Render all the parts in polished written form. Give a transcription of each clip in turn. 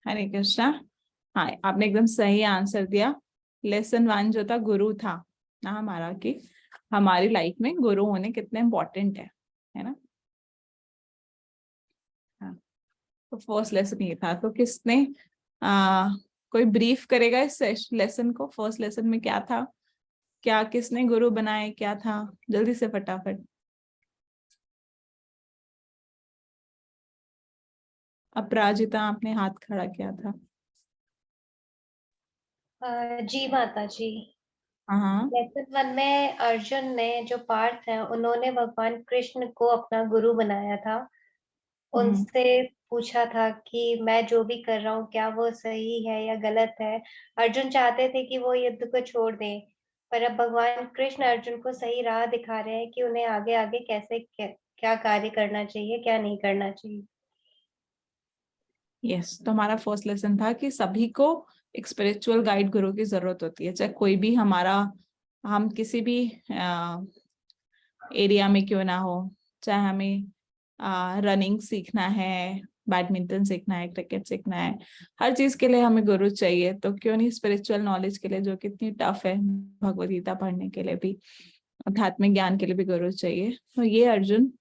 हरे कृष्णा। हाँ, आपने एकदम सही आंसर दिया। लेसन 1 जो था गुरु था ना हमारा, कि हमारी लाइफ में गुरु होने कितने इम्पोर्टेंट है ना। हाँ, तो फर्स्ट लेसन ये था। तो किसने कोई ब्रीफ करेगा इस लेसन को? फर्स्ट लेसन में क्या था, क्या किसने गुरु बनाए, क्या था? जल्दी से फटाफट। अपराजिता, आपने हाथ खड़ा किया था। जी माता जी। हाँ। लेसन 1 में अर्जुन ने जो पार्थ है उन्होंने भगवान कृष्ण को अपना गुरु बनाया था। हम्म। उनसे पूछा था कि मैं जो भी कर रहा हूँ क्या वो सही है या गलत है। अर्जुन चाहते थे कि वो युद्ध को छोड़ दें, पर अब भगवान कृष्ण अर्जुन को सही राह दिखा रहे हैं कि उन्हें आगे आगे कैसे क्या कार्य करना चाहिए, क्या नहीं करना चाहिए। यस, तो हमारा फर्स्ट लेसन था कि सभी को एक स्पिरिचुअल गाइड गुरु की जरूरत होती है, चाहे कोई भी हम किसी भी एरिया में क्यों ना हो। चाहे हमें रनिंग सीखना है, बैडमिंटन सीखना है, क्रिकेट सीखना है, हर चीज के लिए हमें गुरु चाहिए। तो क्यों नहीं स्पिरिचुअल नॉलेज के लिए, जो कितनी टफ है, भगवद गीता पढ़ने के लिए भी, आध्यात्मिक ज्ञान के लिए भी गुरु चाहिए। तो ये अर्जुन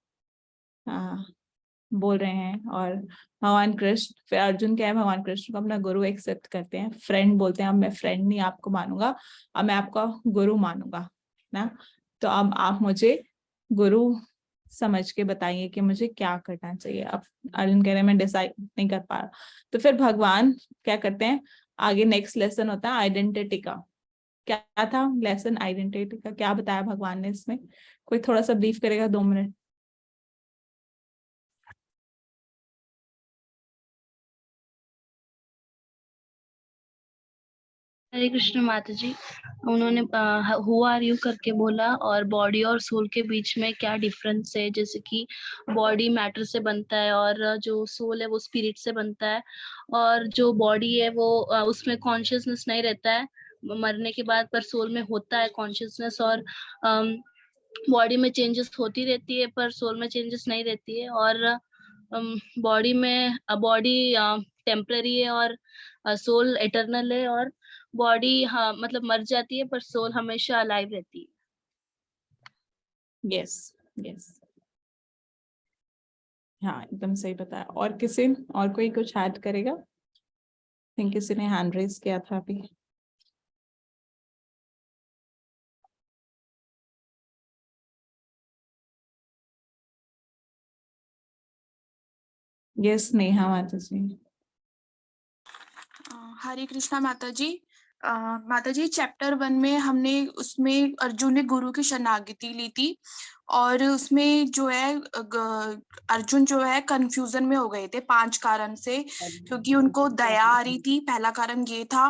बोल रहे हैं। और भगवान कृष्ण, फिर अर्जुन क्या है, भगवान कृष्ण को अपना गुरु एक्सेप्ट करते हैं, फ्रेंड बोलते हैं। अब मैं फ्रेंड नहीं आपको मानूंगा, अब मैं आपका गुरु मानूंगा ना। तो अब आप मुझे गुरु समझ के बताइए कि मुझे क्या करना चाहिए। अब अर्जुन कह रहे हैं मैं डिसाइड नहीं कर पा रहा। तो फिर भगवान क्या करते हैं, आगे नेक्स्ट लेसन होता है आइडेंटिटी का। क्या था लेसन आइडेंटिटी का, क्या बताया भगवान ने इसमें? कोई थोड़ा सा ब्रीफ करेगा, 2 मिनट। हरे कृष्ण माता जी। उन्होंने हु आर यू करके बोला, और बॉडी और सोल के बीच में क्या डिफरेंस है, जैसे कि बॉडी मैटर से बनता है और जो सोल है वो स्पिरिट से बनता है। और जो बॉडी है वो उसमें कॉन्शियसनेस नहीं रहता है मरने के बाद, पर सोल में होता है कॉन्शियसनेस। और बॉडी में चेंजेस होती रहती है पर सोल में चेंजेस नहीं रहती है। और बॉडी टेम्पररी है और सोल एटर्नल है। और बॉडी हाँ मतलब मर जाती है पर सोल हमेशा अलाइव रहती है। यस, यस, हाँ एकदम सही बताया। और कोई कुछ ऐड करेगा? थिंक किसी ने हैंड रेज किया था अभी। यस, नेहा माता जी। हरे कृष्णा माता जी। माता जी चैप्टर 1 में हमने उसमें अर्जुन ने गुरु की शरणागति ली थी, और उसमें जो है अर्जुन जो है कंफ्यूजन में हो गए थे 5 कारण से, क्योंकि उनको दया आ रही थी, पहला कारण ये था।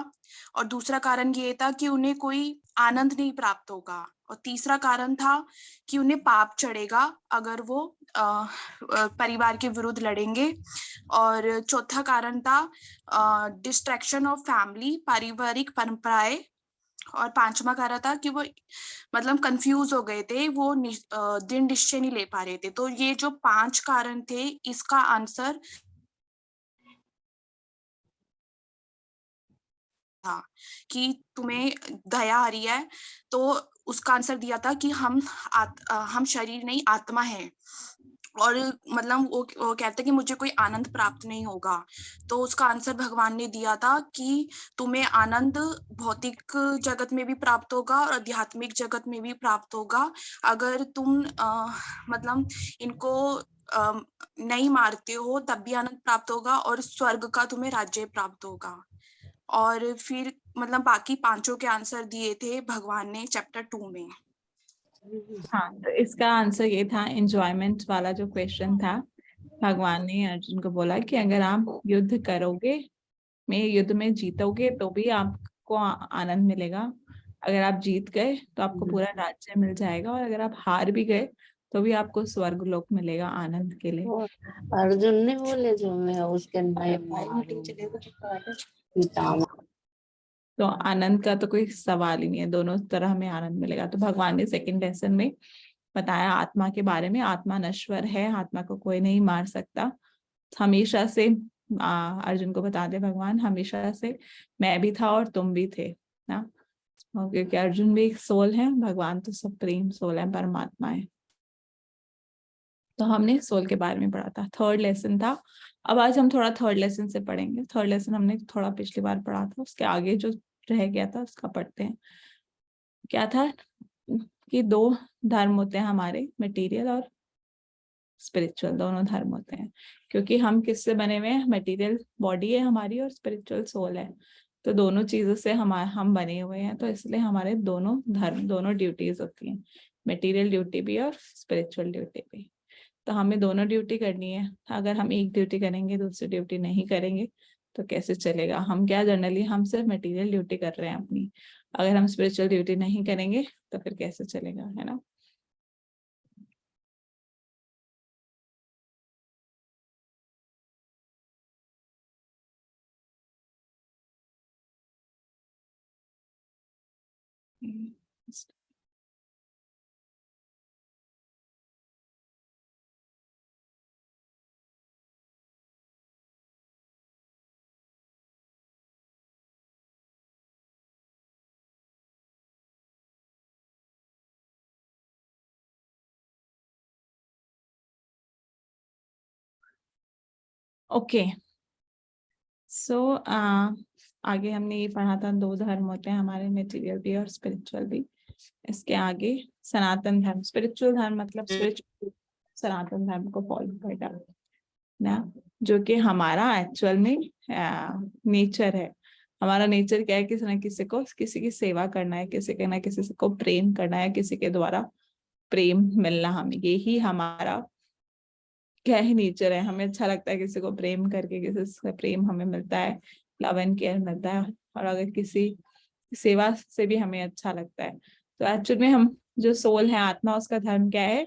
और दूसरा कारण ये था कि उन्हें कोई आनंद नहीं प्राप्त होगा। और तीसरा कारण था कि उन्हें पाप चढ़ेगा अगर वो परिवार के विरुद्ध लड़ेंगे। और चौथा कारण था डिस्ट्रैक्शन ऑफ फैमिली, पारिवारिक परंपराएं। और 5वां कारण था कि वो मतलब कंफ्यूज हो गए थे, वो दिन निश्चय नहीं ले पा रहे थे। तो ये जो 5 कारण थे, इसका आंसर था कि तुम्हें दया आ रही है, तो उसका आंसर दिया था कि हम शरीर नहीं आत्मा है। और मतलब वो कहते कि मुझे कोई आनंद प्राप्त नहीं होगा। तो उसका आंसर भगवान ने दिया था कि तुम्हें आनंद भौतिक जगत में भी प्राप्त होगा और आध्यात्मिक जगत में भी प्राप्त होगा, अगर तुम मतलब इनको नहीं मारते हो तब भी आनंद प्राप्त होगा, और स्वर्ग का तुम्हें राज्य प्राप्त होगा। और फिर मतलब बाकी 5 के आंसर दिए थे भगवान ने चैप्टर 2 में। हाँ, तो इसका आंसर ये था, एंजॉयमेंट वाला जो क्वेश्चन था। भगवान ने अर्जुन को बोला कि अगर आप युद्ध करोगे, में युद्ध में जीतोगे तो भी आपको आनंद मिलेगा। अगर आप जीत गए तो आपको पूरा राज्य मिल जाएगा, और अगर आप हार भी गए तो भी आपको स्वर्ग लोक मिलेगा आनंद के लिए। अर्जुन ने बोले जो मैं उसके नए तो आनंद का तो कोई सवाल ही नहीं है, दोनों तरह हमें आनंद मिलेगा। तो भगवान ने सेकंड लेसन में बताया आत्मा के बारे में। आत्मा नश्वर है, आत्मा को कोई नहीं मार सकता। हमेशा से अर्जुन को बता दे भगवान हमेशा से मैं भी था और तुम भी थे ना, क्योंकि अर्जुन भी एक सोल है, भगवान तो सुप्रीम सोल है, परमात्मा है। तो हमने सोल के बारे में पढ़ा था, थर्ड लेसन था। अब आज हम थोड़ा थर्ड लेसन से पढ़ेंगे। थर्ड लेसन हमने थोड़ा पिछली बार पढ़ा था, उसके आगे जो रह गया था उसका पढ़ते हैं। क्या था कि दो धर्म होते हैं हमारे, मटेरियल और स्पिरिचुअल, दोनों धर्म होते हैं। क्योंकि हम किससे बने हुए हैं, मटेरियल बॉडी है हमारी और स्पिरिचुअल सोल है, तो दोनों चीजों से हम बने हुए हैं। तो इसलिए हमारे दोनों धर्म, दोनों ड्यूटीज होती हैं, मटेरियल ड्यूटी भी और स्पिरिचुअल ड्यूटी भी। तो हमें दोनों ड्यूटी करनी है। अगर हम एक ड्यूटी करेंगे दूसरी ड्यूटी नहीं करेंगे तो कैसे चलेगा। हम क्या जनरली हम सिर्फ मटेरियल ड्यूटी कर रहे हैं अपनी, अगर हम स्पिरिचुअल ड्यूटी नहीं करेंगे तो फिर कैसे चलेगा, है ना। ओके, सो आगे हमने ये पढ़ा था दो धर्म होते हैं हमारे, मटेरियल भी और स्पिरिचुअल भी। इसके आगे सनातन धर्म, स्पिरिचुअल धर्म मतलब स्पिरिचुअल सनातन धर्म को फॉलो करता ना, जो कि हमारा एक्चुअल में नेचर है। हमारा नेचर क्या है, किसी न किसी को किसी की सेवा करना है, किसी के ना किसी को प्रेम करना है, किसी के द्वारा प्रेम मिलना, हमें यही हमारा क्या ही नेचर है। हमें अच्छा लगता है किसी को प्रेम करके, किसी से प्रेम हमें मिलता है, लव एंड केयर मिलता है, और अगर किसी सेवा से भी हमें अच्छा लगता है। तो एक्चुअल में हम जो सोल है, आत्मा, उसका धर्म क्या है,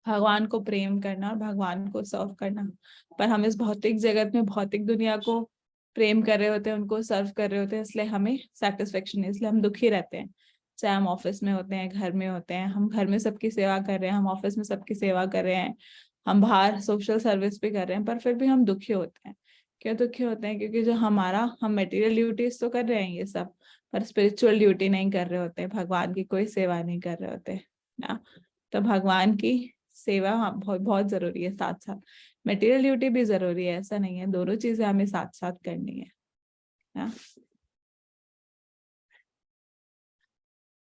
भगवान को प्रेम करना और भगवान को सर्व करना। पर हम इस भौतिक जगत में भौतिक दुनिया को प्रेम कर रहे होते हैं, उनको सर्व कर रहे होते हैं, इसलिए हमें सेटिस्फेक्शन नहीं, इसलिए हम दुखी रहते हैं। चाहे हम ऑफिस में होते हैं, घर में होते हैं, हम घर में सबकी सेवा कर रहे हैं, हम ऑफिस में सबकी सेवा कर रहे हैं, हम बाहर सोशल सर्विस भी कर रहे हैं, पर फिर भी हम दुखी होते हैं। क्यों दुखी होते हैं, क्योंकि जो हमारा हम मटेरियल ड्यूटीज तो कर रहे हैं ये सब, पर स्पिरिचुअल ड्यूटी नहीं कर रहे होते, भगवान की कोई सेवा नहीं कर रहे होते ना। तो भगवान की सेवा बहुत बहुत जरूरी है, साथ साथ मटेरियल ड्यूटी भी जरूरी है, ऐसा नहीं है, दोनों चीजें हमें साथ साथ करनी है ना।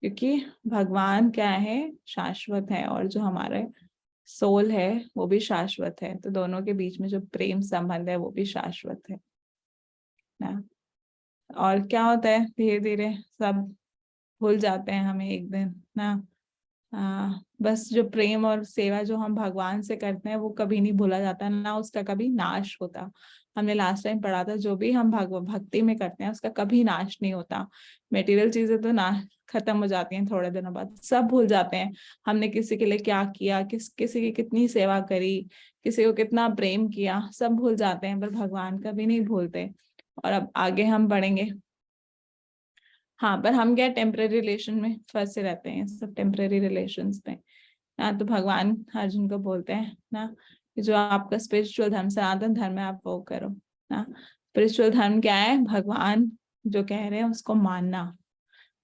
क्योंकि भगवान क्या है, शाश्वत है, और जो हमारे सोल है वो भी शाश्वत है, तो दोनों के बीच में जो प्रेम संबंध है वो भी शाश्वत है ना। और क्या होता है, धीरे धीरे सब भूल जाते हैं हमें एक दिन ना। बस जो प्रेम और सेवा जो हम भगवान से करते हैं वो कभी नहीं भूला जाता ना, उसका कभी नाश होता। हमने लास्ट टाइम पढ़ा था, जो भी हम भक्ति में करते हैं उसका कभी नाश नहीं होता। मटेरियल चीजें तो ना खत्म हो जाती हैं थोड़े दिनों बाद, सब भूल जाते हैं हमने किसी के लिए क्या किया, किसी की कितनी सेवा करी, किसी को कितना प्रेम किया, सब भूल जाते हैं, पर भगवान कभी नहीं भूलते। और अब आगे हम बढ़ेंगे। हाँ, पर हम क्या टेम्पररी रिलेशन में फंसे रहते हैं, सब टेम्पररी रिलेशंस में ना। तो भगवान अर्जुन को बोलते हैं ना कि जो आपका स्पिरिचुअल धर्म, सनातन धर्म है, आप वो करो ना। स्पिरिचुअल धर्म क्या है, भगवान जो कह रहे हैं उसको मानना।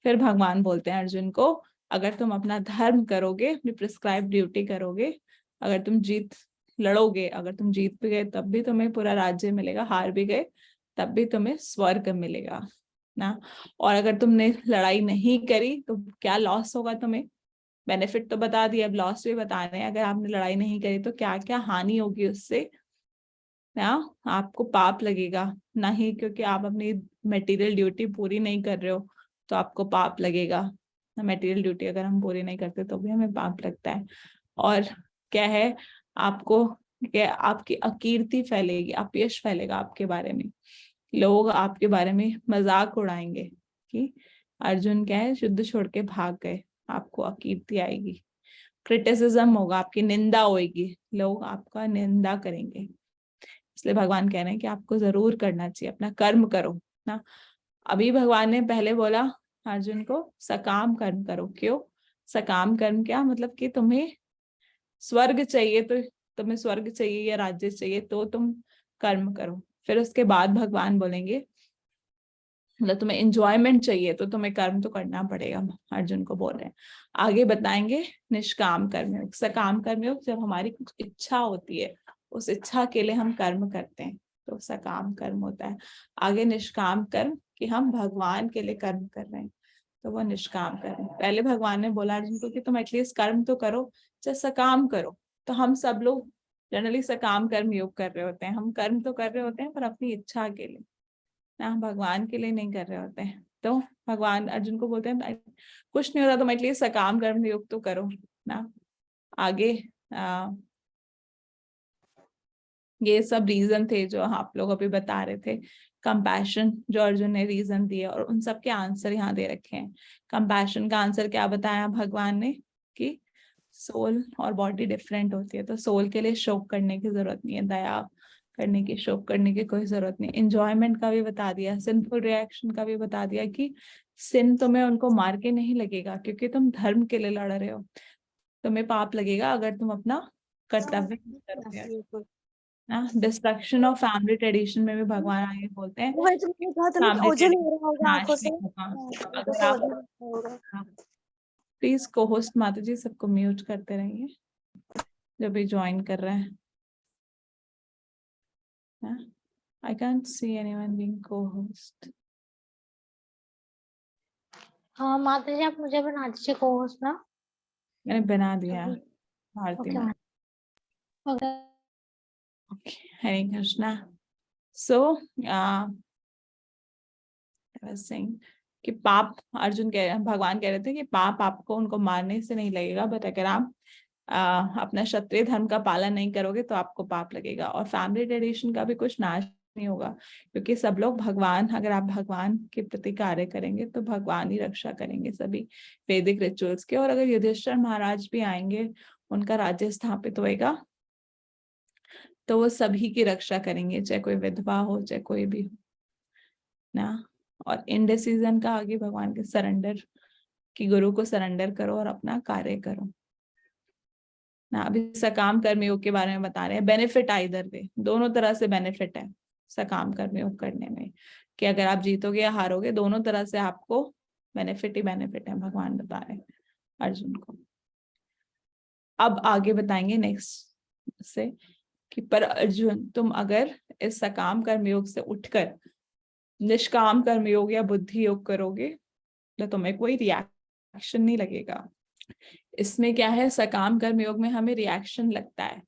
फिर भगवान बोलते हैं अर्जुन को, अगर तुम अपना धर्म करोगे, अपनी प्रिस्क्राइब ड्यूटी करोगे, अगर तुम लड़ोगे, अगर तुम जीत भी गए तब भी तुम्हें पूरा राज्य मिलेगा, हार भी गए तब भी तुम्हें स्वर्ग मिलेगा ना। और अगर तुमने लड़ाई नहीं करी तो क्या लॉस होगा तुम्हें, बेनिफिट तो बता दिया, अब लॉस भी बता रहे हैं। अगर आपने लड़ाई नहीं करी तो क्या क्या हानि होगी उससे ना, आपको पाप लगेगा नहीं, क्योंकि आप अपनी मटेरियल ड्यूटी पूरी नहीं कर रहे हो तो आपको पाप लगेगा। मटेरियल ड्यूटी अगर हम पूरी नहीं करते तो भी हमें पाप लगता है। और क्या है, आपको क्या, आपकी अकीर्ति फैलेगी, अपयश फैलेगा आपके बारे में, लोग आपके बारे में मजाक उड़ाएंगे कि अर्जुन क्या है, युद्ध छोड़ के भाग गए, आपको अकीर्ति आएगी, क्रिटिसिज्म होगा, आपकी निंदा होगी, लोग आपका निंदा करेंगे। इसलिए भगवान कह रहे हैं कि आपको जरूर करना चाहिए, अपना कर्म करो ना। अभी भगवान ने पहले बोला अर्जुन को सकाम कर्म करो। क्यों सकाम कर्म, क्या मतलब कि तुम्हें स्वर्ग चाहिए तो तुम्हें स्वर्ग चाहिए या राज्य चाहिए तो तुम कर्म करो। फिर उसके बाद भगवान बोलेंगे मतलब तुम्हें एंजॉयमेंट चाहिए तो तुम्हें कर्म तो करना पड़ेगा, अर्जुन को बोल रहे हैं। आगे बताएंगे निष्काम कर्मयोग। सकाम कर्मयोग जब हमारी कुछ इच्छा होती है, उस इच्छा के लिए हम कर्म करते हैं, तो सकाम कर्म होता है। आगे निष्काम कर्म कि हम भगवान के लिए कर्म कर रहे हैं, तो वो निष्काम कर्म। पहले भगवान ने बोला अर्जुन को कि तुम एटलीस्ट कर्म तो करो, चाहे सकाम करो। तो हम सब लोग जनरली सकाम कर्म योग कर रहे होते हैं, हम कर्म तो कर रहे होते हैं पर अपनी इच्छा के लिए ना, भगवान के लिए नहीं कर रहे होते हैं। तो भगवान अर्जुन को बोलते हैं कुछ नहीं होता, तुम एटलीस्ट सकाम कर्म योग तो करो ना। आगे ये सब रीजन थे जो आप लोग अभी बता रहे थे। कंपैशन जो अर्जुन ने रीजन दिए और उन सब के आंसर यहाँ दे रखे हैं। कंपैशन का आंसर क्या बताया भगवान ने कि सोल और बॉडी डिफरेंट होती है, तो सोल के लिए शोक करने की जरूरत नहीं है, दया करने की, शोक करने की कोई जरूरत नहीं। एंजॉयमेंट का भी बता दिया, सिंफुल रिएक्शन का भी बता दिया कि सिन तुम्हें उनको मार के नहीं लगेगा क्योंकि तुम धर्म के लिए लड़ रहे हो, तुम्हें पाप लगेगा अगर तुम अपना कर्तव्य करते हो ना। डिस्ट्रक्शन ऑफ फैमिली ट्रेडिशन में भी भगवान आगे बोलते हैं नाश नहीं होगा। अगर आप प्लीज को होस्ट माता जी सबको म्यूट करते रहिए जो भी ज्वाइन कर रहे हैं। I can't see anyone being co-host. हाँ माता जी आप मुझे बना दीजिए co-host ना। मैंने बना दिया भारती में। Okay, Hare Krishna. So, I was saying कि पाप, अर्जुन भगवान कह रहे थे कि पाप आपको उनको मारने से नहीं लगेगा, बट अगर आप अपना क्षत्रिय धर्म का पालन नहीं करोगे तो आपको पाप लगेगा। और फैमिली ट्रेडिशन का भी कुछ नाश नहीं होगा क्योंकि सब लोग भगवान, अगर आप भगवान के प्रति कार्य करेंगे तो भगवान ही रक्षा करेंगे सभी वैदिक रिचुअल्स के। और अगर युधिष्ठिर महाराज भी आएंगे, उनका राज्य स्थापित होएगा, तो वो सभी की रक्षा करेंगे, चाहे कोई विधवा हो चाहे कोई भी हो ना। और इंडिसीजन का आगे भगवान के सरेंडर कि गुरु को सरेंडर करो और अपना कार्य करो ना। अभी सकाम कर्मयोग के बारे में बता रहे हैं। बेनिफिट आइदर वे, दोनों तरह से बेनिफिट है सकाम कर्मयोग करने में, कि अगर आप जीतोगे या हारोगे दोनों तरह से आपको बेनिफिट ही बेनिफिट है, भगवान बता रहे हैं अर्जुन को। अब आगे बताएंगे नेक्स्ट से कि पर अर्जुन तुम अगर इस सकाम कर्मयोग से उठकर निष्काम कर्मयोग या बुद्धि योग करोगे तो तुम्हें कोई रिएक्शन नहीं लगेगा। इसमें क्या है, सकाम कर्मयोग में हमें रिएक्शन लगता है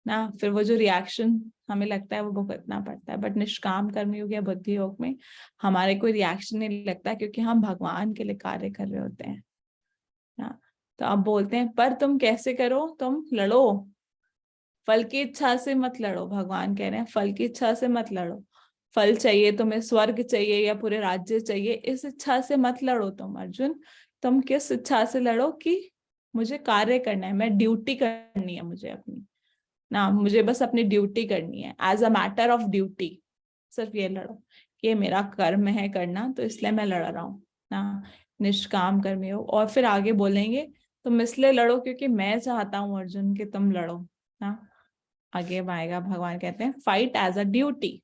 ना, फिर वो जो रिएक्शन हमें लगता है वो भुगतना पड़ता है। बट निष्काम कर्मयोग या बुद्धि योग में हमारे कोई रिएक्शन नहीं लगता क्योंकि हम भगवान के लिए कार्य कर रहे होते हैं ना। तो अब बोलते हैं पर तुम कैसे करो, तुम लड़ो, फल की इच्छा से मत लड़ो। भगवान कह रहे हैं फल की इच्छा से मत लड़ो। फल चाहिए तुम्हें, स्वर्ग चाहिए या पूरे राज्य चाहिए, इस इच्छा से मत लड़ो तुम अर्जुन। तुम किस इच्छा से लड़ो कि मुझे कार्य करना है, मैं ड्यूटी करनी है मुझे अपनी ना, मुझे बस अपनी ड्यूटी करनी है as a matter of duty. सिर्फ ये लड़ो कि ये मेरा कर्म है करना, तो इसलिए मैं लड़ रहा हूँ ना, निष्काम कर्मयोग। और फिर आगे बोलेंगे तुम इसलिए लड़ो क्योंकि मैं चाहता हूँ अर्जुन कि तुम लड़ो ना। आगे आएगा भगवान कहते हैं फाइट एज अ ड्यूटी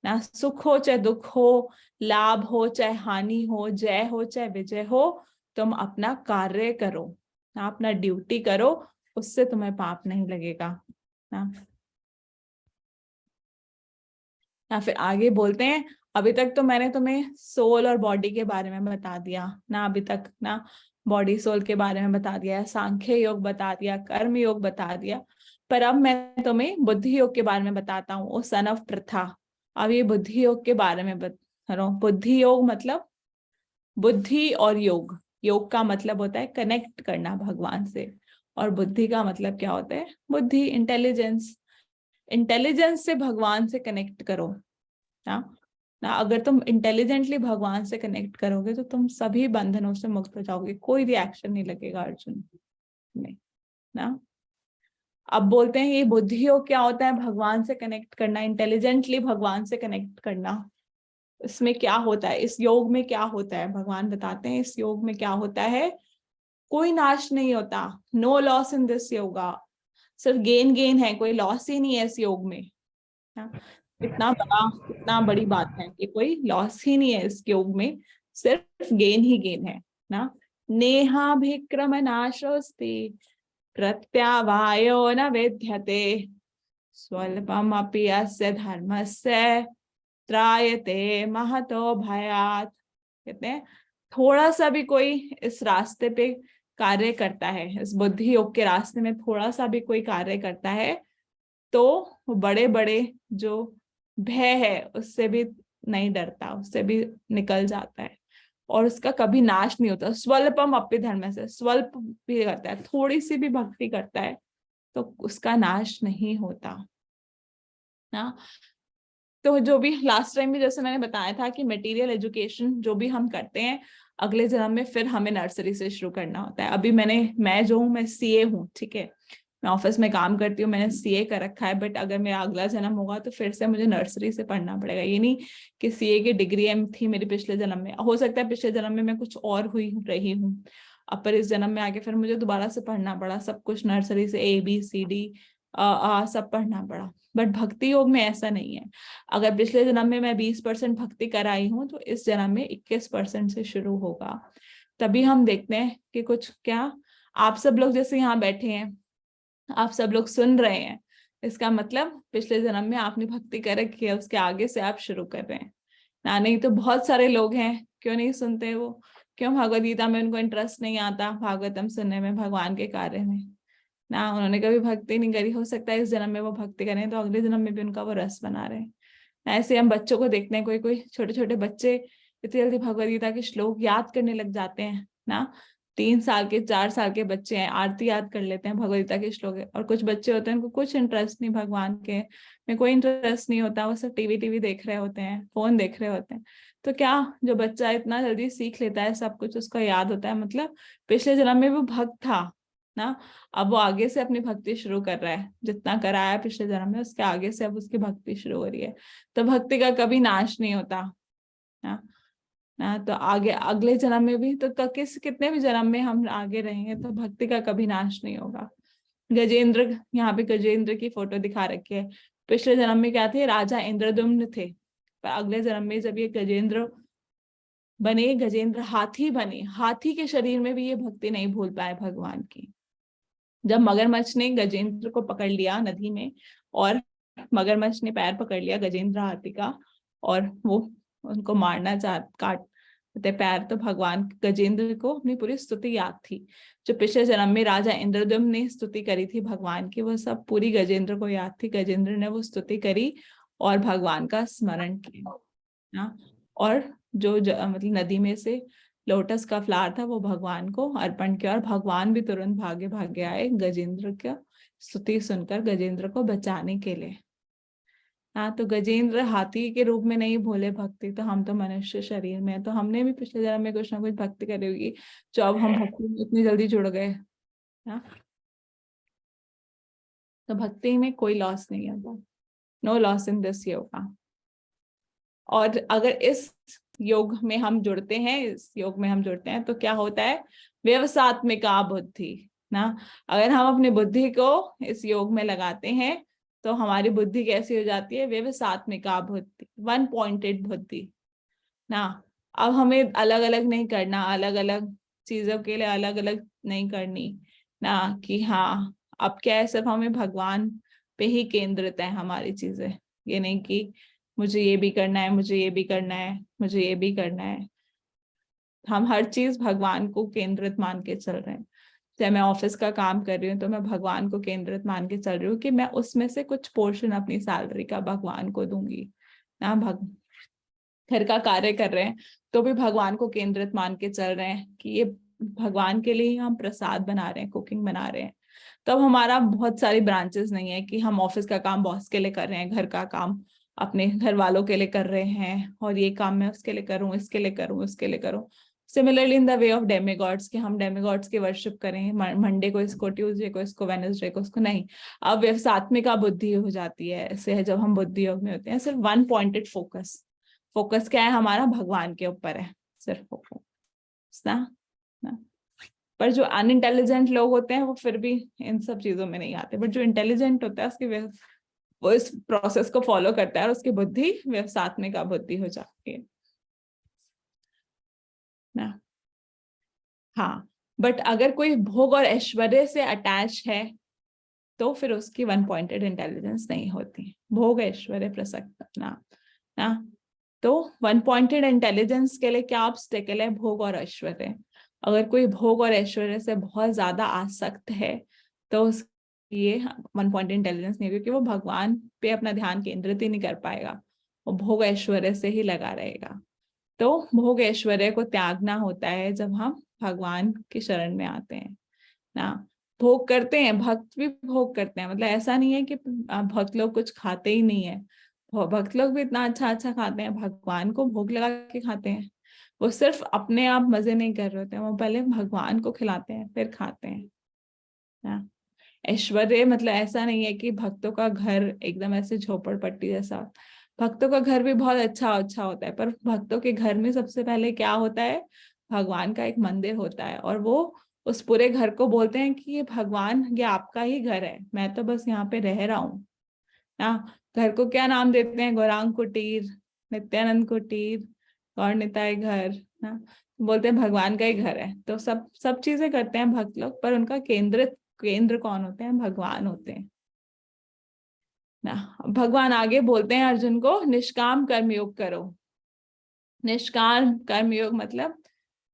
ना। सुख हो चाहे दुख हो, लाभ हो चाहे हानि हो, जय हो चाहे विजय हो, तुम अपना कार्य करो ना, अपना ड्यूटी करो, उससे तुम्हें पाप नहीं लगेगा ना। या फिर आगे बोलते हैं अभी तक तो मैंने तुम्हें सोल और बॉडी के बारे में बता दिया ना, अभी तक ना बॉडी सोल के बारे में बता दिया, सांख्य योग बता दिया, कर्म योग बता दिया, पर अब मैं तुम्हें बुद्धि योग के बारे में बताता हूँ, ओ सन ऑफ प्रथा। अब ये बुद्धि योग के बारे में बता रहा हूँ। बुद्धि योग मतलब बुद्धि और योग, योग का मतलब होता है कनेक्ट करना भगवान से, और बुद्धि का मतलब क्या होता है, बुद्धि, इंटेलिजेंस। इंटेलिजेंस से भगवान से कनेक्ट करो ना। अगर तुम इंटेलिजेंटली भगवान से कनेक्ट करोगे तो तुम सभी बंधनों से मुक्त हो जाओगे, कोई रिएक्शन नहीं लगेगा अर्जुन में ना। अब बोलते हैं ये बुद्धि योग क्या होता है, भगवान से कनेक्ट करना, इंटेलिजेंटली भगवान से कनेक्ट करना। इसमें क्या होता है, इस योग में क्या होता है, भगवान बताते हैं इस योग में क्या होता है, कोई नाश नहीं होता, no loss in this yoga. सिर्फ गेन गेन है, कोई लॉस ही नहीं है इस योग में ना। इतना बड़ी बात है कि कोई लॉस ही नहीं है इस योग में, सिर्फ गेन ही गेन है ना। नेहाभिक्रम नाशोस्ति प्रत्यावायो न विद्यते स्वल्पमपि अस्य धर्मस्य त्रायते महतो भयात्। कहते हैं थोड़ा सा भी कोई इस रास्ते पे कार्य करता है, इस बुद्धि योग के रास्ते में थोड़ा सा भी कोई कार्य करता है तो बड़े बड़े जो भय है उससे भी नहीं डरता, उससे भी निकल जाता है और उसका कभी नाश नहीं होता। स्वल्पम अपि धर्म से, स्वल्प भी करता है, थोड़ी सी भी भक्ति करता है तो उसका नाश नहीं होता ना। तो जो भी लास्ट टाइम भी जैसे मैंने बताया था कि मटेरियल एजुकेशन जो भी हम करते हैं अगले जन्म में फिर हमें नर्सरी से शुरू करना होता है। अभी मैं जो हूँ मैं सीए हूँ, ठीक है, मैं ऑफिस में काम करती हूँ, मैंने सीए कर रखा है, बट अगर मेरा अगला जन्म होगा तो फिर से मुझे नर्सरी से पढ़ना पड़ेगा। ये नहीं कि सीए की डिग्री थी मेरी पिछले जन्म में, हो सकता है पिछले जन्म में मैं कुछ और रही हूँ, अब पर इस जन्म में आके फिर मुझे दोबारा से पढ़ना पड़ा सब कुछ नर्सरी से, ABCD सब पढ़ना पड़ा। बट भक्ति योग में ऐसा नहीं है। अगर पिछले जन्म में मैं 20% भक्ति कराई हूँ तो इस जन्म में 21% से शुरू होगा। तभी हम देखते हैं कि कुछ क्या, आप सब लोग जैसे यहाँ बैठे हैं, आप सब लोग सुन रहे हैं, इसका मतलब पिछले जन्म में आपने भक्ति कर रखी है, उसके आगे से आप शुरू कर रहे हैं ना। नहीं तो बहुत सारे लोग हैं, क्यों नहीं सुनते वो, क्यों भगवद गीता में उनको इंटरेस्ट नहीं आता, भागवतम सुनने में, भगवान के कार्य में ना। उन्होंने कभी भक्ति नहीं करी, हो सकता है इस जन्म में वो भक्ति करें तो अगले जन्म में भी उनका वो रस बना रहे। ऐसे हम बच्चों को देखते हैं, कोई कोई छोटे छोटे बच्चे इतनी जल्दी भगवद गीता के श्लोक याद करने लग जाते हैं ना। 3 साल के 4 साल के बच्चे हैं, आरती याद कर लेते हैं, भगवद गीता के श्लोक है। और कुछ बच्चे होते हैं उनको कुछ इंटरेस्ट नहीं, भगवान के में कोई इंटरेस्ट नहीं होता, वो सब टीवी देख रहे होते हैं, फोन देख रहे होते हैं। तो क्या जो बच्चा इतना जल्दी सीख लेता है सब कुछ, उसका याद होता है, मतलब पिछले जन्म में वो भक्त था ना। अब वो आगे से अपनी भक्ति शुरू कर रहा है, जितना कराया पिछले जन्म में उसके आगे से अब उसकी भक्ति शुरू हो रही है। तो भक्ति का कभी नाश नहीं होता ना। तो आगे अगले जन्म में भी तो कितने भी जन्म में हम आगे रहेंगे तो भक्ति का कभी नाश नहीं होगा। गजेंद्र, यहाँ पे गजेंद्र की फोटो दिखा रखी है, पिछले जन्म में क्या थे, राजा इंद्रदुम्न थे, पर अगले जन्म में जब ये गजेंद्र बने, गजेंद्र हाथी बने, हाथी के शरीर में भी ये भक्ति नहीं भूल पाए भगवान की। जब मगरमच्छ ने गजेंद्र को पकड़ लिया नदी में और मगरमच्छ ने पैर पकड़ लिया गजेंद्र हाथी का और वो उनको मारना काटते पैर, तो भगवान गजेंद्र को अपनी पूरी स्तुति याद थी, जो पिछले जन्म में राजा इंद्रदुम्न ने स्तुति करी थी भगवान की, वो सब पूरी गजेंद्र को याद थी। गजेंद्र ने वो स्तुति करी और भगवान का स्मरण किया ना। और जो मतलब नदी में से लोटस का फ्लावर था वो भगवान को अर्पण किया और भगवान भी तुरंत भागे भागे आए गजेंद्र का स्तुति सुनकर, गजेंद्र को बचाने के लिए। हाँ, तो गजेंद्र हाथी के रूप में नहीं भोले भक्ति, तो हम तो मनुष्य शरीर में है, तो हमने भी पिछले जन्म में कुछ ना कुछ भक्ति करी होगी जो अब हम भक्ति में इतनी जल्दी जुड़ गए ना। तो भक्ति में कोई लॉस नहीं होता, no loss in this yoga. और अगर इस योग में हम जुड़ते हैं, इस योग में हम जुड़ते हैं तो क्या होता है, व्यवसात्मिका बुद्धि ना। अगर हम अपनी बुद्धि को इस योग में लगाते हैं तो हमारी बुद्धि कैसी हो जाती है, व्यवसात्मिका बुद्धि, 1 पॉइंटेड बुद्धि ना। अब हमें अलग अलग नहीं करना, अलग अलग चीजों के लिए अलग अलग नहीं करनी ना, कि हाँ अब क्या है, सिर्फ हमें भगवान पे ही केंद्रित है हमारी चीजें। ये नहीं कि मुझे ये भी करना है, मुझे ये भी करना है, मुझे ये भी करना है। हम हर चीज भगवान को केंद्रित मान के चल रहे हैं। चाहे मैं ऑफिस का काम कर रही हूँ तो मैं भगवान को केंद्रित मान के चल रही हूँ कि मैं उसमें से कुछ पोर्शन अपनी सैलरी का भगवान को दूंगी ना। घर का कार्य कर रहे हैं तो भी भगवान को केंद्रित मान के चल रहे हैं कि ये भगवान के लिए ही हम प्रसाद बना रहे हैं, कुकिंग बना रहे हैं। तब हमारा बहुत सारी ब्रांचेस नहीं है कि हम ऑफिस का काम बॉस के लिए कर रहे हैं, घर का काम अपने घर वालों के लिए कर रहे हैं, और ये काम मैं उसके लिए करूं, इसके लिए करूं, उसके लिए करूं। Similarly in the way of demigods, कि हम डेमीगॉड्स की वर्शिप करें, मंडे को इसको, ट्यूसडे को इसको, वेडनेसडे को इसको, नहीं। अब व्यवसात्मिका बुद्धि हो जाती है, ऐसे है जब हम बुद्धि योग में होते हैं, सिर्फ 1 पॉइंटेड फोकस। फोकस क्या है हमारा, भगवान के ऊपर है सिर्फ फोकस ना। पर जो अनइंटेलिजेंट लोग होते हैं वो फिर भी इन सब चीजों में नहीं आते, बट जो इंटेलिजेंट होता है वो इस प्रोसेस को फॉलो करता है और उसकी बुद्धि व्यवसात्मिका बुद्धि हो जाती है ना। हाँ, बट अगर कोई भोग और ऐश्वर्य से अटैच है तो फिर उसकी वन पॉइंटेड इंटेलिजेंस नहीं होती। भोग ऐश्वर्य प्रसक्त ना तो वन पॉइंटेड इंटेलिजेंस के लिए क्या ऑब्स्टेकल है? भोग और ऐश्वर्य। अगर कोई भोग और ऐश्वर्य से बहुत ज्यादा आसक्त है तो उसके लिए वन पॉइंटेड इंटेलिजेंस नहीं, क्योंकि वो भगवान पे अपना ध्यान केंद्रित ही नहीं कर पाएगा, वो भोग ऐश्वर्य से ही लगा रहेगा। तो भोग ऐश्वर्य को त्यागना होता है जब हम भगवान की शरण में आते हैं ना। भोग करते हैं, भक्त भी भोग करते हैं, मतलब ऐसा नहीं है कि भक्त लोग कुछ खाते ही नहीं है। भक्त लोग भी इतना अच्छा अच्छा खाते हैं, भगवान को भोग लगा के खाते हैं। वो सिर्फ अपने आप मजे नहीं कर रहे होते हैं, वो पहले भगवान को खिलाते हैं फिर खाते हैं ना। ऐश्वर्य मतलब ऐसा नहीं है कि भक्तों का घर एकदम ऐसे झोपड़पट्टी जैसा। भक्तों का घर भी बहुत अच्छा अच्छा होता है, पर भक्तों के घर में सबसे पहले क्या होता है? भगवान का एक मंदिर होता है, और वो उस पूरे घर को बोलते हैं कि ये भगवान, ये आपका ही घर है, मैं तो बस यहाँ पे रह रहा हूँ ना। घर को क्या नाम देते हैं? गौरांग कुटीर, नित्यानंद कुटीर, गौर निताय घर ना। बोलते हैं भगवान का ही घर है। तो सब सब चीजें करते हैं भक्त लोग, पर उनका केंद्र कौन होते हैं? भगवान होते हैं ना। भगवान आगे बोलते हैं अर्जुन को, निष्काम कर्मयोग करो। निष्काम कर्मयोग मतलब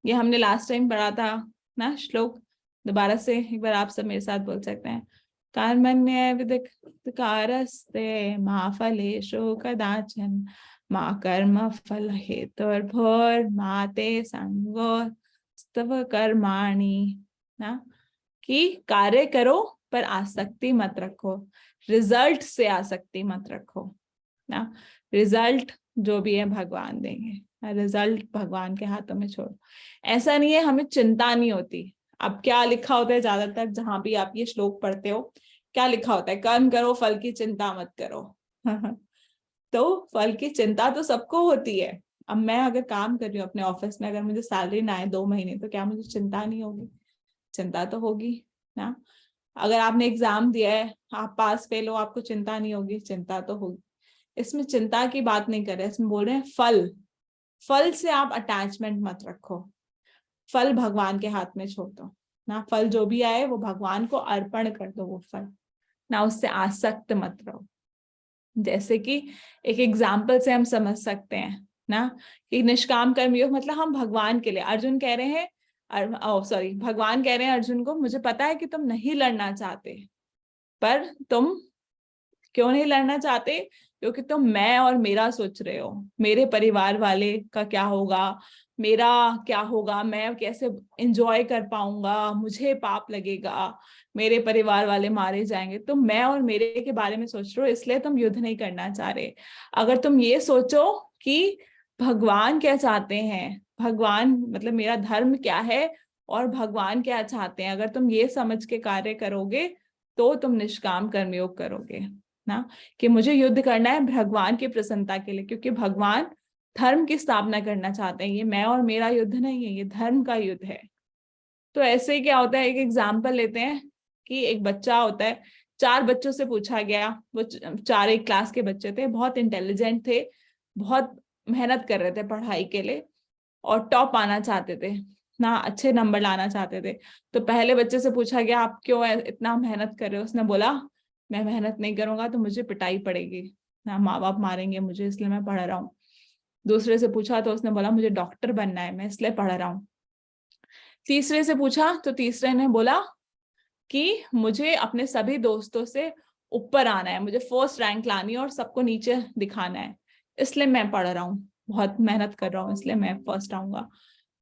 ये हमने लास्ट टाइम पढ़ा था ना श्लोक, दोबारा से एक बार आप सब मेरे साथ बोल सकते हैं। कर्मण्य विधिकारस्ते मा फलेषु कदाचन मा कर्म फल हेतुर्भुर्मा ते संगोस्तव कर्माणि ना। कि कार्य करो पर आसक्ति मत रखो, रिजल्ट से आसक्ति मत रखो ना। रिजल्ट जो भी है भगवान देंगे, रिजल्ट भगवान के हाथों में छोड़ो। ऐसा नहीं है हमें चिंता नहीं होती। अब क्या लिखा होता है ज्यादातर जहां भी आप ये श्लोक पढ़ते हो, क्या लिखा होता है? कर्म करो, फल की चिंता मत करो। तो फल की चिंता तो सबको होती है। अब मैं अगर काम कर रही हूँ अपने ऑफिस में, अगर मुझे सैलरी ना आए 2 महीने, तो क्या मुझे चिंता नहीं होगी? चिंता तो होगी ना। अगर आपने एग्जाम दिया है, आप पास फेल हो, आपको चिंता नहीं होगी? चिंता तो होगी। इसमें चिंता की बात नहीं कर रहे, इसमें बोल रहे हैं फल। फल से आप अटैचमेंट मत रखो, फल भगवान के हाथ में छोड़ दो ना। फल जो भी आए वो भगवान को अर्पण कर दो, वो फल ना, उससे आसक्त मत रहो। जैसे कि एक एग्जाम्पल से हम समझ सकते हैं ना कि निष्काम कर्मयोग मतलब हम भगवान के लिए, अर्जुन कह रहे हैं भगवान कह रहे हैं अर्जुन को, मुझे पता है कि तुम नहीं लड़ना चाहते, पर तुम क्यों नहीं लड़ना चाहते? क्योंकि तुम मैं और मेरा सोच रहे हो, मेरे परिवार वाले का क्या होगा, मेरा क्या होगा, मैं कैसे एंजॉय कर पाऊंगा, मुझे पाप लगेगा, मेरे परिवार वाले मारे जाएंगे। तुम मैं और मेरे के बारे में सोच रहे हो, इसलिए तुम युद्ध नहीं करना चाह रहे। अगर तुम ये सोचो कि भगवान क्या चाहते हैं, भगवान मतलब मेरा धर्म क्या है और भगवान क्या चाहते हैं, अगर तुम ये समझ के कार्य करोगे तो तुम निष्काम कर्मयोग करोगे ना। कि मुझे युद्ध करना है भगवान की प्रसन्नता के लिए, क्योंकि भगवान धर्म की स्थापना करना चाहते हैं। ये मैं और मेरा युद्ध नहीं है, ये धर्म का युद्ध है। तो ऐसे ही क्या होता है, एक एग्जाम्पल लेते हैं कि एक बच्चा होता है, 4 बच्चों से पूछा गया, वो 4 एक क्लास के बच्चे थे, बहुत इंटेलिजेंट थे, बहुत मेहनत कर रहे थे पढ़ाई के लिए और टॉप आना चाहते थे ना, अच्छे नंबर लाना चाहते थे। तो पहले बच्चे से पूछा गया, आप क्यों इतना मेहनत कर रहे हो? उसने बोला, मैं मेहनत नहीं करूंगा तो मुझे पिटाई पड़ेगी ना, माँ बाप मारेंगे मुझे, इसलिए मैं पढ़ रहा हूँ। दूसरे से पूछा तो उसने बोला, मुझे डॉक्टर बनना है, मैं इसलिए पढ़ रहा हूँ। तीसरे से पूछा तो तीसरे ने बोला कि मुझे अपने सभी दोस्तों से ऊपर आना है, मुझे फर्स्ट रैंक लानी है और सबको नीचे दिखाना है, इसलिए मैं पढ़ रहा हूँ, बहुत मेहनत कर रहा हूँ, इसलिए मैं फर्स्ट आऊंगा।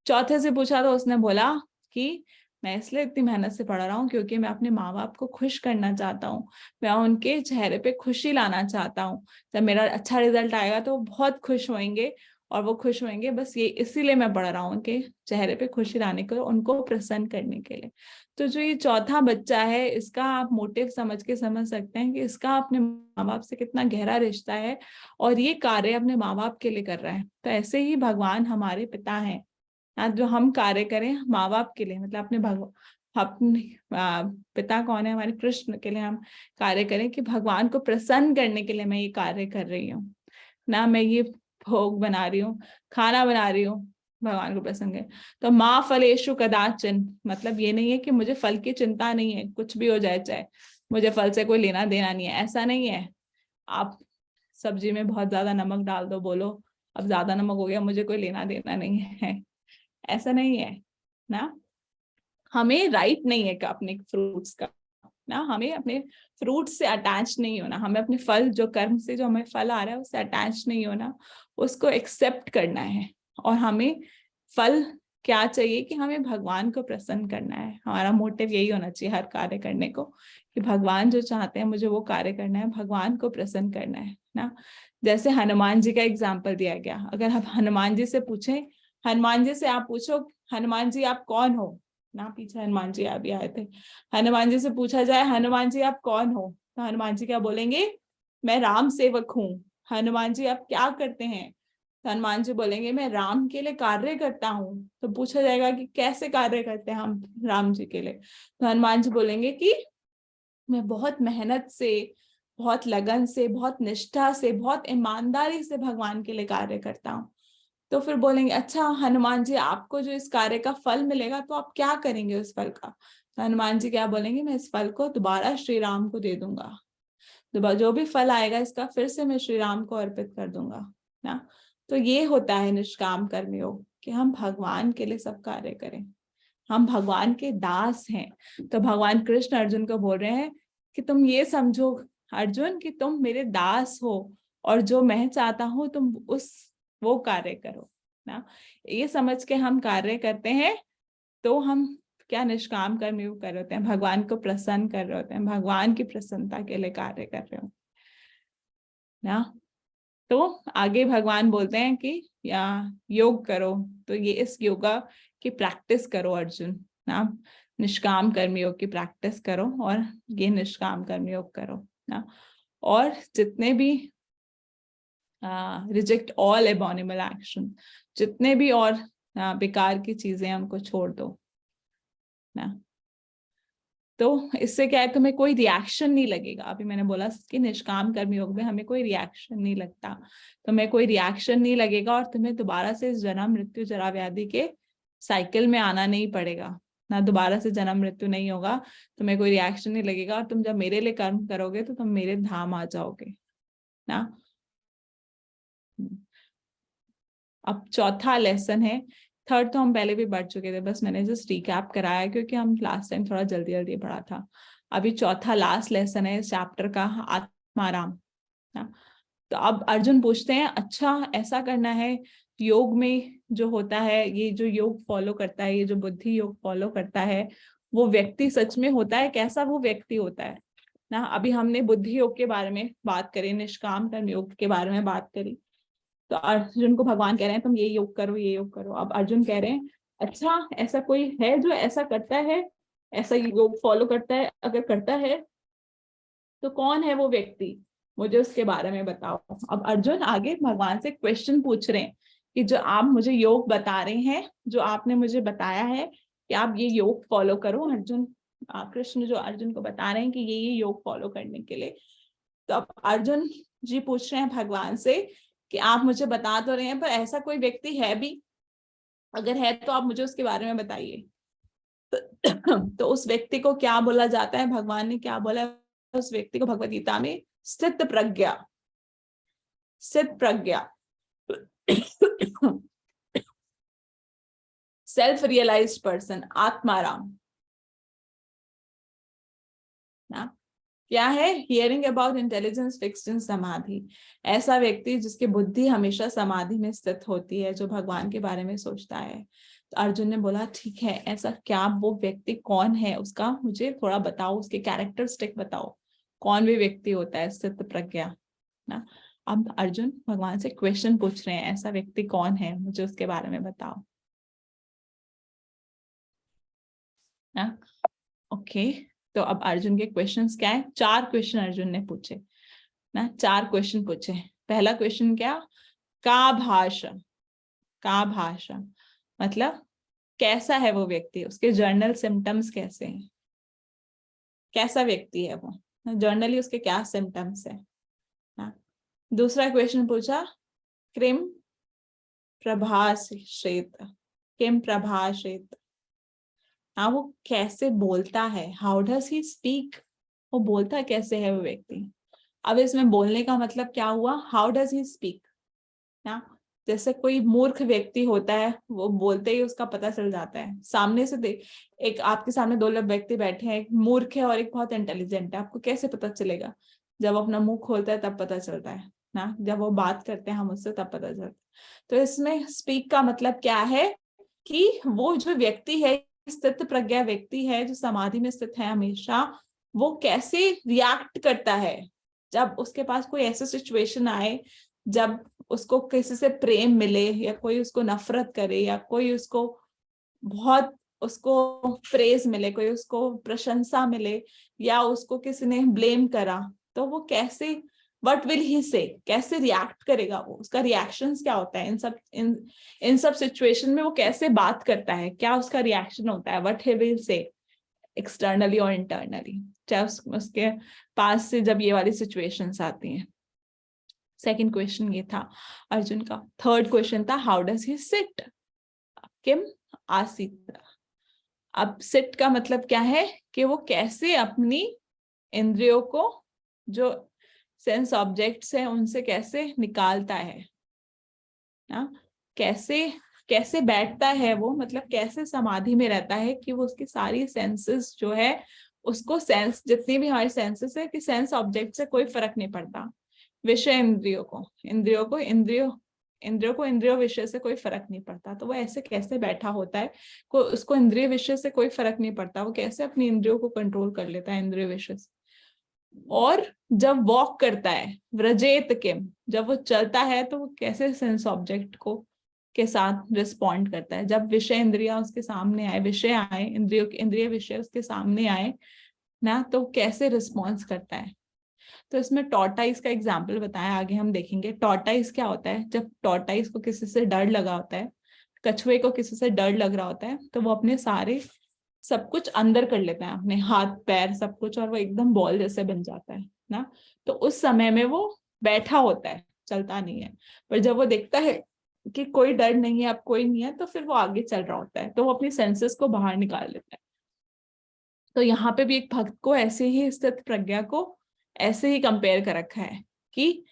चौथे से पूछा तो उसने बोला कि मैं इसलिए इतनी मेहनत से पढ़ रहा हूँ क्योंकि मैं अपने माँ बाप को खुश करना चाहता हूँ, मैं उनके चेहरे पे खुशी लाना चाहता हूँ। जब मेरा अच्छा रिजल्ट आएगा तो वो बहुत खुश होंगे और वो खुश होंगे, बस ये इसीलिए मैं पढ़ रहा हूँ, उनके चेहरे पे खुशी लाने को, उनको प्रसन्न करने के लिए। तो जो ये चौथा बच्चा है, इसका आप मोटिव समझ के समझ सकते हैं कि इसका अपने माँ बाप से कितना गहरा रिश्ता है और ये कार्य अपने माँ बाप के लिए कर रहा है। तो ऐसे ही भगवान हमारे पिता हैं, जो हम कार्य करें माँ बाप के लिए, मतलब अपने अपने पिता कौन है, हमारे कृष्ण के लिए हम कार्य करें कि भगवान को प्रसन्न करने के लिए मैं ये कार्य कर रही हूँ ना, मैं ये भोग बना रही हूँ, खाना बना रही हूँ भगवान को प्रसन्न करें। तो माँ फलेषु कदाचन, मतलब ये नहीं है कि मुझे फल की चिंता नहीं है, कुछ भी हो जाए चाहे, मुझे फल से कोई लेना देना नहीं है, ऐसा नहीं है। आप सब्जी में बहुत ज्यादा नमक डाल दो, बोलो अब ज्यादा नमक हो गया, मुझे कोई लेना देना नहीं है, ऐसा नहीं है ना। हमें राइट नहीं है कि अपने फ्रूट्स का ना, हमें अपने फ्रूट से अटैच नहीं होना, हमें अपने फल, जो कर्म से जो हमें फल आ रहा है उससे अटैच नहीं होना, उसको एक्सेप्ट करना है। और हमें फल क्या चाहिए कि हमें भगवान को प्रसन्न करना है, हमारा मोटिव यही होना चाहिए हर कार्य करने को, कि भगवान जो चाहते हैं मुझे वो कार्य करना है, भगवान को प्रसन्न करना है ना। जैसे हनुमान जी का एग्जाम्पल दिया गया, अगर हम हनुमान जी से पूछें, हनुमान जी से आप पूछो हनुमान जी आप कौन हो ना, पीछे हनुमान जी अभी आए थे, हनुमान जी से पूछा जाए हनुमान जी आप कौन हो, तो हनुमान जी क्या बोलेंगे, मैं राम सेवक हूँ। हनुमान जी आप क्या करते हैं, तो हनुमान जी बोलेंगे मैं राम के लिए कार्य करता हूँ। तो पूछा जाएगा कि कैसे कार्य करते हैं हम राम जी के लिए, तो हनुमान जी बोलेंगे कि मैं बहुत मेहनत से, बहुत लगन से, बहुत निष्ठा से, बहुत ईमानदारी से भगवान के लिए कार्य करता हूँ। तो फिर बोलेंगे अच्छा हनुमान जी आपको जो इस कार्य का फल मिलेगा तो आप क्या करेंगे उस फल का, तो हनुमान जी क्या बोलेंगे, मैं इस फल को दोबारा श्री राम को दे दूंगा, दोबारा जो भी फल आएगा इसका फिर से मैं श्री राम को अर्पित कर दूंगा ना। तो ये होता है निष्काम कर्म योग, कि हम भगवान के लिए सब कार्य करें, हम भगवान के दास हैं। तो भगवान कृष्ण अर्जुन को बोल रहे हैं कि तुम ये समझो अर्जुन कि तुम मेरे दास हो, और जो मैं चाहता हूं तुम उस वो कार्य करो ना। ये समझ के हम कार्य करते हैं तो हम क्या निष्काम कर्म योग कर रहे होते हैं, भगवान को प्रसन्न कर रहे होते हैं, भगवान की प्रसन्नता के लिए कार्य कर रहे हो ना। तो आगे भगवान बोलते हैं कि या योग करो, तो ये इस योगा की प्रैक्टिस करो अर्जुन ना, निष्काम कर्म योग की प्रैक्टिस करो और ये निष्काम कर्म योग करो ना। और जितने भी रिजेक्ट ऑल एबॉनिमल एक्शन, जितने भी और बेकार की चीजें हमको छोड़ दो ना। तो इससे क्या है, तुम्हें कोई रिएक्शन नहीं लगेगा। अभी मैंने बोला कि निष्काम कर्म योग में हमें कोई रिएक्शन नहीं लगता, तुम्हें कोई रिएक्शन नहीं लगेगा और तुम्हें दोबारा से इस जन्म मृत्यु जरा व्याधि के साइकिल में आना नहीं पड़ेगा ना, दोबारा से जन्म मृत्यु नहीं होगा, तुम्हें कोई रिएक्शन नहीं लगेगा, और तुम जब मेरे लिए कर्म करोगे तो तुम मेरे धाम आ जाओगे ना। अब चौथा लेसन है, थर्ड तो हम पहले भी बढ़ चुके थे, बस मैंने जस्ट रिकैप कराया क्योंकि हम लास्ट टाइम थोड़ा जल्दी जल्दी पढ़ा था। अभी चौथा लास्ट लेसन है इस चैप्टर का, आत्माराम ना। तो अब अर्जुन पूछते हैं अच्छा ऐसा करना है, योग में जो होता है, ये जो योग फॉलो करता है, ये जो बुद्धि योग फॉलो करता है, वो व्यक्ति सच में होता है, कैसा वो व्यक्ति होता है ना। अभी हमने बुद्धि योग के बारे में बात करी, निष्काम कर्म योग के बारे में बात करी, तो अर्जुन को भगवान कह रहे हैं तुम ये योग करो, ये योग करो। अब अर्जुन कह रहे हैं अच्छा ऐसा कोई है जो ऐसा करता है, ऐसा योग फॉलो करता है, अगर करता है तो कौन है वो व्यक्ति, मुझे उसके बारे में बताओ। अब अर्जुन आगे भगवान से क्वेश्चन पूछ रहे हैं कि जो आप मुझे योग बता रहे हैं, जो आपने मुझे बताया है कि आप ये योग फॉलो करो, अर्जुन कृष्ण जो अर्जुन को बता रहे हैं कि ये योग फॉलो करने के लिए। तो अब अर्जुन जी पूछ रहे हैं भगवान से कि आप मुझे बता तो रहे हैं, पर ऐसा कोई व्यक्ति है भी, अगर है तो आप मुझे उसके बारे में बताइए। तो उस व्यक्ति को क्या बोला जाता है, भगवान ने क्या बोला उस व्यक्ति को भगवद गीता में, स्थित प्रज्ञा, स्थित प्रज्ञा, सेल्फ रियलाइज्ड पर्सन, आत्माराम ना। क्या है, hearing about intelligence fixed in समाधि, ऐसा व्यक्ति जिसकी बुद्धि हमेशा समाधि में स्थित होती है, जो भगवान के बारे में सोचता है। तो अर्जुन ने बोला ठीक है, ऐसा क्या वो व्यक्ति कौन है, उसका मुझे थोड़ा बताओ, उसके कैरेक्टरिस्टिक बताओ, कौन भी व्यक्ति होता है स्थित प्रज्ञा ना। अब अर्जुन भगवान से क्वेश्चन पूछ रहे हैं, ऐसा व्यक्ति कौन है, मुझे उसके बारे में बताओ ना। ओके, तो अब अर्जुन के क्वेश्चंस क्या है, 4 क्वेश्चन अर्जुन ने पूछे ना, 4 क्वेश्चन पूछे। पहला क्वेश्चन क्या, का भाषा, का भाषा मतलब कैसा है वो व्यक्ति, उसके जर्नल सिम्टम्स कैसे हैं, कैसा व्यक्ति है वो, जर्नली उसके क्या सिम्टम्स है। दूसरा क्वेश्चन पूछा किम प्रभाषेत, किम प्रभाषेत, हाँ वो कैसे बोलता है, हाउ डज ही स्पीक, वो बोलता कैसे है वो व्यक्ति। अब इसमें बोलने का मतलब क्या हुआ, हाउ डज ही स्पीक ना। जैसे कोई मूर्ख व्यक्ति होता है, वो बोलते ही उसका पता चल जाता है, सामने से देख, एक आपके सामने दो लोग व्यक्ति बैठे हैं, एक मूर्ख है और एक बहुत इंटेलिजेंट है, आपको कैसे पता चलेगा, जब अपना मुंह खोलता है तब पता चलता है ना, जब वो बात करते हैं हम उससे तब पता चलता है। तो इसमें स्पीक का मतलब क्या है कि वो जो व्यक्ति है, स्थित प्रज्ञा व्यक्ति है जो समाधि में स्थित है हमेशा, वो कैसे रिएक्ट करता है जब उसके पास कोई ऐसी सिचुएशन आए, जब उसको किसी से प्रेम मिले या कोई उसको नफरत करे या कोई उसको बहुत उसको प्रेज मिले, कोई उसको प्रशंसा मिले या उसको किसी ने ब्लेम करा, तो वो कैसे, व्हाट विल ही से, कैसे रिएक्ट करेगा वो, उसका रिएक्शंस क्या होता है इन सब सिचुएशन में, वो कैसे बात करता है, क्या उसका रिएक्शन होता है, what he will say externally और इंटरनली, चाहे उसके पास से जब ये वाली सिचुएशंस आती हैं। सेकंड क्वेश्चन ये था अर्जुन का। थर्ड क्वेश्चन था हाउ डज ही सिट, किम आसीत। अब सिट का मतलब क्या है कि वो कैसे अपनी इंद्रियों को, जो सेंस ऑब्जेक्ट्स हैं उनसे कैसे निकालता है ना, कैसे बैठता है वो, मतलब कैसे समाधि में रहता है कि वो उसकी सारी सेंसेस जो है उसको, सेंस जितनी भी हमारी सेंसेस है कि सेंस ऑब्जेक्ट से कोई फर्क नहीं पड़ता, विषय इंद्रियों को इंद्रियों विषय से कोई फर्क नहीं पड़ता, तो वो ऐसे कैसे बैठा होता है, उसको इंद्रिय विषय से कोई फर्क नहीं पड़ता, वो कैसे अपनी इंद्रियों को कंट्रोल कर लेता है इंद्रिय विषय से। और जब वॉक करता है, व्रजेत किम, जब वो चलता है तो वो कैसे सेंस ऑब्जेक्ट को के साथ रिस्पॉन्ड करता है, जब विषय इंद्रिया उसके सामने आए, विषय आए, इंद्रिय विषय उसके सामने आए ना, तो कैसे रिस्पॉन्स करता है। तो इसमें टॉर्टाइस का एग्जाम्पल बताया, आगे हम देखेंगे टॉर्टाइस क्या होता है। जब टॉर्टाइस को किसी से डर लगा होता है, कछुए को किसी से डर लग रहा होता है, तो वो अपने सारे सब कुछ अंदर कर लेता है, अपने हाथ पैर सब कुछ, और वो एकदम बॉल जैसे बन जाता है ना। तो उस समय में वो बैठा होता है, चलता नहीं है, पर जब वो देखता है कि कोई डर नहीं है, अब कोई नहीं है, तो फिर वो आगे चल रहा होता है, तो वो अपनी सेंसेस को बाहर निकाल लेता है। तो यहाँ पे भी एक भक्त को ऐसे ही, स्थित प्रज्ञा को ऐसे ही कंपेयर कर रखा है कि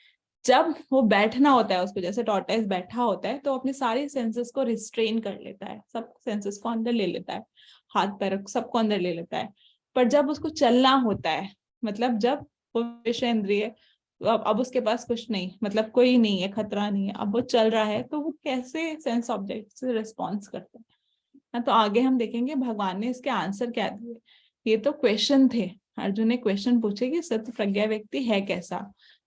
जब वो बैठना होता है उसको, जैसे टॉर्टाइस बैठा होता है, तो अपने सारी सेंसेस को रिस्ट्रेन कर लेता है, सब सेंसेस को अंदर ले लेता है, हाथ पैर सबको अंदर ले लेता है। पर जब उसको चलना होता है, मतलब जब वो विषय इंद्रिय, अब उसके पास कुछ नहीं, मतलब कोई नहीं है, खतरा नहीं है, अब वो चल रहा है, तो वो कैसे सेंस ऑब्जेक्ट से रिस्पॉन्स करता है। तो आगे हम देखेंगे भगवान ने इसके आंसर क्या दिए। ये तो क्वेश्चन थे, अर्जुन ने क्वेश्चन पूछे कि सत्य प्रज्ञा व्यक्ति है कैसा,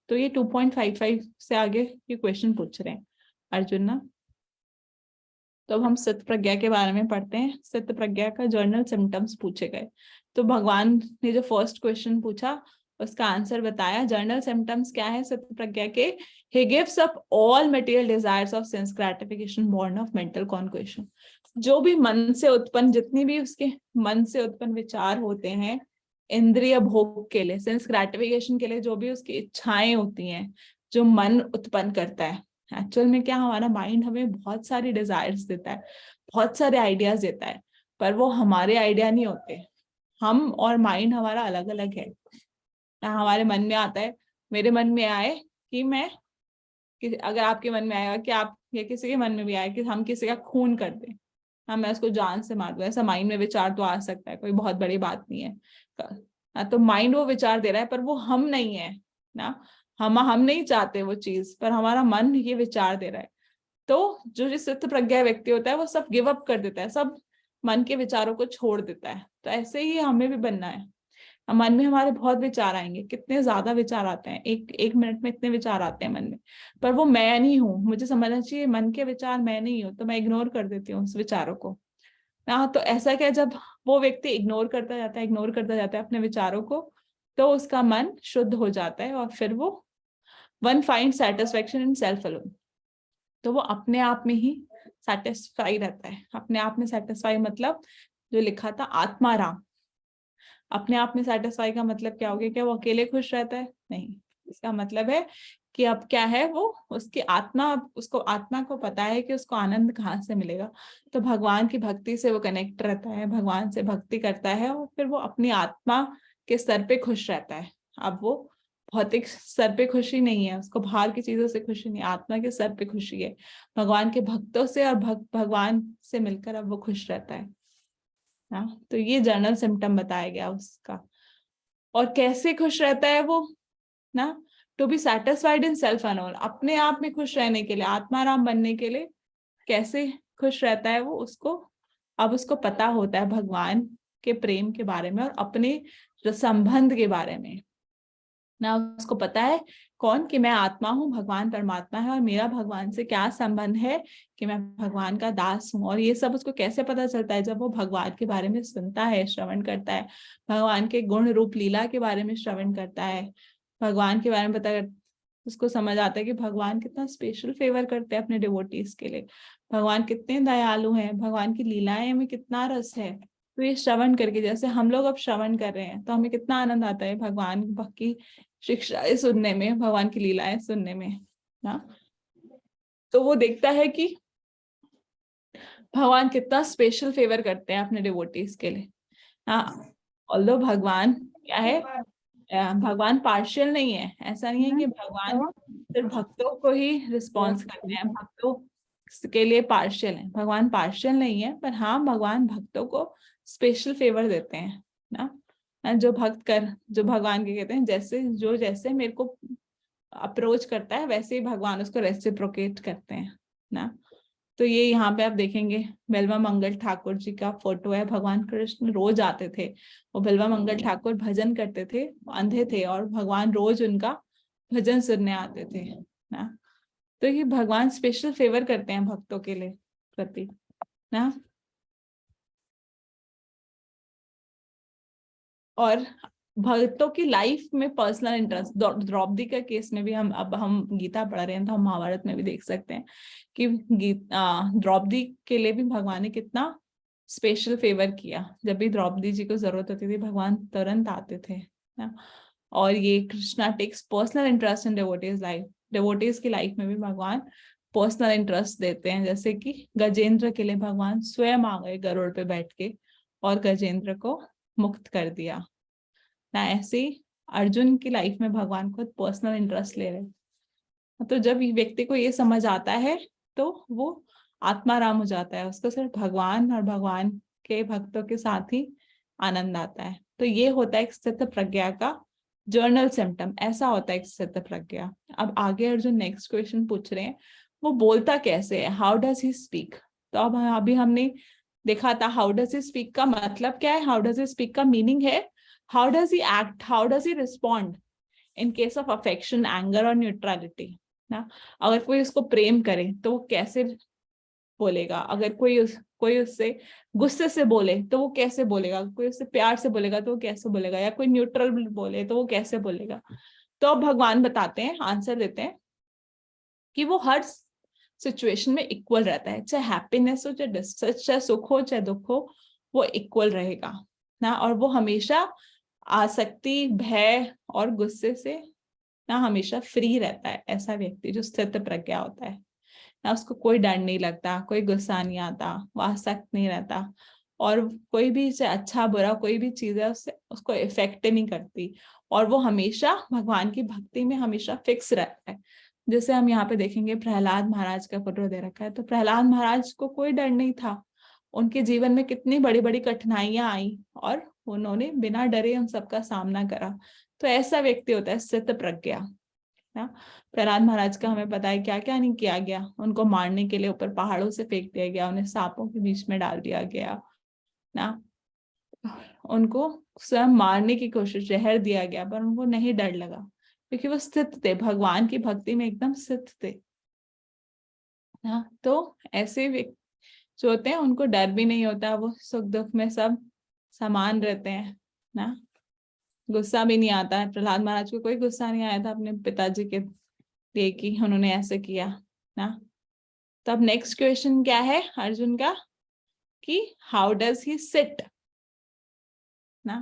तो ये 2.55 से आगे ये क्वेश्चन पूछ रहे हैं अर्जुन ना। तो अब हम सत्य प्रज्ञा के बारे में पढ़ते हैं। सत्य प्रज्ञा का जर्नल सिम्टम्स पूछे गए, तो भगवान ने जो फर्स्ट क्वेश्चन पूछा उसका आंसर बताया। जर्नल सिम्टम्स क्या है सत्य प्रज्ञा के, he gives up all material desires of sense gratification born of mental conquest। जो भी मन से उत्पन्न, जितनी भी उसके मन से उत्पन्न विचार होते हैं इंद्रिय भोग के लिए, सेंस ग्रेटिफिकेशन के लिए, जो भी उसकी इच्छाएं होती हैं जो मन उत्पन्न करता है। एक्चुअल में क्या, हमारा माइंड हमें बहुत सारी डिजायर्स देता है, बहुत सारे आइडियाज देता है, पर वो हमारे आइडिया नहीं होते। हम और माइंड हमारा अलग अलग है। हमारे मन में आता है, मेरे मन में आए कि मैं, अगर आपके मन में आएगा कि आप, या किसी के मन में भी आए कि हम किसी का खून कर दें, मैं उसको जान से मार दूं, ऐसा माइंड में विचार तो आ सकता है, कोई बहुत बड़ी बात नहीं है। तो माइंड वो विचार दे रहा है, पर वो हम नहीं है ना, हम नहीं चाहते वो चीज, पर हमारा मन ये विचार दे रहा है। तो जो स्थित प्रज्ञा व्यक्ति होता है वो सब गिव अप कर देता है, सब मन के विचारों को छोड़ देता है। तो ऐसे ही हमें भी बनना है। मन में हमारे बहुत विचार आएंगे, कितने ज्यादा विचार आते हैं, एक मिनट में इतने विचार आते हैं मन में, पर वो मैं नहीं हूँ। मुझे समझना चाहिए मन के विचार मैं नहीं हूँ, तो मैं इग्नोर कर देती हूँ उस विचारों को। तो ऐसा क्या, जब वो व्यक्ति इग्नोर करता जाता है अपने विचारों को, तो उसका मन शुद्ध हो जाता है, और फिर वो वन फाइंड सेटिस्फेक्शन इन सेल्फ अलोन। तो वो अपने आप में ही सेटिस्फाई रहता है, अपने आप में सेटिस्फाई, मतलब जो लिखा था आत्माराम, अपने आप में सेटिस्फाई का मतलब क्या हो गया? क्या वो अकेले खुश रहता है? नहीं, इसका मतलब है कि अब क्या है, वो उसकी आत्मा, उसको आत्मा को पता है कि उसको आनंद कहाँ से मिलेगा, तो भगवान की भक्ति से वो कनेक्ट रहता है, भगवान से भक्ति करता है और फिर वो अपनी आत्मा के स्तर पे खुश रहता है। अब वो भौतिक स्तर पे खुशी नहीं है, उसको बाहर की चीजों से खुशी नहीं, आत्मा के स्तर पे खुशी है, भगवान के भक्तों से और भगवान से मिलकर अब वो खुश रहता है ना। तो ये जर्नल सिम्टम बताया गया उसका। और कैसे खुश रहता है वो ना? To be satisfied in self alone, अपने आप में खुश रहने के लिए, आत्माराम बनने के लिए कैसे खुश रहता है वो, उसको अब उसको पता होता है भगवान के प्रेम के बारे में और अपने जो संबंध के बारे में ना। उसको पता है कौन, कि मैं आत्मा हूँ, भगवान परमात्मा है और मेरा भगवान से क्या संबंध है, कि मैं भगवान का दास हूँ। और ये सब उसको कैसे पता चलता है? जब वो भगवान के बारे में सुनता है, श्रवण करता है, भगवान के गुण रूप लीला के बारे में श्रवण करता है, भगवान के बारे में पता, उसको समझ आता है कि भगवान कितना स्पेशल फेवर करते हैं अपने डिवोटीज के लिए, भगवान कितने दयालु हैं, भगवान की लीलाएं में कितना रस है। तो ये श्रवण करके, जैसे हम लोग अब श्रवण कर रहे हैं, तो हमें कितना आनंद आता है भगवान की शिक्षाएं सुनने में, भगवान की लीलाएं सुनने में ना। तो वो देखता है कि भगवान कितना स्पेशल फेवर करते हैं अपने डिवोटीज के लिए। हाँ, ऑल्दो भगवान क्या है, भगवान पार्शियल नहीं है, ऐसा नहीं है कि भगवान सिर्फ भक्तों को ही रिस्पॉन्स करते हैं, भक्तों के लिए पार्शियल है, भगवान पार्शियल नहीं है, पर हाँ भगवान भक्तों को स्पेशल फेवर देते हैं ना। जो भगवान के कहते हैं, जैसे मेरे को अप्रोच करता है वैसे ही भगवान उसको रेसिप्रोकेट करते हैं ना। तो ये यहाँ पे आप देखेंगे, बिल्वा मंगल ठाकुर जी का फोटो है। भगवान कृष्ण रोज आते थे, वो बिल्वा मंगल ठाकुर भजन करते थे, अंधे थे और भगवान रोज उनका भजन सुनने आते थे ना। तो ये भगवान स्पेशल फेवर करते हैं भक्तों के लिए प्रति ना। और भक्तों की लाइफ में पर्सनल इंटरेस्ट, द्रौपदी का केस में भी हम गीता पढ़ रहे हैं तो हम महाभारत में भी देख सकते हैं कि द्रौपदी के लिए भी भगवान ने कितना स्पेशल फेवर किया। जब भी द्रौपदी जी को जरूरत होती थी भगवान तुरंत आते थे ना। और ये Krishna takes personal interest in devotees life, devotees की लाइफ में भी भगवान पर्सनल इंटरेस्ट देते हैं। जैसे कि गजेंद्र के लिए भगवान स्वयं आ गए गरुड़ पे बैठ के और गजेंद्र को मुक्त कर दिया ना। ऐसे ही अर्जुन की लाइफ में भगवान खुद पर्सनल इंटरेस्ट ले रहे। तो जब व्यक्ति को ये समझ आता है तो वो आत्माराम हो जाता है, उसको सिर्फ भगवान और भगवान के भक्तों के साथ ही आनंद आता है। तो ये होता है एक स्थित प्रज्ञा का जर्नल सिम्टम, ऐसा होता है एक स्थित प्रज्ञा। अब आगे अर्जुन नेक्स्ट क्वेश्चन पूछ रहे हैं, वो बोलता कैसे है, हाउ डज ही स्पीक। तो अब अभी हमने देखा था हाउ डज ही स्पीक का मतलब क्या है, हाउ डज ही स्पीक का मीनिंग है how does he act, how does he respond in case of affection, anger और न्यूट्रलिटी ना। अगर कोई उसको प्रेम करे तो वो कैसे बोलेगा, अगर कोई उससे गुस्से से बोले तो वो कैसे बोलेगा, कोई उससे प्यार से बोलेगा तो वो कैसे बोलेगा, या कोई न्यूट्रल बोले तो वो कैसे बोलेगा। तो अब भगवान बताते हैं, आंसर देते हैं कि वो हर सिचुएशन में इक्वल रहता है, चाहे हैप्पीनेस हो, चाहे डिस्ट्रेस, चाहे सुख हो, चाहे दुख हो, वो इक्वल रहेगा ना। और वो हमेशा आसक्ति, भय और गुस्से से ना हमेशा फ्री रहता है। ऐसा व्यक्ति जो स्थित प्रज्ञा होता है ना, उसको कोई डर नहीं लगता, कोई गुस्सा नहीं आता, वो आसक्त नहीं रहता और कोई भी चाहे अच्छा बुरा कोई भी चीज है उससे उसको इफेक्ट नहीं करती। और वो हमेशा भगवान की भक्ति में हमेशा फिक्स रहता है। जैसे हम यहाँ पे देखेंगे प्रहलाद महाराज का फोटो दे रखा है, तो प्रहलाद महाराज को कोई डर नहीं था, उनके जीवन में कितनी बड़ी बड़ी कठिनाइयां आई और उन्होंने बिना डरे उन सबका सामना करा। तो ऐसा व्यक्ति होता है स्थित प्रज्ञा ना। प्रहलाद महाराज का हमें पता है क्या क्या नहीं किया गया, उनको मारने के लिए ऊपर पहाड़ों से फेंक दिया गया, उन्हें सांपों के बीच में डाल दिया गया ना, उनको स्वयं मारने की कोशिश, जहर दिया गया, पर उनको नहीं डर लगा क्योंकि वो स्थित थे, भगवान की भक्ति में एकदम स्थित थे ना। तो ऐसे व्यक्ति जो होते हैं उनको डर भी नहीं होता, वो सुख दुख में सब समान रहते हैं ना। गुस्सा भी नहीं आता है, प्रहलाद महाराज को कोई गुस्सा नहीं आया था अपने पिताजी के लिए कि उन्होंने ऐसे किया ना। तो अब नेक्स्ट क्वेश्चन क्या है अर्जुन का कि हाउ डज ही सिट ना।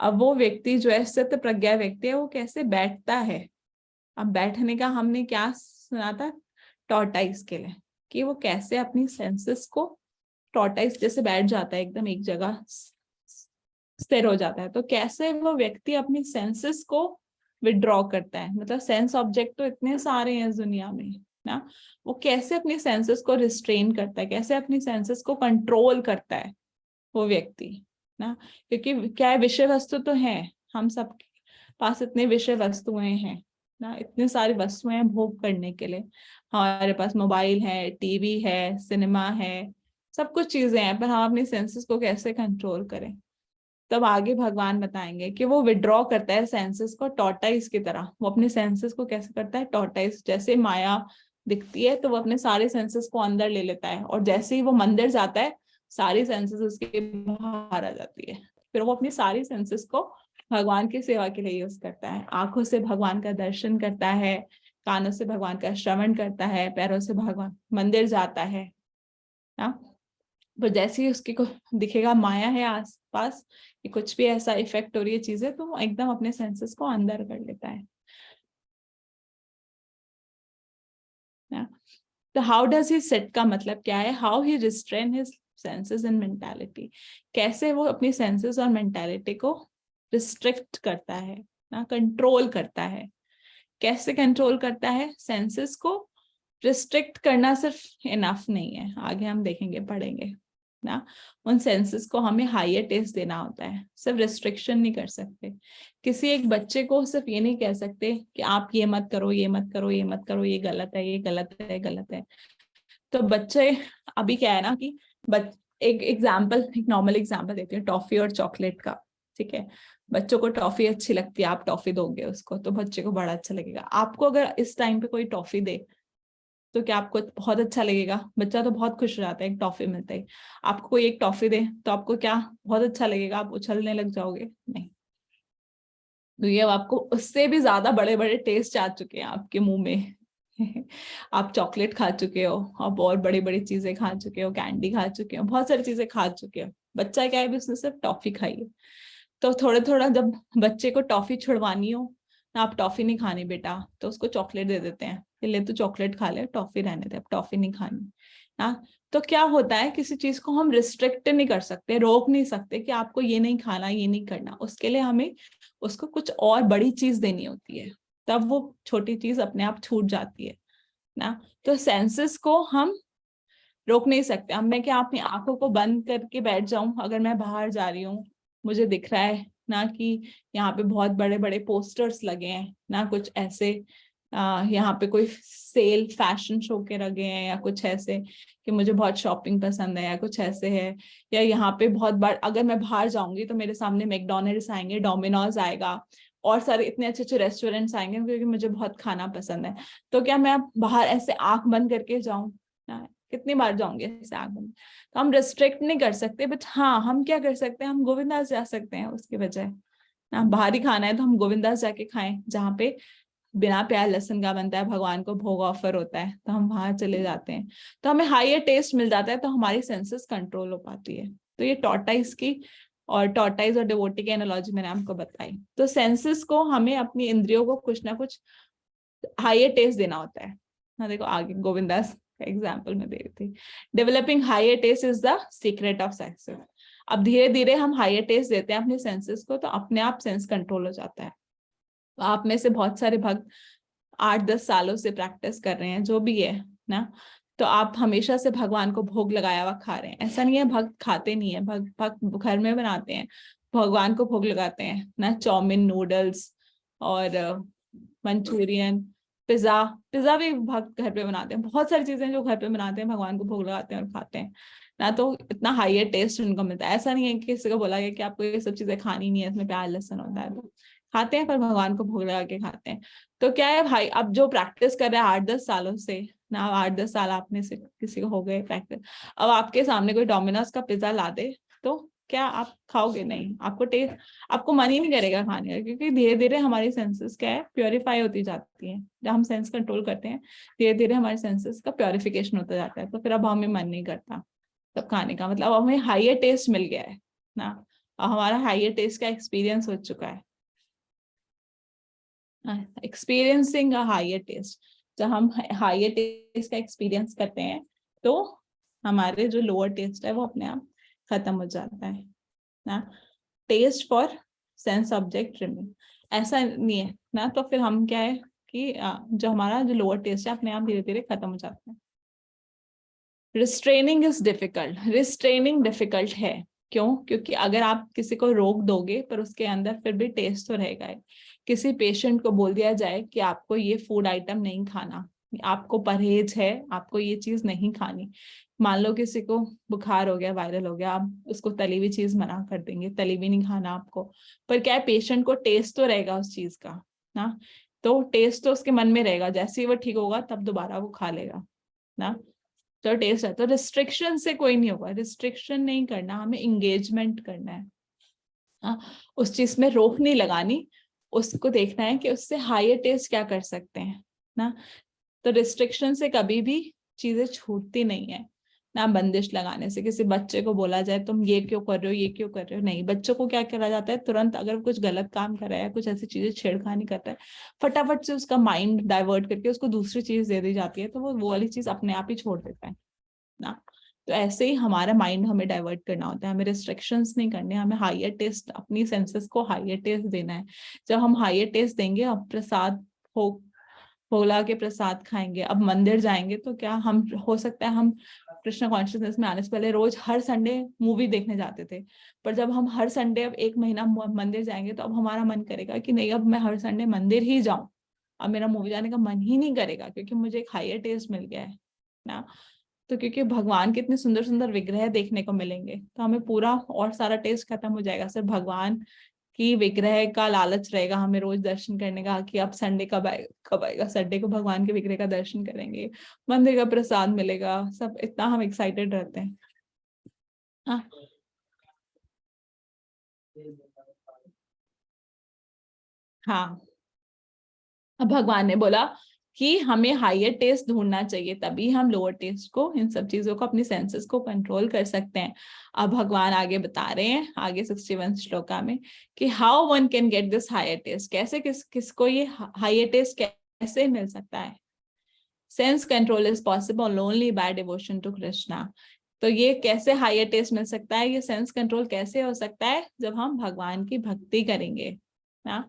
अब वो व्यक्ति जो है स्थित प्रज्ञा व्यक्ति है वो कैसे बैठता है। अब बैठने का हमने क्या सुना था टॉर्टाइस के लिए कि वो कैसे अपनी सेंसेस को टॉर्टाइस जैसे बैठ जाता है एकदम एक जगह स्थिर हो जाता है। तो कैसे वो व्यक्ति अपनी सेंसेस को विड्रॉ करता है, मतलब सेंस ऑब्जेक्ट तो इतने सारे हैं इस दुनिया में ना, वो कैसे अपनी सेंसेस को रिस्ट्रेन करता है, कैसे अपनी सेंसेस को कंट्रोल करता है वो व्यक्ति ना। क्योंकि क्या है विषय वस्तु तो है, हम सब पास इतने विषय वस्तुएं हैं ना, इतनी सारी वस्तुएं हैं भोग करने के लिए। हमारे पास मोबाइल है, टीवी है, सिनेमा है, सब कुछ चीजें हैं, पर हम अपनी सेंसेस को कैसे कंट्रोल करें। तब आगे भगवान बताएंगे कि वो विड्रॉ करता है सेंसेस को टॉर्टाइस की तरह। वो अपने सेंसेस को कैसे करता है टॉर्टाइस, जैसे माया दिखती है तो वो अपने सारे सेंसेस को अंदर ले लेता है, और जैसे ही वो मंदिर जाता है सारी सेंसेस उसके बाहर आ जाती है। फिर वो अपनी सारी सेंसेस को भगवान की सेवा के लिए यूज करता है। आंखों से भगवान का दर्शन करता है, कानों से भगवान का श्रवण करता है, पैरों से भगवान मंदिर जाता है ना। पर जैसे ही उसकी को दिखेगा माया है आसपास कि कुछ भी ऐसा इफेक्ट हो रही है चीजें, तो वो एकदम अपने सेंसेस को अंदर कर लेता है ना। तो हाउ डज ही सेट का मतलब क्या है, how he restrain his senses and mentality, कैसे वो अपनी सेंसेस और मेंटालिटी को रिस्ट्रिक्ट करता है ना, कंट्रोल करता है। कैसे कंट्रोल करता है, सेंसेस को रिस्ट्रिक्ट करना सिर्फ इनफ नहीं है, आगे हम देखेंगे पढ़ेंगे ना। उन सेंसेस को हमें हायर टेस्ट देना होता है, सिर्फ रिस्ट्रिक्शन नहीं कर सकते। किसी एक बच्चे को सिर्फ ये नहीं कह सकते कि आप ये मत करो, ये मत करो, ये मत करो, ये गलत है, ये गलत है, गलत है। तो बच्चे अभी क्या है ना कि एक एग्जाम्पल, एक नॉर्मल एग्जाम्पल देती हूँ टॉफी और चॉकलेट का। ठीक है, बच्चों को टॉफी अच्छी लगती है, आप टॉफी दोगे उसको तो बच्चे को बड़ा अच्छा लगेगा। आपको अगर इस टाइम पे कोई टॉफी दे तो क्या आपको बहुत अच्छा लगेगा, बच्चा तो बहुत खुश हो जाता है एक टॉफी मिलते ही। आपको कोई एक टॉफी दे तो आपको क्या बहुत अच्छा लगेगा, आप उछलने लग जाओगे, नहीं। तो ये आपको उससे भी ज्यादा बड़े बड़े टेस्ट आ चुके हैं आपके मुंह में आप चॉकलेट खा चुके हो, आप और बड़ी बड़ी चीजें खा चुके हो, कैंडी खा चुके हो, बहुत सारी चीजें खा चुके हो। बच्चा क्या है भी उसने सिर्फ टॉफी खाई है। तो थोड़ा थोड़ा जब बच्चे को टॉफी छुड़वानी हो ना, आप टॉफी नहीं खानी बेटा, तो उसको चॉकलेट दे देते हैं कि ले तू चॉकलेट खा ले, टॉफी रहने दे, अब टॉफी नहीं खानी ना। तो क्या होता है, किसी चीज को हम रिस्ट्रिक्ट नहीं कर सकते, रोक नहीं सकते कि आपको ये नहीं खाना, ये नहीं करना। उसके लिए हमें उसको कुछ और बड़ी चीज देनी होती है, तब वो छोटी चीज अपने आप छूट जाती है ना। तो सेंसेस को हम रोक नहीं सकते। अब मैं क्या अपनी आंखों को बंद करके बैठ जाऊं, अगर मैं बाहर जा रही हूँ, मुझे दिख रहा है ना कि यहाँ पे बहुत बड़े बड़े पोस्टर्स लगे हैं ना, कुछ ऐसे यहाँ पे कोई सेल फैशन शो के लगे हैं, या कुछ ऐसे कि मुझे बहुत शॉपिंग पसंद है, या कुछ ऐसे है, या यहाँ पे बहुत बार अगर मैं बाहर जाऊंगी तो मेरे सामने मैकडॉनल्ड्स आएंगे, डोमिनोज आएगा, और सारे इतने अच्छे अच्छे रेस्टोरेंट्स आएंगे क्योंकि मुझे बहुत खाना पसंद है। तो क्या मैं बाहर ऐसे आंख बंद करके जाऊं ना, कितनी बार जाऊंगे ऐसे आंख बंद। तो हम रिस्ट्रिक्ट नहीं कर सकते, बट हाँ हम क्या कर सकते हैं, हम गोविंदास जा सकते हैं उसके बजाय ना। बाहर ही खाना है तो हम गोविंदास जाके खाएं, जहाँ पे बिना प्याज लहसुन का बनता है, भगवान को भोग ऑफर होता है, तो हम वहां चले जाते हैं, तो हमें हायर टेस्ट मिल जाता है, तो हमारी सेंसेस कंट्रोल हो पाती है। तो ये टॉर्टाइस की और टॉर्टाइस और डिवोटी की एनालॉजी मैंने आपको बताई। तो सेंसेस को हमें अपनी इंद्रियों को कुछ ना कुछ हायर टेस्ट देना होता है ना। देखो आगे गोविंदास का एग्जाम्पल में दे रही थी, developing higher taste is the secret of success. अब धीरे धीरे हम हायर टेस्ट देते हैं अपने सेंसेस को, तो अपने आप सेंस कंट्रोल हो जाता है। तो आप में से बहुत सारे भक्त 8-10 सालों से प्रैक्टिस कर रहे हैं, जो भी है ना, तो आप हमेशा से भगवान को भोग लगाया हुआ खा रहे हैं। ऐसा नहीं है भक्त खाते नहीं है, भक्त घर में बनाते हैं, भगवान को भोग लगाते हैं ना। चाउमीन, नूडल्स और मंचूरियन, पिज्जा, पिज्जा भी भक्त घर पे बनाते हैं। बहुत सारी चीजें जो घर पे बनाते हैं, भगवान को भोग लगाते हैं और खाते हैं ना। तो इतना हायर टेस्ट उनको मिलता है। ऐसा नहीं है कि किसी को बोला गया कि आपको ये सब चीजें खानी नहीं है, इसमें प्याज लहसुन होता है, तो खाते हैं, पर भगवान को भोग लगा के खाते हैं। तो क्या है भाई, अब जो प्रैक्टिस कर रहे हैं 8-10 सालों से ना, 8-10 साल आप में से किसी को हो गए प्रैक्टिस, अब आपके सामने कोई डोमिनोज का पिज्जा ला दे तो क्या आप खाओगे? नहीं, आपको मन ही नहीं करेगा खाने का, क्योंकि धीरे धीरे हमारी सेंसेस क्या है, प्योरीफाई होती जाती है। जब हम सेंस कंट्रोल करते हैं धीरे धीरे हमारे सेंसेस का प्योरिफिकेशन होता जाता है, तो फिर अब हमें मन नहीं करता तब खाने का। मतलब हमें हायर टेस्ट मिल गया है ना, अब हमारा हायर टेस्ट का एक्सपीरियंस हो चुका है, एक्सपीरियंसिंग अ हायर टेस्ट। जब हम हायर टेस्ट का एक्सपीरियंस करते हैं तो हमारे जो लोअर टेस्ट है वो अपने आप खत्म हो जाता है ना। Taste for sense object remain, ऐसा नहीं है ना। तो फिर हम क्या है कि जो हमारा जो लोअर टेस्ट है अपने आप धीरे धीरे खत्म हो जाता है। Restraining is difficult, restraining difficult है। क्यों? क्योंकि अगर आप किसी को रोक दोगे पर उसके अंदर फिर भी टेस्ट तो रहेगा है। किसी पेशेंट को बोल दिया जाए कि आपको ये फूड आइटम नहीं खाना, आपको परहेज है, आपको ये चीज नहीं खानी। मान लो किसी को बुखार हो गया, वायरल हो गया, आप उसको तली हुई चीज मना कर देंगे, तली हुई नहीं खाना आपको, पर क्या है पेशेंट को टेस्ट तो रहेगा उस चीज का ना, तो टेस्ट तो उसके मन में रहेगा, जैसे ही वो ठीक होगा तब दोबारा वो खा लेगा ना। तो टेस्ट है, तो रिस्ट्रिक्शन से कोई नहीं होगा, रिस्ट्रिक्शन नहीं करना, हमें इंगेजमेंट करना है। उस चीज में रोक नहीं लगानी, उसको देखना है कि उससे हायर टेस्ट क्या कर सकते हैं ना। तो रिस्ट्रिक्शन से कभी भी चीजें छूटती नहीं है ना। बंदिश लगाने से, किसी बच्चे को बोला जाए तुम ये क्यों कर रहे हो, ये क्यों कर रहे हो, नहीं, बच्चों को क्या करा जाता है तुरंत, अगर कुछ गलत काम कर रहा है, कुछ ऐसी चीजें छेड़खानी करता है, फटाफट से उसका माइंड डाइवर्ट करके उसको दूसरी चीज दे दी जाती है, तो वो वाली चीज अपने आप ही छोड़ देता है ना। तो ऐसे ही हमारा माइंड हमें डाइवर्ट करना होता है, हमें रिस्ट्रिक्शंस नहीं करने, हमें हायर टेस्ट, अपनी सेंसेस को हायर टेस्ट देना है। जब हम हायर टेस्ट देंगे, अब प्रसाद भोला के प्रसाद खाएंगे, अब मंदिर जाएंगे, तो क्या हम, हो सकता है हम कृष्ण कॉन्शियसनेस में आने से पहले रोज हर संडे मूवी देखने जाते थे, पर जब हम हर संडे अब 1 महीना मंदिर जाएंगे तो अब हमारा मन करेगा कि नहीं, अब मैं हर संडे मंदिर ही जाऊं, अब मेरा मूवी जाने का मन ही नहीं करेगा, क्योंकि मुझे एक हायर टेस्ट मिल गया है ना। तो क्योंकि भगवान के इतने सुंदर सुंदर विग्रह देखने को मिलेंगे, तो हमें पूरा और सारा टेस्ट खत्म हो जाएगा, सिर्फ भगवान की विग्रह का लालच रहेगा हमें रोज दर्शन करने का, कि अब संडे कब आएगा, संडे को भगवान के विग्रह का दर्शन करेंगे, मंदिर का प्रसाद मिलेगा, सब इतना हम एक्साइटेड रहते हैं। हाँ, हाँ, अब भगवान ने बोला कि हमें हायर टेस्ट ढूंढना चाहिए, तभी हम लोअर टेस्ट को, इन सब चीजों को, अपनी सेंसेस को कंट्रोल कर सकते हैं। अब भगवान आगे बता रहे हैं, आगे 61 श्लोका में, कि how one can get this higher test, कैसे किसको ये हायर टेस्ट कैसे मिल सकता है। Sense control is possible only by devotion to Krishna. तो ये कैसे हायर टेस्ट मिल सकता है, ये सेंस कंट्रोल कैसे हो सकता है, जब हम भगवान की भक्ति करेंगे ना।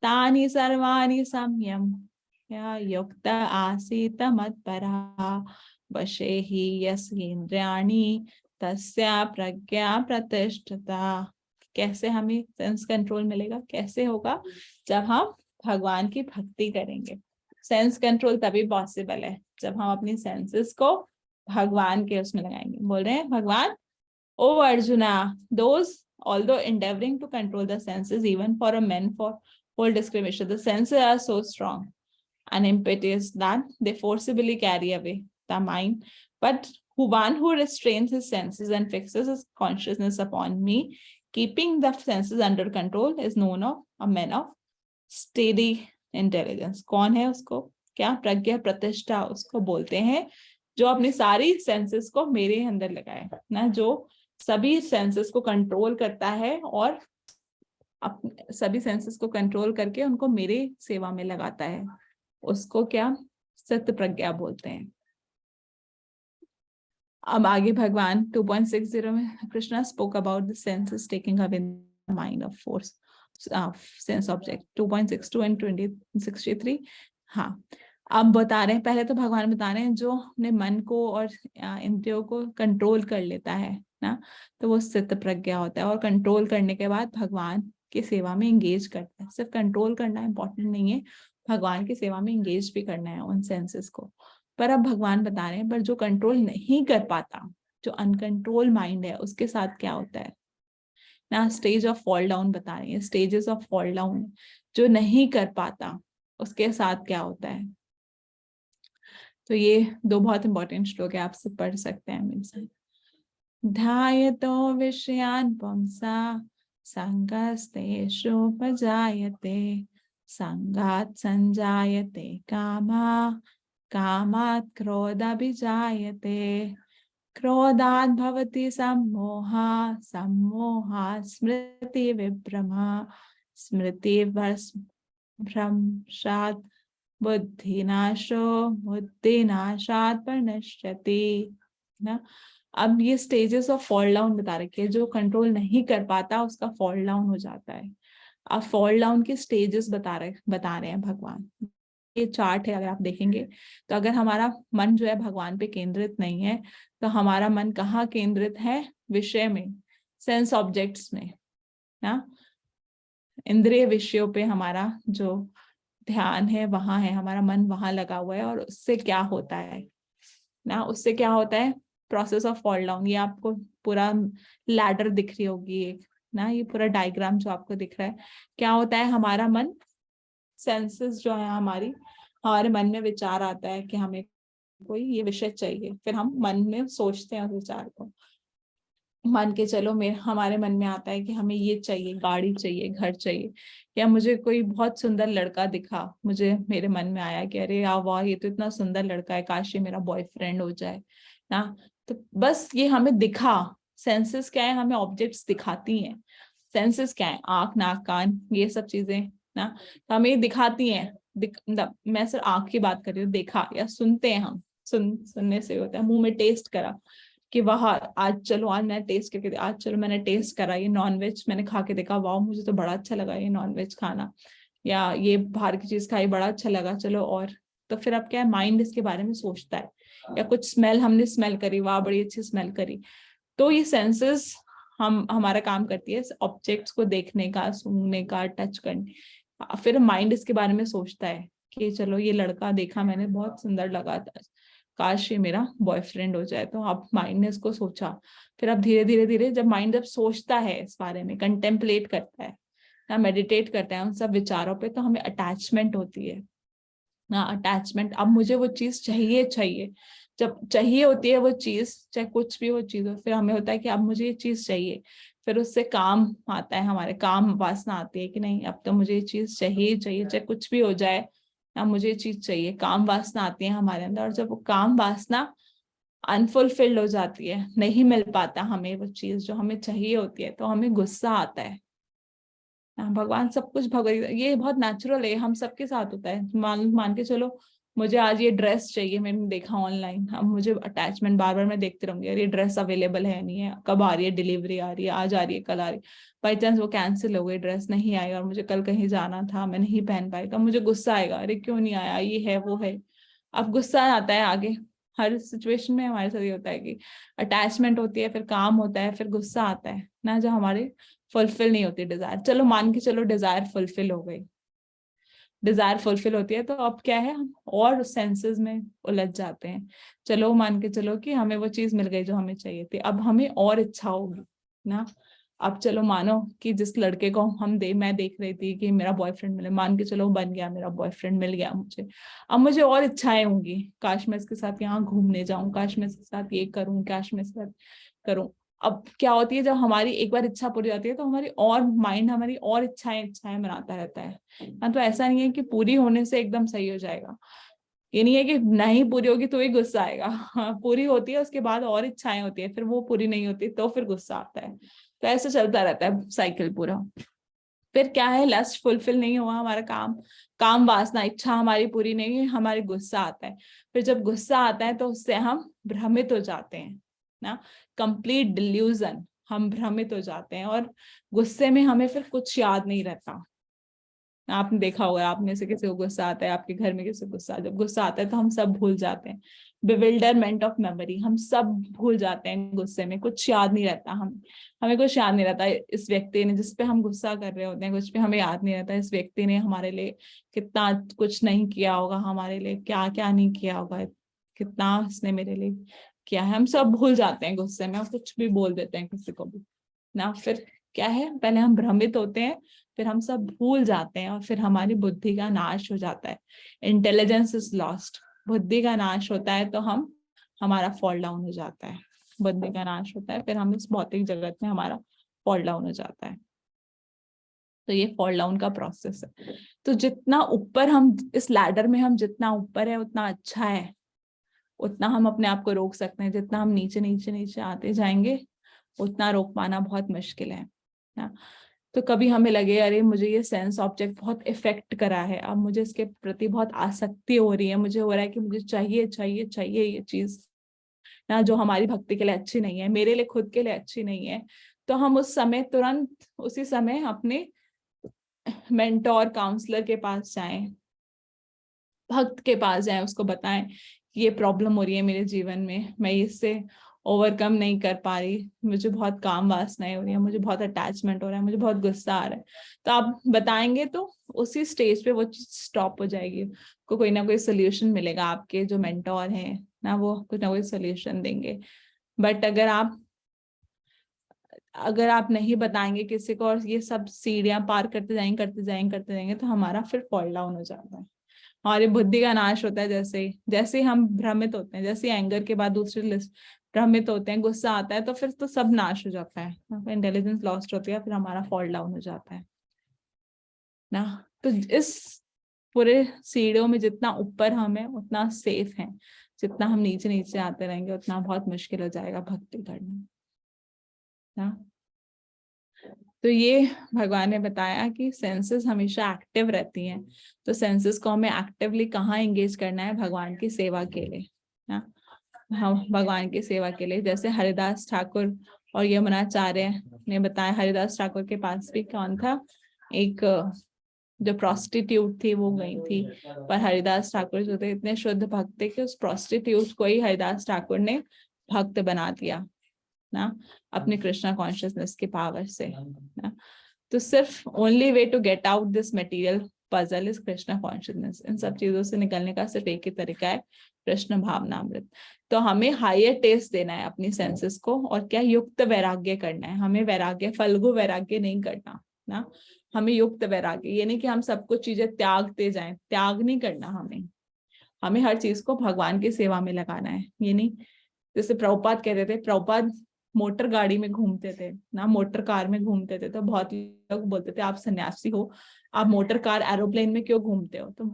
तानि सर्वाणि संयम या युक्त आसीत मत्परः वशे हि यस्येन्द्रियाणि तस्या प्रज्ञा प्रतिष्ठिता। कैसे हमें सेंस कंट्रोल मिलेगा, कैसे होगा, जब हम भगवान की भक्ति करेंगे। सेंस कंट्रोल तभी पॉसिबल है जब हम अपनी सेंसेस को भगवान के उसमें लगाएंगे। बोल रहे हैं भगवान, ओ arjuna, those although endeavoring to control the senses even for a man for whole discrimination, the senses are so strong and impetuous that they forcibly carry away the mind, but one who restrains his senses and fixes his consciousness upon me, keeping the senses under control, is known of a man of steady intelligence. कौन है उसको, क्या, प्रज्ञा प्रतिष्ठा उसको बोलते हैं, जो अपनी सारी सेंसेस को मेरे अंदर लगाए ना, जो सभी सेंसेस को कंट्रोल करता है और सभी सेंसेस को कंट्रोल करके उनको मेरे सेवा में लगाता है, उसको क्या, सत्य प्रज्ञा बोलते हैं। अब आगे भगवान 2.60 में Krishna spoke about the senses taking away the mind of force sense object 2.62 and 2063। हाँ, अब बता रहे हैं, पहले तो भगवान बता रहे हैं जो अपने मन को और इंद्रियों को कंट्रोल कर लेता है ना, तो वो स्थित प्रज्ञा होता है, और कंट्रोल करने के बाद भगवान की सेवा में एंगेज करता है। सिर्फ कंट्रोल करना इंपॉर्टेंट नहीं है, भगवान की सेवा में एंगेज भी करना है उन सेंसेस को। पर अब भगवान बता रहे हैं, पर जो कंट्रोल नहीं कर पाता, जो अनकंट्रोल माइंड है, उसके साथ क्या होता है ना। स्टेज ऑफ फॉल डाउन बता रहे हैं, स्टेजेस ऑफ फॉल डाउन, जो नहीं कर पाता उसके साथ क्या होता है। तो ये दो बहुत इंपॉर्टेंट श्लोक है, आप सब पढ़ सकते हैं मेरे साथ। ध्यायतो विषयान् पुंसा संगस्तेषुपजायते संगात् संजायते कामा कामात् क्रोधाभिजायते क्रोधात् भवति सम्मोहा सम्मोहात् स्मृति विभ्रमा स्मृति भ्रंशात् बुद्धिनाशो बुद्धिनाशात् प्रणश्यति ना। अब ये स्टेजेस ऑफ फॉल डाउन बता रखे हैं, जो कंट्रोल नहीं कर पाता उसका फॉल डाउन हो जाता है। अब फॉल डाउन के स्टेजेस बता रहे हैं भगवान। ये चार्ट है, अगर आप देखेंगे तो अगर हमारा मन जो है भगवान पे केंद्रित नहीं है तो हमारा मन कहाँ केंद्रित है? विषय में, सेंस ऑब्जेक्ट्स में ना, इंद्रिय विषयों पे हमारा जो ध्यान है वहां है, हमारा मन वहां लगा हुआ है। और उससे क्या होता है ना, उससे क्या होता है? Process of fall down. ये आपको पूरा लैडर दिख रही होगी एक ना, ये पूरा डायग्राम जो आपको दिख रहा है, क्या होता है? हमारा मन, सेंसेस जो है हमारे मन में विचार आता है कि हमें कोई ये विषय चाहिए, फिर हम मन में सोचते हैं उस विचार को। मान के चलो हमारे मन में आता है कि हमें ये चाहिए, गाड़ी चाहिए, घर चाहिए, या मुझे कोई बहुत सुंदर लड़का दिखा, मुझे मेरे मन में आया कि अरे वाह ये तो इतना सुंदर लड़का है, काश ये मेरा बॉयफ्रेंड हो जाए ना। तो बस ये हमें दिखा। सेंसेस क्या है? हमें ऑब्जेक्ट्स दिखाती हैं। सेंसेस क्या है? आंख, नाक, कान, ये सब चीजें ना, तो हमें दिखाती हैं। मतलब मैं सिर्फ आंख की बात कर रही हूँ, देखा या सुनते हैं हम, सुनने से होता है। मुंह में टेस्ट करा कि वाह आज चलो, आज मैं टेस्ट करके, आज चलो मैंने टेस्ट करा, ये नॉनवेज मैंने खा के देखा, वाह मुझे तो बड़ा अच्छा लगा ये नॉनवेज खाना, या ये बाहर की चीज खाई बड़ा अच्छा लगा, चलो। और तो फिर अब क्या है? माइंड इसके बारे में सोचता है। या कुछ स्मेल हमने स्मेल करी, वाह बड़ी अच्छी स्मेल करी। तो ये सेंसेस हमारा काम करती है ऑब्जेक्ट्स को देखने का, सूंघने का, टच करने। फिर माइंड इसके बारे में सोचता है कि चलो ये लड़का देखा मैंने, बहुत सुंदर लगा था, काश ये मेरा बॉयफ्रेंड हो जाए। तो अब माइंड ने इसको सोचा। फिर अब धीरे धीरे धीरे जब माइंड जब सोचता है इस बारे में, कंटेम्पलेट करता है ना, मेडिटेट करता है उन सब विचारों पे, तो हमें अटैचमेंट होती है ना। अटैचमेंट, अब मुझे वो चीज चाहिए। जब चाहिए होती है वो चीज, चाहे कुछ भी वो चीज हो, फिर हमें होता है कि अब मुझे ये चीज चाहिए। फिर उससे काम आता है, हमारे काम वासना आती है कि नहीं अब तो मुझे ये चीज चाहिए, चाहे कुछ भी हो जाए ना, मुझे ये चीज चाहिए। काम वासना आती है हमारे अंदर, और जब वो काम वासना अनफुलफिल्ड हो जाती है, नहीं मिल पाता हमें वो चीज जो हमें चाहिए होती है, तो हमें गुस्सा आता है। भगवान सब कुछ ये बहुत नेचुरल है, हम सबके साथ होता है। मान के चलो मुझे आज ये ड्रेस चाहिए, मैंने देखा ऑनलाइन, अब मुझे अटैचमेंट, बार बार मैं देखती रहूंगी यार ये ड्रेस अवेलेबल है नहीं है, कब आ रही है, डिलीवरी आ रही है, आज आ रही है, कल आ रही है। बाई चांस वो कैंसिल हो गई, ड्रेस नहीं आई और मुझे कल कहीं जाना था, मैं नहीं पहन पाई, तब मुझे गुस्सा आएगा, अरे क्यों नहीं आया, ये है वो है। अब गुस्सा आता है आगे। हर सिचुएशन में हमारे साथ ये होता है कि अटैचमेंट होती है, फिर काम होता है, फिर गुस्सा आता है ना, जो हमारे फुलफिल नहीं होती डिजायर। चलो मान के चलो डिजायर फुलफिल हो गई, डिजायर फुलफिल होती है, तो अब क्या है? हम और सेंसेस में उलझ जाते हैं। चलो मान के चलो कि हमें वो चीज मिल गई जो हमें चाहिए थी, अब हमें और इच्छा होगी ना। अब चलो मानो कि जिस लड़के को मैं देख रही थी कि मेरा बॉयफ्रेंड मिले, मान के चलो बन गया, मेरा बॉयफ्रेंड मिल गया मुझे। अब मुझे और इच्छाएं होंगी, काश मैं इसके साथ यहाँ घूमने जाऊं, काश मैं इसके साथ ये करूं, काश मैं इसके साथ करूं। अब क्या होती है, जब हमारी एक बार इच्छा पूरी जाती है तो माइंड हमारी और इच्छाएं बनाता रहता है ना। तो ऐसा नहीं है कि पूरी होने से एकदम सही हो जाएगा, ये नहीं है कि नहीं पूरी होगी तो ही गुस्सा आएगा। हाँ, पूरी होती है, उसके बाद और इच्छाएं होती है, फिर वो पूरी नहीं होती तो फिर गुस्सा आता है। तो ऐसे चलता रहता है साइकिल पूरा। फिर क्या है? लस्ट फुलफिल नहीं हुआ हमारा काम वासना, इच्छा हमारी पूरी नहीं हुई, हमारे गुस्सा आता है। फिर जब गुस्सा आता है तो उससे हम भ्रमित हो जाते हैं ना, कंप्लीट डिल्यूजन, हम भ्रमित हो जाते हैं। और गुस्से में हमें फिर कुछ याद नहीं रहता। आपने देखा होगा, आप में से किसी को गुस्सा आता है, आपके घर में किसी को गुस्सा, जब गुस्सा आता है तो हम सब भूल जाते हैं। बिविल्डरमेंट ऑफ मेमोरी, हम सब भूल जाते हैं गुस्से में, कुछ याद नहीं रहता। हमें कुछ याद नहीं रहता। इस व्यक्ति ने, जिस पे हम गुस्सा कर रहे होते हैं, कुछ पे हमें याद नहीं रहता इस व्यक्ति ने हमारे लिए कितना कुछ नहीं किया होगा, हमारे लिए क्या क्या नहीं किया होगा, कितना उसने मेरे लिए किया है। हम सब भूल जाते हैं गुस्से में, और कुछ भी बोल देते हैं किसी को भी ना। फिर क्या है? पहले हम भ्रमित होते हैं, फिर हम सब भूल जाते हैं, और फिर हमारी बुद्धि का नाश हो जाता है। इंटेलिजेंस इज लॉस्ट, बुद्धि का नाश होता है तो हमारा फॉल डाउन हो जाता है बुद्धि का नाश होता है, फिर हम इस भौतिक जगत में हमारा फॉल डाउन हो जाता है। तो ये फॉल डाउन का प्रोसेस है। तो जितना ऊपर हम इस लैडर में, हम जितना ऊपर है उतना अच्छा है, उतना हम अपने आप को रोक सकते हैं। जितना हम नीचे नीचे नीचे आते जाएंगे उतना रोक पाना बहुत मुश्किल है ना। तो कभी हमें लगे अरे मुझे ये सेंस ऑब्जेक्ट बहुत इफेक्ट करा है, अब मुझे इसके प्रति बहुत आसक्ति हो रही है, मुझे हो रहा है कि मुझे चाहिए चाहिए चाहिए ये चीज ना, जो हमारी भक्ति के लिए अच्छी नहीं है, मेरे लिए खुद के लिए अच्छी नहीं है। तो हम उस समय तुरंत उसी समय अपने मेंटोर काउंसलर के पास जाएं, भक्त के पास जाएं, उसको बताएं कि ये प्रॉब्लम हो रही है मेरे जीवन में, मैं इससे ओवरकम नहीं कर पा रही, मुझे बहुत काम वासनाएं हो रही है, मुझे बहुत अटैचमेंट हो रहा है, मुझे बहुत गुस्सा आ रहा है। तो आप बताएंगे तो उसी स्टेज पे वो चीज स्टॉप हो जाएगी, को कोई ना कोई सोल्यूशन मिलेगा। आपके जो मेंटोर हैं ना, वो कुछ ना कोई सोल्यूशन देंगे। बट अगर आप नहीं बताएंगे किसी को और ये सब सीढ़ियां पार करते जाएंगे तो हमारा फिर फॉल डाउन हो जाता है, हमारी बुद्धि का नाश होता है। जैसे जैसे हम भ्रमित होते हैं, जैसे एंगर के बाद दूसरे लिस्ट भ्रमित होते हैं, गुस्सा आता है, तो फिर तो सब नाश हो जाता है, इंटेलिजेंस लॉस्ट होती है, फिर हमारा फॉल डाउन हो जाता है ना। तो इस पूरे सीढ़ियों में जितना ऊपर हम है उतना सेफ है, जितना हम नीचे नीचे आते रहेंगे उतना बहुत मुश्किल हो जाएगा भक्ति करना ना। तो ये भगवान ने बताया कि सेंसेस हमेशा एक्टिव रहती हैं, तो सेंसेस को हमें एक्टिवली कहाँ एंगेज करना है, भगवान की सेवा के लिए ना। हम भगवान की सेवा के लिए, जैसे हरिदास ठाकुर और यमुनाचार्य ने बताया, हरिदास ठाकुर के पास भी कौन था, एक जो प्रोस्टिट्यूट थी वो गई थी, पर हरिदास ठाकुर जो थे इतने शुद्ध भक्त थे कि उस प्रोस्टिट्यूट को ही हरिदास ठाकुर ने भक्त बना दिया ना, अपने कृष्णा कॉन्शियसनेस की पावर से ना। तो सिर्फ only way to get out this material puzzle is Krishna consciousness. इन सब चीजों से निकलने का सिर्फ एक ही तरीका है, कृष्ण भावनामृत। तो हमें हायर टेस्ट देना है अपनी सेंसेस को, और क्या, युक्त वैराग्य करना है हमें। वैराग्य फल्गु वैराग्य नहीं करना ना, हमें युक्त वैराग्य, ये नहीं कि हम सब कुछ चीजें त्यागते जाएं, त्याग नहीं करना हमें हर चीज को भगवान की सेवा में लगाना है। ये नहीं, जैसे प्रभुपाद कहते थे, प्रभुपाद मोटर गाड़ी में घूमते थे ना, मोटर कार में घूमते थे, तो बहुत लोग बोलते थे आप सन्यासी हो, आप मोटर कार एरोप्लेन में क्यों घूमते हो। तो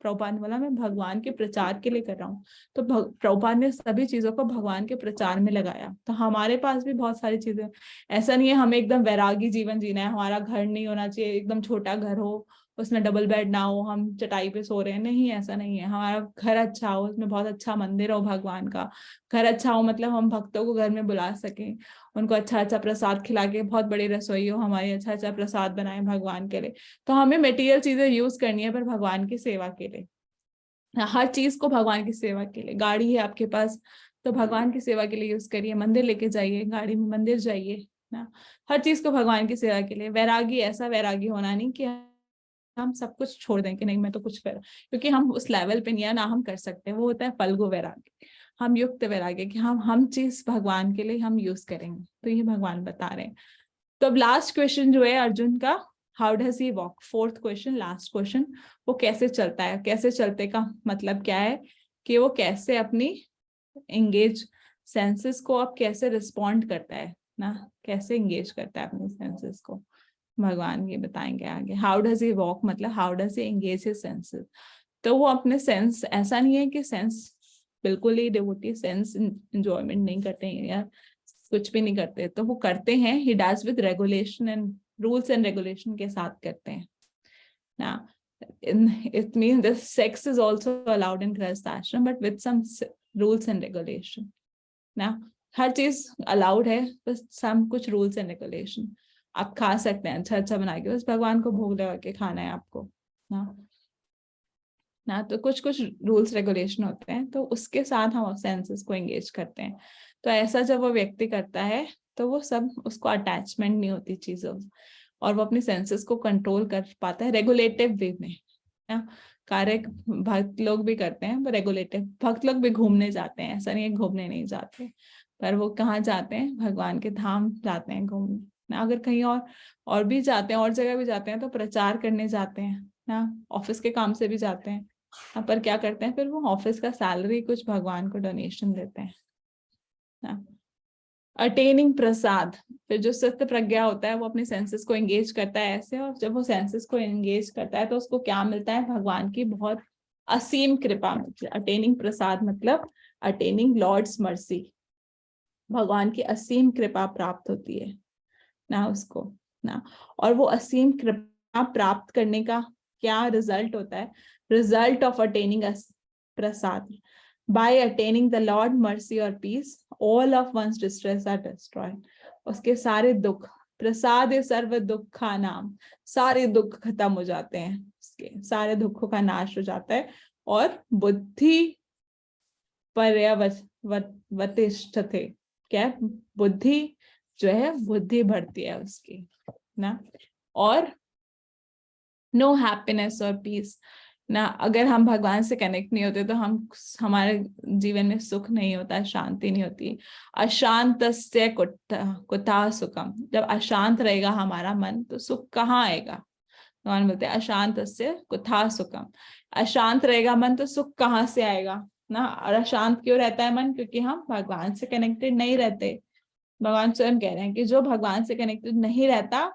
प्रभुपाद ने बोला मैं भगवान के प्रचार के लिए कर रहा हूँ। तो प्रभुपाद ने सभी चीजों को भगवान के प्रचार में लगाया। तो हमारे पास भी बहुत सारी चीजें, ऐसा नहीं है हमें एकदम वैरागी जीवन जीना है, हमारा घर नहीं होना चाहिए, एकदम छोटा घर हो, उसमें डबल बेड ना हो, हम चटाई पे सो रहे हैं, नहीं ऐसा नहीं है। हमारा घर अच्छा हो, उसमें बहुत अच्छा मंदिर हो भगवान का, घर अच्छा हो मतलब हम भक्तों को घर में बुला सकें, उनको अच्छा अच्छा प्रसाद खिला के, बहुत बड़ी रसोई हो हमारी, अच्छा अच्छा प्रसाद बनाए भगवान के लिए। तो हमें मटेरियल चीजें यूज करनी है पर भगवान की सेवा के लिए, हर चीज को भगवान की सेवा के लिए। गाड़ी है आपके पास तो भगवान की सेवा के लिए यूज करिए, मंदिर लेके जाइए, गाड़ी में मंदिर जाइए ना, हर चीज को भगवान की सेवा के लिए। वैरागी, ऐसा वैरागी होना नहीं कि हम सब कुछ छोड़ दें कि नहीं मैं तो कुछ कर, क्योंकि हम उस लेवल पे नहीं है ना, हम कर सकते हैं, वो होता है फल्गु वैराग्य। हम युक्त वैराग्य कि हम चीज भगवान के लिए हम यूज करेंगे, तो ये भगवान बता रहे हैं। तो अब लास्ट क्वेश्चन जो है अर्जुन का, how does he walk, fourth question, last question, वो कैसे चलता है। कैसे चलते का मतलब क्या है कि वो कैसे अपनी एंगेज सेंसेस को अब कैसे रिस्पॉन्ड करता है ना, कैसे एंगेज करता है अपने सेंसेस को, भगवान ये बताएंगे आगे। हाउ डज ही वॉक मतलब how does he engage his senses. तो वो अपने सेंस, ऐसा नहीं है कि सेंस बिल्कुल ही डिवोटी सेंस एंजॉयमेंट नहीं करते हैं या कुछ भी नहीं करते, तो वो करते हैं, he does with regulation and rules and regulation के साथ करते हैं ना। It means the sex is also allowed in Grihastha ashram but with some rules and regulation ना। हर चीज अलाउड है, बस सब कुछ रूल्स एंड रेगुलेशन। आप खा सकते हैं अच्छा अच्छा बना के, बस भगवान को भोग लगा के खाना है आपको ना। तो कुछ कुछ रूल्स रेगुलेशन होते हैं, तो उसके साथ हम सेंसेस को एंगेज करते हैं। तो ऐसा जब वो व्यक्ति करता है तो वो सब, उसको अटैचमेंट नहीं होती चीजों, और वो अपने सेंसेस को कंट्रोल कर पाता है रेगुलेटिव वे में ना। कार्य भक्त लोग भी करते हैं, वो रेगुलेटिव भक्त लोग भी घूमने जाते हैं, ऐसा नहीं है घूमने नहीं जाते, पर वो कहाँ जाते हैं, भगवान के धाम जाते हैं घूमने ना। अगर कहीं और भी जाते हैं, और जगह भी जाते हैं, तो प्रचार करने जाते हैं ना, ऑफिस के काम से भी जाते हैं, पर क्या करते हैं फिर वो ऑफिस का सैलरी कुछ भगवान को डोनेशन देते हैं ना। अटेनिंग प्रसाद, फिर जो सत्य प्रज्ञा होता है वो अपने सेंसेस को एंगेज करता है ऐसे, और जब वो सेंसेस को एंगेज करता है तो उसको क्या मिलता है, भगवान की बहुत असीम कृपा मिलती है। अटेनिंग प्रसाद मतलब अटेनिंग लॉर्ड्स मर्सी, भगवान की असीम कृपा प्राप्त होती है ना उसको ना। और वो असीम कृपा प्राप्त करने का क्या रिजल्ट होता है, result of attaining Prasad, by attaining the Lord mercy or peace, all of one's distress are destroyed. उसके सारे दुख, प्रसाद सर्व दुखा नाम, सारे दुख खत्म हो जाते हैं, उसके सारे दुखों का नाश हो जाता है, और बुद्धि पर्यवतिष्ठते, क्या बुद्धि जो है बुद्धि बढ़ती है उसकी ना। और नो हैप्पीनेस और पीस ना, अगर हम भगवान से कनेक्ट नहीं होते तो हमारे जीवन में सुख नहीं होता, शांति नहीं होती। अशांतस्य कुतः सुखम, जब अशांत रहेगा हमारा मन तो सुख कहाँ आएगा। भगवान बोलते हैं अशांतस्य कुतः सुखम, अशांत रहेगा मन तो सुख कहाँ से आएगा ना। और अशांत क्यों रहता है मन, क्योंकि हम भगवान से कनेक्टेड नहीं रहते। भगवान स्वयं कह रहे हैं कि जो भगवान से कनेक्टेड नहीं रहता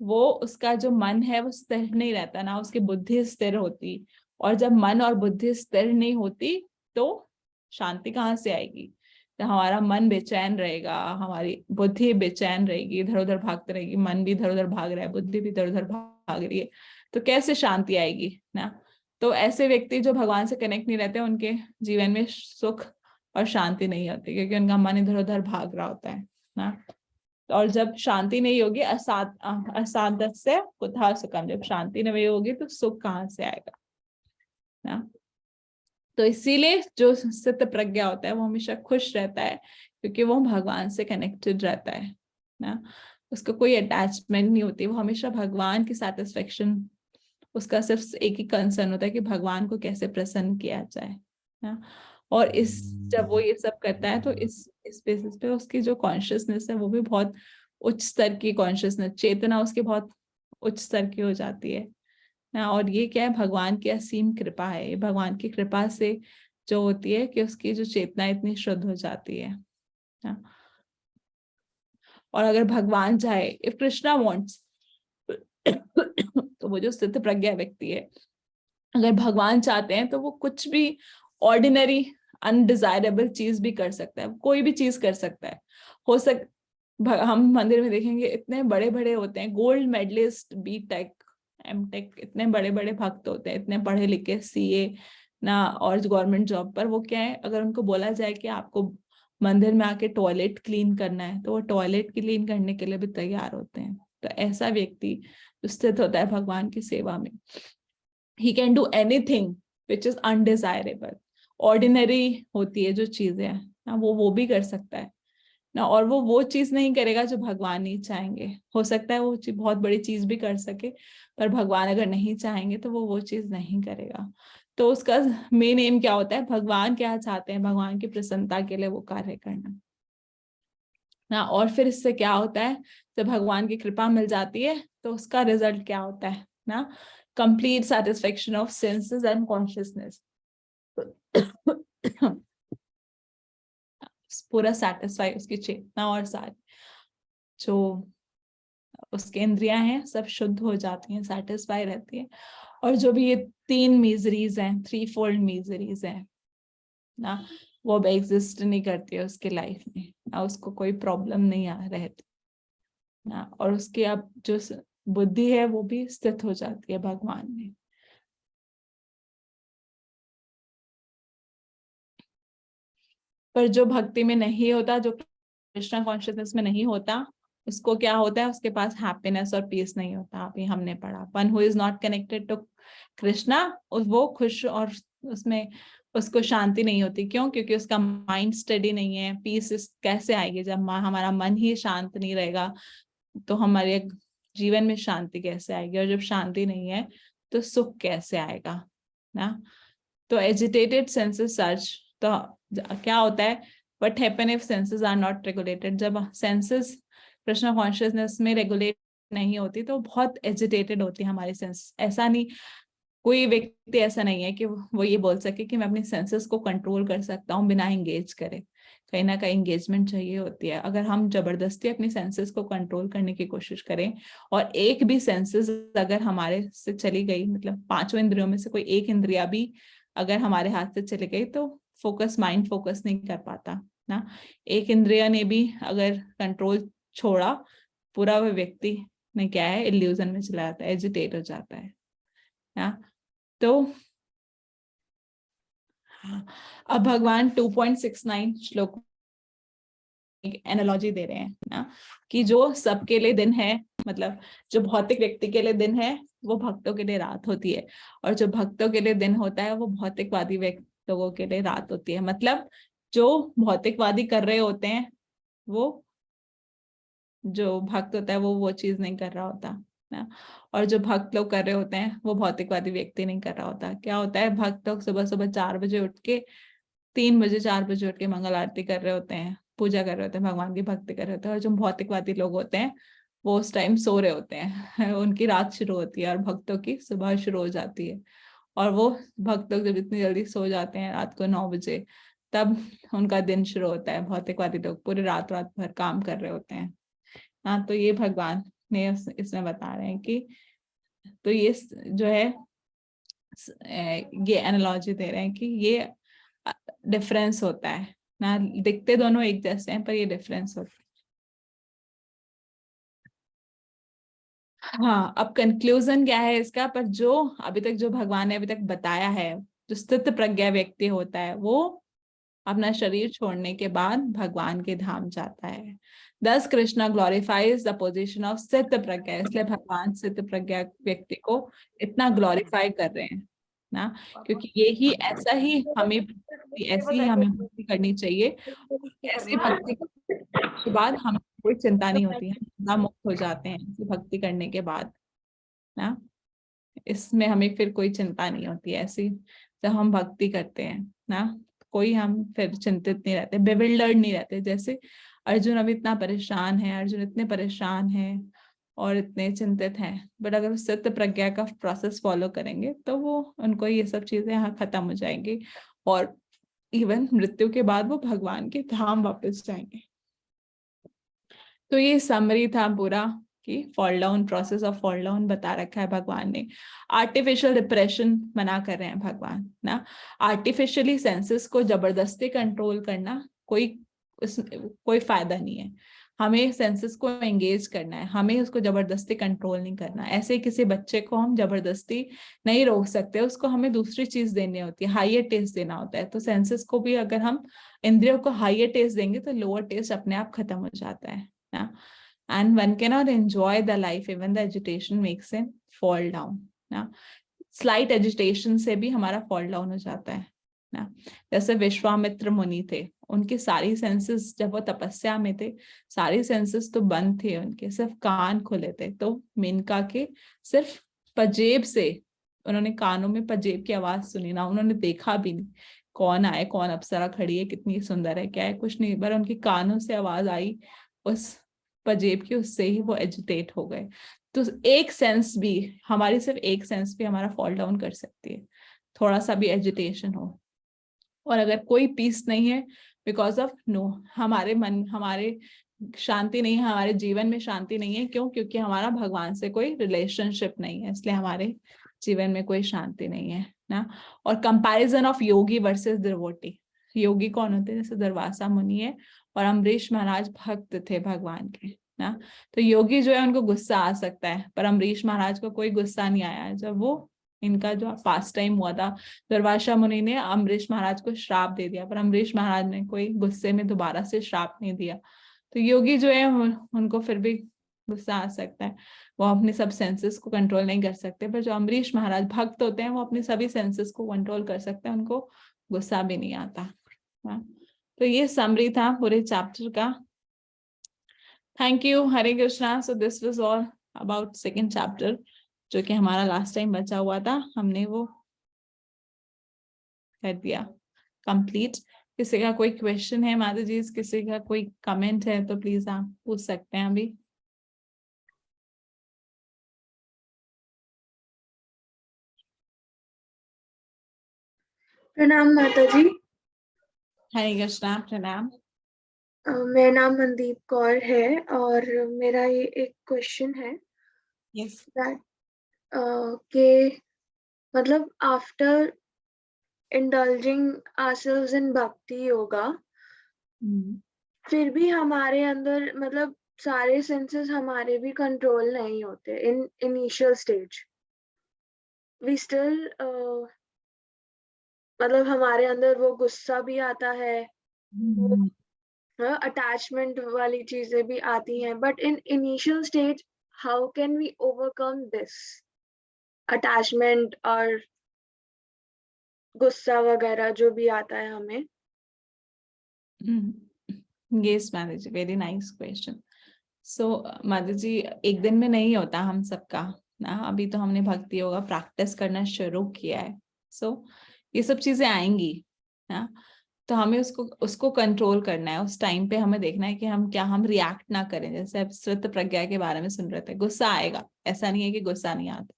वो, उसका जो मन है वो स्थिर नहीं रहता ना, उसकी बुद्धि स्थिर होती। और जब मन और बुद्धि स्थिर नहीं होती तो शांति कहाँ से आएगी। तो हमारा मन बेचैन रहेगा, हमारी बुद्धि बेचैन रहेगी, इधर उधर भागते रहेगी, मन भी इधर उधर भाग रहा है, बुद्धि भी इधर उधर भाग रही है, तो कैसे शांति आएगी ना। तो ऐसे व्यक्ति जो भगवान से कनेक्ट नहीं रहते उनके जीवन में सुख और शांति नहीं होती, क्योंकि उनका मन इधर उधर भाग रहा होता है ना। और जब शांति नहीं होगी, असाध्य कुतः सुखम, जब शांति नहीं होगी तो सुख कहाँ से आएगा ना। तो इसीलिए जो स्थित प्रज्ञा होता है वो हमेशा खुश रहता है, क्योंकि वो भगवान से कनेक्टेड रहता है ना, उसको कोई अटैचमेंट नहीं होती, वो हमेशा भगवान की सेटिस्फेक्शन, उसका सिर्फ एक ही कंसर्न होता है कि भगवान को कैसे प्रसन्न किया जाए ना। और जब वो ये सब करता है तो इस बेसिस पे उसकी जो कॉन्शियसनेस है वो भी बहुत उच्च स्तर की कॉन्शियसनेस, चेतना उसकी बहुत उच्च स्तर की हो जाती है ना। और ये क्या है, भगवान की असीम कृपा है, ये भगवान की कृपा से जो होती है कि उसकी जो चेतना इतनी शुद्ध हो जाती है ना। और अगर भगवान चाहे, इफ कृष्णा वांट्स, तो वो जो स्थित प्रज्ञा व्यक्ति है, अगर भगवान चाहते हैं तो वो कुछ भी ऑर्डिनरी अनडिजायरेबल चीज भी कर सकता है, कोई भी चीज कर सकता है। हम मंदिर में देखेंगे इतने बड़े बड़े होते हैं, गोल्ड मेडलिस्ट, बीटेक एमटेक, इतने बड़े बड़े भक्त होते हैं, इतने पढ़े लिखे, सीए ना और गवर्नमेंट जॉब पर। वो क्या है, अगर उनको बोला जाए कि आपको मंदिर में आके टॉयलेट क्लीन करना है तो वो टॉयलेट क्लीन करने के लिए भी तैयार होते हैं। तो ऐसा व्यक्ति जो स्थित होता है भगवान की सेवा में, he can do anything which is undesirable, ordinary होती है जो चीजें ना, वो भी कर सकता है ना। और वो चीज नहीं करेगा जो भगवान नहीं चाहेंगे। हो सकता है वो बहुत बड़ी चीज भी कर सके, पर भगवान अगर नहीं चाहेंगे तो वो चीज नहीं करेगा। तो उसका मेन एम क्या होता है, भगवान क्या चाहते हैं, भगवान की प्रसन्नता के लिए वो कार्य करना ना। और फिर इससे क्या होता है, जब भगवान की कृपा मिल जाती है तो उसका रिजल्ट क्या होता है ना, complete satisfaction of senses and consciousness, पूरा सेटिस्फाई, उसकी चेतना और सारी जो उसके इंद्रियां हैं सब शुद्ध हो जाती हैं, सेटिस्फाई रहती है। और जो भी ये 3 मिजरीज हैं, 3 फोल्ड मिजरीज हैं ना, वो अब एग्जिस्ट नहीं करती है उसके लाइफ में ना, उसको कोई प्रॉब्लम नहीं आ रहती ना। और उसकी अब जो बुद्धि है वो भी स्थित हो जाती है भगवान में। पर जो भक्ति में नहीं होता, जो कृष्णा कॉन्शियसनेस में नहीं होता, उसको क्या होता है, उसके पास हैप्पीनेस और पीस नहीं होता। अभी हमने पढ़ा, one who is not connected to Krishna, वो खुश और उसमें उसको शांति नहीं होती। क्यों? क्योंकि उसका माइंड स्टडी नहीं है। पीस कैसे आएगी जब हमारा मन ही शांत नहीं रहेगा, तो हमारे जीवन में शांति कैसे आएगी? और जब शांति नहीं है तो सुख कैसे आएगा ना। तो एजिटेटेड सेंसेस सर्च, तो क्या होता है, what happen if senses are not regulated, जब सेंसेस कृष्णा कॉन्शियसनेस में रेगुलेट नहीं होती तो बहुत एजिटेटेड होती है हमारी सेंस। ऐसा नहीं, कोई व्यक्ति ऐसा नहीं है कि वो ये बोल सके कि मैं अपने सेंसेस को कंट्रोल कर सकता हूँ बिना एंगेज करे। कहीं ना कहीं एंगेजमेंट चाहिए होती है। अगर हम जबरदस्ती अपनी सेंसेस को कंट्रोल करने की कोशिश करें और एक भी सेंसेस अगर हमारे से चली गई, मतलब 5 इंद्रियों में से कोई एक इंद्रिया भी अगर हमारे हाथ से चली गई तो माइंड फोकस नहीं कर पाता ना। एक इंद्रिया ने भी अगर कंट्रोल छोड़ा, पूरा वो व्यक्ति ने क्या है, इल्यूजन में चला जाता है, एजिटेट हो जाता है ना। तो अब भगवान 2.69 श्लोक एनालॉजी दे रहे हैं ना, कि जो सबके लिए दिन है, मतलब जो भौतिक व्यक्ति के लिए दिन है वो भक्तों के लिए रात होती है, और जो भक्तों के लिए दिन होता है वो भौतिकवादी लोगों के लिए रात होती है। मतलब जो भौतिकवादी कर रहे होते हैं, वो जो भक्त होता है वो चीज नहीं कर रहा होता ना, और जो भक्त लोग कर रहे होते हैं वो भौतिकवादी व्यक्ति नहीं कर रहा होता। क्या होता है, भक्त लोग सुबह सुबह 4 बजे उठ के, 3 बजे 4 बजे उठ के मंगल आरती कर रहे होते हैं, पूजा कर रहे होते हैं, भगवान की भक्ति कर रहे होते हैं। और जो भौतिकवादी लोग होते हैं वो उस टाइम सो रहे होते हैं उनकी रात शुरू होती है और भक्तों की सुबह शुरू हो जाती है। और वो भक्त लोग जब इतनी जल्दी सो जाते हैं रात को 9 बजे, तब उनका दिन शुरू होता है। भौतिकवादी लोग पूरी रात रात भर काम कर रहे होते हैं। हाँ, तो ये भगवान ने इसमें बता रहे हैं कि, तो ये जो है ये एनालॉजी दे रहे हैं कि ये डिफरेंस होता है ना, दिखते दोनों एक जैसे हैं पर ये डिफरेंस होता है। हाँ, अब कंक्लूजन क्या है इसका, पर जो अभी तक जो भगवान ने अभी तक बताया है, जो स्थित प्रज्ञा व्यक्ति होता है वो अपना शरीर छोड़ने के बाद भगवान के धाम जाता है। Thus Krishna glorifies the position of स्थित प्रज्ञा, इसलिए भगवान स्थित प्रज्ञा व्यक्ति को इतना ग्लोरीफाई कर रहे हैं ना, क्योंकि ऐसी ही हमें भक्ति करनी चाहिए। ऐसी भक्ति के बाद हमें कोई चिंता नहीं होती है, चिंता मुक्त हो जाते हैं ऐसी भक्ति करने के बाद ना। इसमें हमें फिर कोई चिंता नहीं होती है ऐसी, जब हम भक्ति करते हैं ना, कोई हम फिर चिंतित नहीं रहते, बेविल्डर्ड नहीं रहते। जैसे अर्जुन अभी इतना परेशान है, अर्जुन इतने परेशान है और इतने चिंतित हैं, बट अगर सत्य प्रज्ञा का प्रोसेस फॉलो करेंगे तो वो उनको ये सब चीजें यहाँ खत्म हो जाएंगी और इवन मृत्यु के बाद वो भगवान के धाम वापस जाएंगे। तो ये समरी था पूरा कि fall down, process of fall down बता रखा है भगवान ने। आर्टिफिशियल डिप्रेशन मना कर रहे हैं भगवान ना। आर्टिफिशियली सेंसेस को जबरदस्ती कंट्रोल करना कोई फायदा नहीं है। हमें सेंसेस को एंगेज करना है, हमें उसको जबरदस्ती कंट्रोल नहीं करना। ऐसे किसी बच्चे को हम जबरदस्ती नहीं रोक सकते, उसको हमें दूसरी चीज देनी होती है, हाइयर टेस्ट देना होता है। तो सेंसेस को भी अगर हम इंद्रियों को हाइयर टेस्ट देंगे तो लोअर टेस्ट अपने आप खत्म हो जाता है ना। And one cannot enjoy the life even the agitation makes him fall down ना। स्लाइट एजिटेशन से भी हमारा फॉल डाउन हो जाता है ना। जैसे विश्वामित्र मुनि थे, उनकी सारी सेंसेस, जब वो तपस्या में थे, सारी सेंसेस तो बंद थे उनके, सिर्फ कान खुले थे। तो मेनका के सिर्फ पजेब से उन्होंने कानों में पजेब की आवाज सुनी ना, उन्होंने देखा भी नहीं कौन आए, कौन अप्सरा खड़ी है, कितनी सुंदर है, क्या है, कुछ नहीं, पर उनकी कानों से आवाज आई उस पजेब की, उससे ही वो एजिटेट हो गए। तो एक सेंस भी, हमारी सिर्फ एक सेंस भी हमारा फॉल डाउन कर सकती है, थोड़ा सा भी एजिटेशन हो। और अगर कोई पीस नहीं है बिकॉज ऑफ हमारे मन, हमारे शांति नहीं है, हमारे जीवन में शांति नहीं है, क्यों? क्योंकि हमारा भगवान से कोई रिलेशनशिप नहीं है, इसलिए हमारे जीवन में कोई शांति नहीं है ना। और comparison of yogi versus devotee, yogi कौन होते हैं? जैसे दुर्वासा मुनि है और अम्बरीश महाराज भक्त थे भगवान के ना। तो योगी जो है उनको गुस्सा आ सकता है, पर अम्बरीश महाराज को कोई गुस्सा नहीं आया जब वो, इनका जो पास्ट टाइम हुआ था, दुर्वासा मुनि ने अम्बरीश महाराज को श्राप दे दिया, पर अम्बरीश महाराज ने कोई गुस्से में दोबारा से श्राप नहीं दिया। तो योगी जो है उनको फिर भी गुस्सा आ सकता है, वो अपने सब सेंसेस को कंट्रोल नहीं कर सकते, पर जो अम्बरीश महाराज भक्त होते हैं वो अपने सभी सेंसेस को कंट्रोल कर सकते हैं, उनको गुस्सा भी नहीं आता। तो ये समरी था पूरे चैप्टर का। Thank you, Hare Krishna. So this was all about second chapter, जो कि हमारा लास्ट टाइम बचा हुआ था, हमने वो कर दिया कंप्लीट। किसी का कोई क्वेश्चन है माता जी, किसी का कोई कमेंट है तो प्लीज आप पूछ सकते हैं अभी। प्रणाम माता जी। हरे कृष्णा, प्रणाम। मेरा नाम मनदीप कौर है और मेरा ये एक क्वेश्चन है यस। दैट कि मतलब आफ्टर इंडल्जिंग ourselves in भक्ति योगा, फिर भी हमारे अंदर मतलब सारे सेंसेस हमारे भी कंट्रोल नहीं होते in initial stage. We still मतलब हमारे अंदर वो गुस्सा भी आता है, वो अटैचमेंट वाली चीजें भी आती हैं, but in initial stage how can we overcome this attachment और गुस्सा वगैरह जो भी आता है हमें? यस माता जी, वेरी नाइस क्वेश्चन। सो माता जी, एक दिन में नहीं होता हम सबका ना। अभी तो हमने भक्ति योगा प्रैक्टिस करना शुरू किया है। सो ये सब चीजें आएंगी ना, तो हमें उसको कंट्रोल करना है। उस टाइम पे हमें देखना है कि हम रिएक्ट ना करें। जैसे अब स्थित प्रज्ञा के बारे में सुन रहे थे, गुस्सा आएगा, ऐसा नहीं है कि गुस्सा नहीं आता।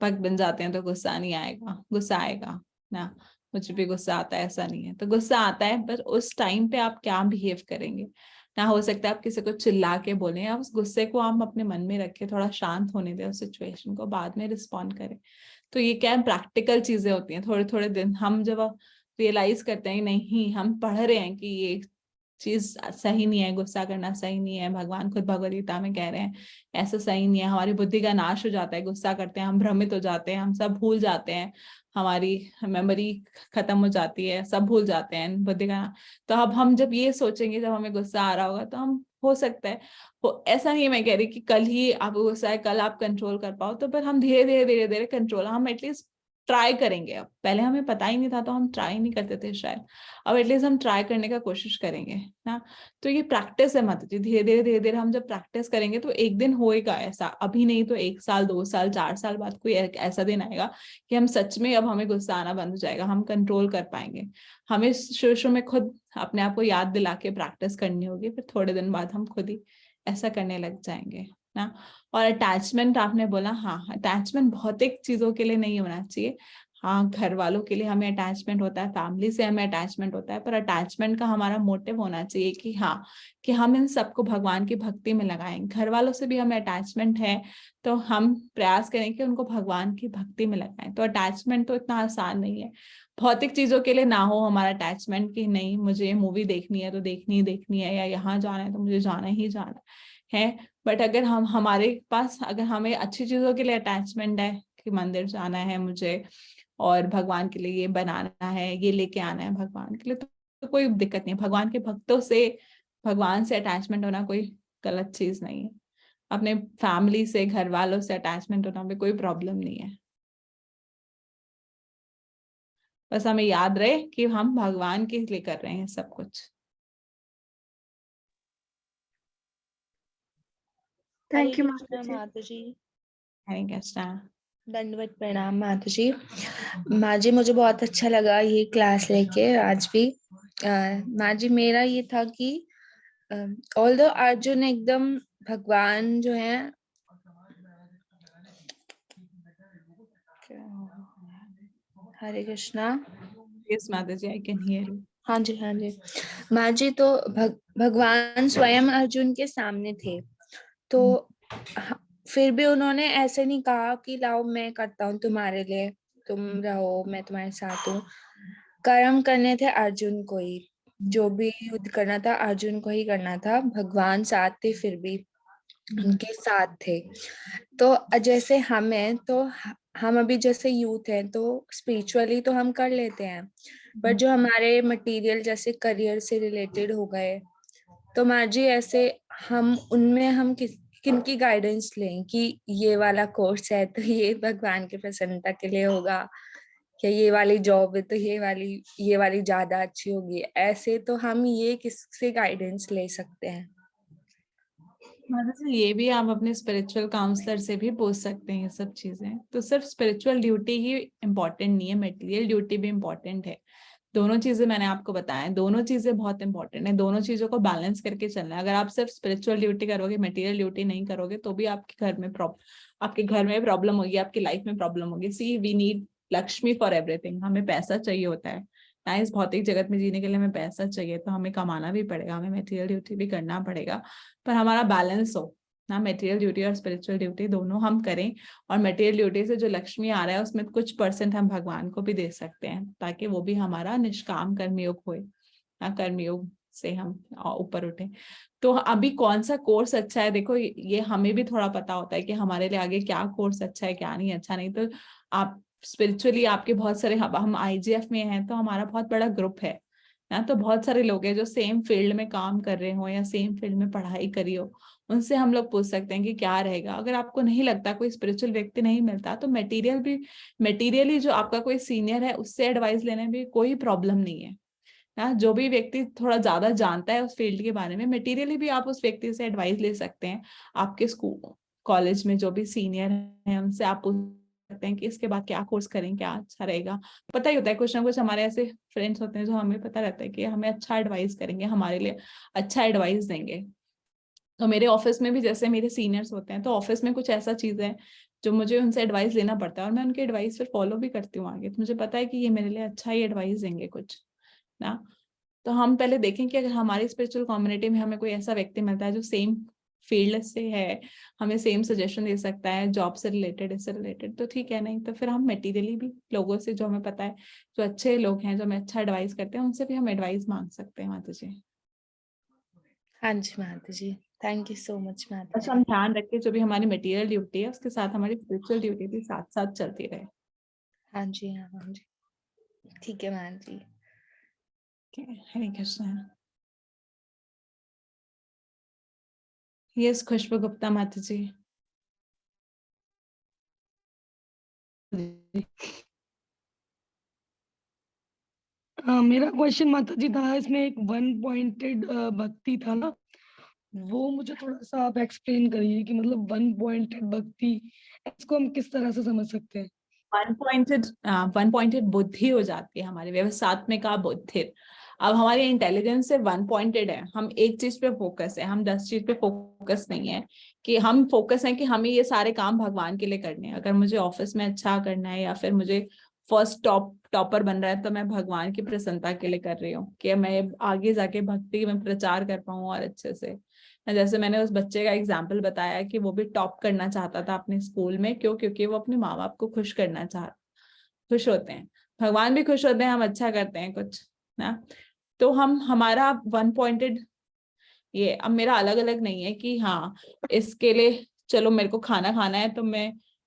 भक्त बन जाते हैं तो गुस्सा नहीं आएगा, गुस्सा आएगा ना। मुझे भी गुस्सा आता है, ऐसा नहीं है। तो गुस्सा आता है, पर उस टाइम पे आप क्या बिहेव करेंगे ना। हो सकता है आप किसी को चिल्ला के बोले, या उस गुस्से को आप अपने मन में रखे, थोड़ा शांत होने दें उस सिचुएशन को, बाद में रिस्पॉन्ड करें। तो ये क्या है, प्रैक्टिकल चीजें होती हैं। थोड़े थोड़े दिन हम जब रियलाइज करते हैं नहीं, हम पढ़ रहे हैं कि ये चीज सही नहीं है, गुस्सा करना सही नहीं है, भगवान खुद भगवद गीता में कह रहे हैं ऐसा सही नहीं है, हमारी बुद्धि का नाश हो जाता है, गुस्सा करते हैं हम, भ्रमित हो जाते हैं, हम सब भूल जाते हैं, हमारी मेमोरी खत्म हो जाती है, सब भूल जाते हैं बुद्धि का। तो अब हम जब ये सोचेंगे, जब हमें गुस्सा आ रहा होगा, तो हम हो सकता है ऐसा नहीं मैं कह रही कि कल ही आपको गुस्सा है, कल आप कंट्रोल कर पाओ, तो पर हम धीरे धीरे धीरे धीरे कंट्रोल, हम एटलीस्ट ट्राई करेंगे। अब पहले हमें पता ही नहीं था तो हम ट्राई नहीं करते थे शायद, अब एटलीस्ट हम ट्राई करने का कोशिश करेंगे ना। तो ये प्रैक्टिस है माता जी, धीरे धीरे धीरे धीरे हम जब प्रैक्टिस करेंगे तो एक दिन होएगा ऐसा। अभी नहीं तो 1 साल 2 साल 4 साल बाद कोई ऐसा दिन आएगा कि हम सच में, अब हमें गुस्सा आना बंद हो जाएगा, हम कंट्रोल कर पाएंगे। हमें शुरू शुरू में खुद अपने आप को याद दिला के प्रैक्टिस करनी होगी, फिर थोड़े दिन बाद हम खुद ही ऐसा करने लग जाएंगे ना। और अटैचमेंट आपने बोला, हाँ अटैचमेंट भौतिक चीजों के लिए नहीं होना चाहिए। हाँ, घर वालों के लिए हमें अटैचमेंट होता है, फैमिली से हमें अटैचमेंट होता है, पर अटैचमेंट का हमारा मोटिव होना चाहिए कि हाँ, कि हम इन सबको भगवान की भक्ति में लगाएं। घर वालों से भी हमें अटैचमेंट है, तो हम प्रयास करें कि उनको भगवान की भक्ति में लगाएं। तो अटैचमेंट तो इतना आसान नहीं है। भौतिक चीजों के लिए ना हो हमारा अटैचमेंट कि नहीं, मुझे मूवी देखनी है तो देखनी ही देखनी है, या यहाँ जाना है तो मुझे जाना ही जाना है। बट अगर हम, हमारे पास अगर हमें अच्छी चीजों के लिए अटैचमेंट है कि मंदिर जाना है मुझे, और भगवान के लिए ये बनाना है, ये लेके आना है भगवान के लिए, तो कोई दिक्कत नहीं है। भगवान के भक्तों से, भगवान से अटैचमेंट होना कोई गलत चीज नहीं है। अपने फैमिली से, घर वालों से अटैचमेंट होना भी कोई प्रॉब्लम नहीं है। बस हमें याद रहे कि हम भगवान के लिए कर रहे हैं सब कुछ। थैंक यू कृष्णा माता जी। हरे कृष्णा। दंडवत प्रणाम माता जी। माँ जी, मुझे बहुत अच्छा लगा ये क्लास लेके आज भी। माँ जी, मेरा ये था कि ऑल्दो अर्जुन एकदम भगवान जो है, हरे कृष्णा। यस माता जी, आई कैन हियर यू। हाँ जी, हाँ जी। माँ जी, तो भगवान स्वयं अर्जुन के सामने थे, तो फिर भी उन्होंने ऐसे नहीं कहा कि लाओ मैं करता हूँ तुम्हारे लिए, तुम रहो, मैं तुम्हारे साथ हूँ। कर्म करने थे अर्जुन को ही, जो भी युद्ध करना था अर्जुन को ही करना था। भगवान साथ थे, फिर भी उनके साथ थे। तो जैसे हमें तो हम अभी जैसे यूथ हैं तो स्पिरिचुअली तो हम कर लेते हैं, पर जो हमारे मटेरियल जैसे करियर से रिलेटेड हो गए, तो माँ जी ऐसे हम उनमें हम किनकी गाइडेंस लें कि ये वाला कोर्स है तो ये भगवान की प्रसन्नता के लिए होगा, या ये वाली जॉब है तो ये वाली ज्यादा अच्छी होगी। ऐसे तो हम ये किससे गाइडेंस ले सकते हैं? मतलब ये भी आप अपने स्पिरिचुअल काउंसलर से भी पूछ सकते हैं ये सब चीजें। तो सिर्फ स्पिरिचुअल ड्यूटी ही इम्पोर्टेंट नहीं है, मटेरियल ड्यूटी भी इम्पोर्टेंट है। दोनों चीजें मैंने आपको बताया, दोनों चीजें बहुत इंपॉर्टेंट है। दोनों चीजों को बैलेंस करके चलना है। अगर आप सिर्फ स्पिरिचुअल ड्यूटी करोगे, मटेरियल ड्यूटी नहीं करोगे, तो भी आपके घर में प्रॉब्लम होगी, आपकी लाइफ में प्रॉब्लम होगी। See we need Lakshmi for everything, हमें पैसा चाहिए होता है ना, इस भौतिक जगत में जीने के लिए हमें पैसा चाहिए, तो हमें कमाना भी पड़ेगा, हमें मटेरियल ड्यूटी भी करना पड़ेगा, पर हमारा बैलेंस हो ना, मटेरियल ड्यूटी और स्पिरिचुअल ड्यूटी दोनों हम करें, और मटेरियल ड्यूटी से जो लक्ष्मी आ रहा है उसमें कुछ % हम भगवान को भी दे सकते हैं, ताकि वो भी हमारा निष्काम कर्मयोग होए ना, कर्मयोग से हम ऊपर उठे। तो अभी कौन सा कोर्स अच्छा है, देखो ये हमें भी थोड़ा पता होता है कि हमारे लिए आगे क्या कोर्स अच्छा है क्या नहीं अच्छा नहीं। तो आप स्पिरिचुअली आपके बहुत सारे, हम IGF में हैं तो हमारा बहुत बड़ा ग्रुप है ना, तो बहुत सारे लोग हैं जो सेम फील्ड में काम कर रहे हो या सेम फील्ड में पढ़ाई करी हो, उनसे हम लोग पूछ सकते हैं कि क्या रहेगा। अगर आपको नहीं लगता, कोई स्पिरिचुअल व्यक्ति नहीं मिलता, तो मटेरियली जो आपका कोई सीनियर है उससे एडवाइस लेने में कोई प्रॉब्लम नहीं है ना। जो भी व्यक्ति थोड़ा ज्यादा जानता है उस फील्ड के बारे में, मटेरियली भी आप उस व्यक्ति से एडवाइस ले सकते हैं। आपके स्कूल कॉलेज में जो भी सीनियर हैं उनसे आप पूछ सकते हैं कि इसके बाद क्या कोर्स करें, क्या अच्छा रहेगा। पता ही होता है, कुछ ना कुछ हमारे ऐसे फ्रेंड्स होते हैं जो हमें पता रहता है कि हमें अच्छा एडवाइस करेंगे, हमारे लिए अच्छा एडवाइस देंगे। तो मेरे ऑफिस में भी जैसे मेरे सीनियर्स होते हैं, तो ऑफिस में कुछ ऐसा चीज है जो मुझे उनसे एडवाइस लेना पड़ता है, और मैं उनके एडवाइस फिर फॉलो भी करती हूँ आगे। तो मुझे पता है कि ये मेरे लिए अच्छा ही एडवाइस देंगे कुछ ना। तो हम पहले देखें कि अगर हमारी स्पिरिचुअल कम्युनिटी में हमें कोई ऐसा व्यक्ति मिलता है जो सेम फील्ड से है, हमें सेम सजेशन दे सकता है, जॉब से रिलेटेड, इससे रिलेटेड, तो ठीक है। नहीं तो फिर हम मटेरियली भी लोगों से, जो हमें पता है जो अच्छे लोग हैं, जो हमें अच्छा एडवाइस करते हैं, उनसे भी हम एडवाइस मांग सकते हैं माता जी। हाँ जी माता जी, थैंक यू सो मच माता बस जी। हम ध्यान रखें जो भी हमारी मटेरियल ड्यूटी है उसके साथ हमारी स्पिरिचुअल ड्यूटी भी साथ साथ चलती रहे। हाँ जी, हाँ जी, ठीक है माता जी। हरे कृष्ण। यस, खुशबू गुप्ता माता जी। मेरा क्वेश्चन माता जी था, इसमें एक 1 पॉइंटेड भक्ति था ना, वो मुझे थोड़ा सा आप एक्सप्लेन करिए कि मतलब 1 पॉइंटेड भक्ति, इसको हम किस तरह से समझ सकते हैं। 1 पॉइंटेड बुद्धि हो जाती है हमारी, व्यवसात्मिका बुद्धि। अब हमारी इंटेलिजेंस से 1 पॉइंटेड है, हम एक चीज पे फोकस है, हम 10 चीज पे फोकस नहीं है। कि हम फोकस है कि हमें ये सारे काम भगवान के लिए करने हैं। अगर मुझे ऑफिस में अच्छा करना है या फिर मुझे फर्स्ट टॉपर बन रहा है, तो मैं भगवान की प्रसन्नता के लिए कर रही हूँ कि मैं आगे जाके भक्ति में प्रचार कर पाऊँ और अच्छे से। जैसे मैंने उस बच्चे का एग्जाम्पल बताया कि वो भी टॉप करना चाहता था अपने स्कूल में, क्यों? क्योंकि वो अपने माँ बाप को खुश करना खुश होते हैं, भगवान भी खुश होते हैं, हम अच्छा करते हैं कुछ ना। तो हमारा 1 पॉइंटेड, ये अब मेरा अलग अलग नहीं है कि हाँ इसके लिए चलो मेरे को खाना खाना है तो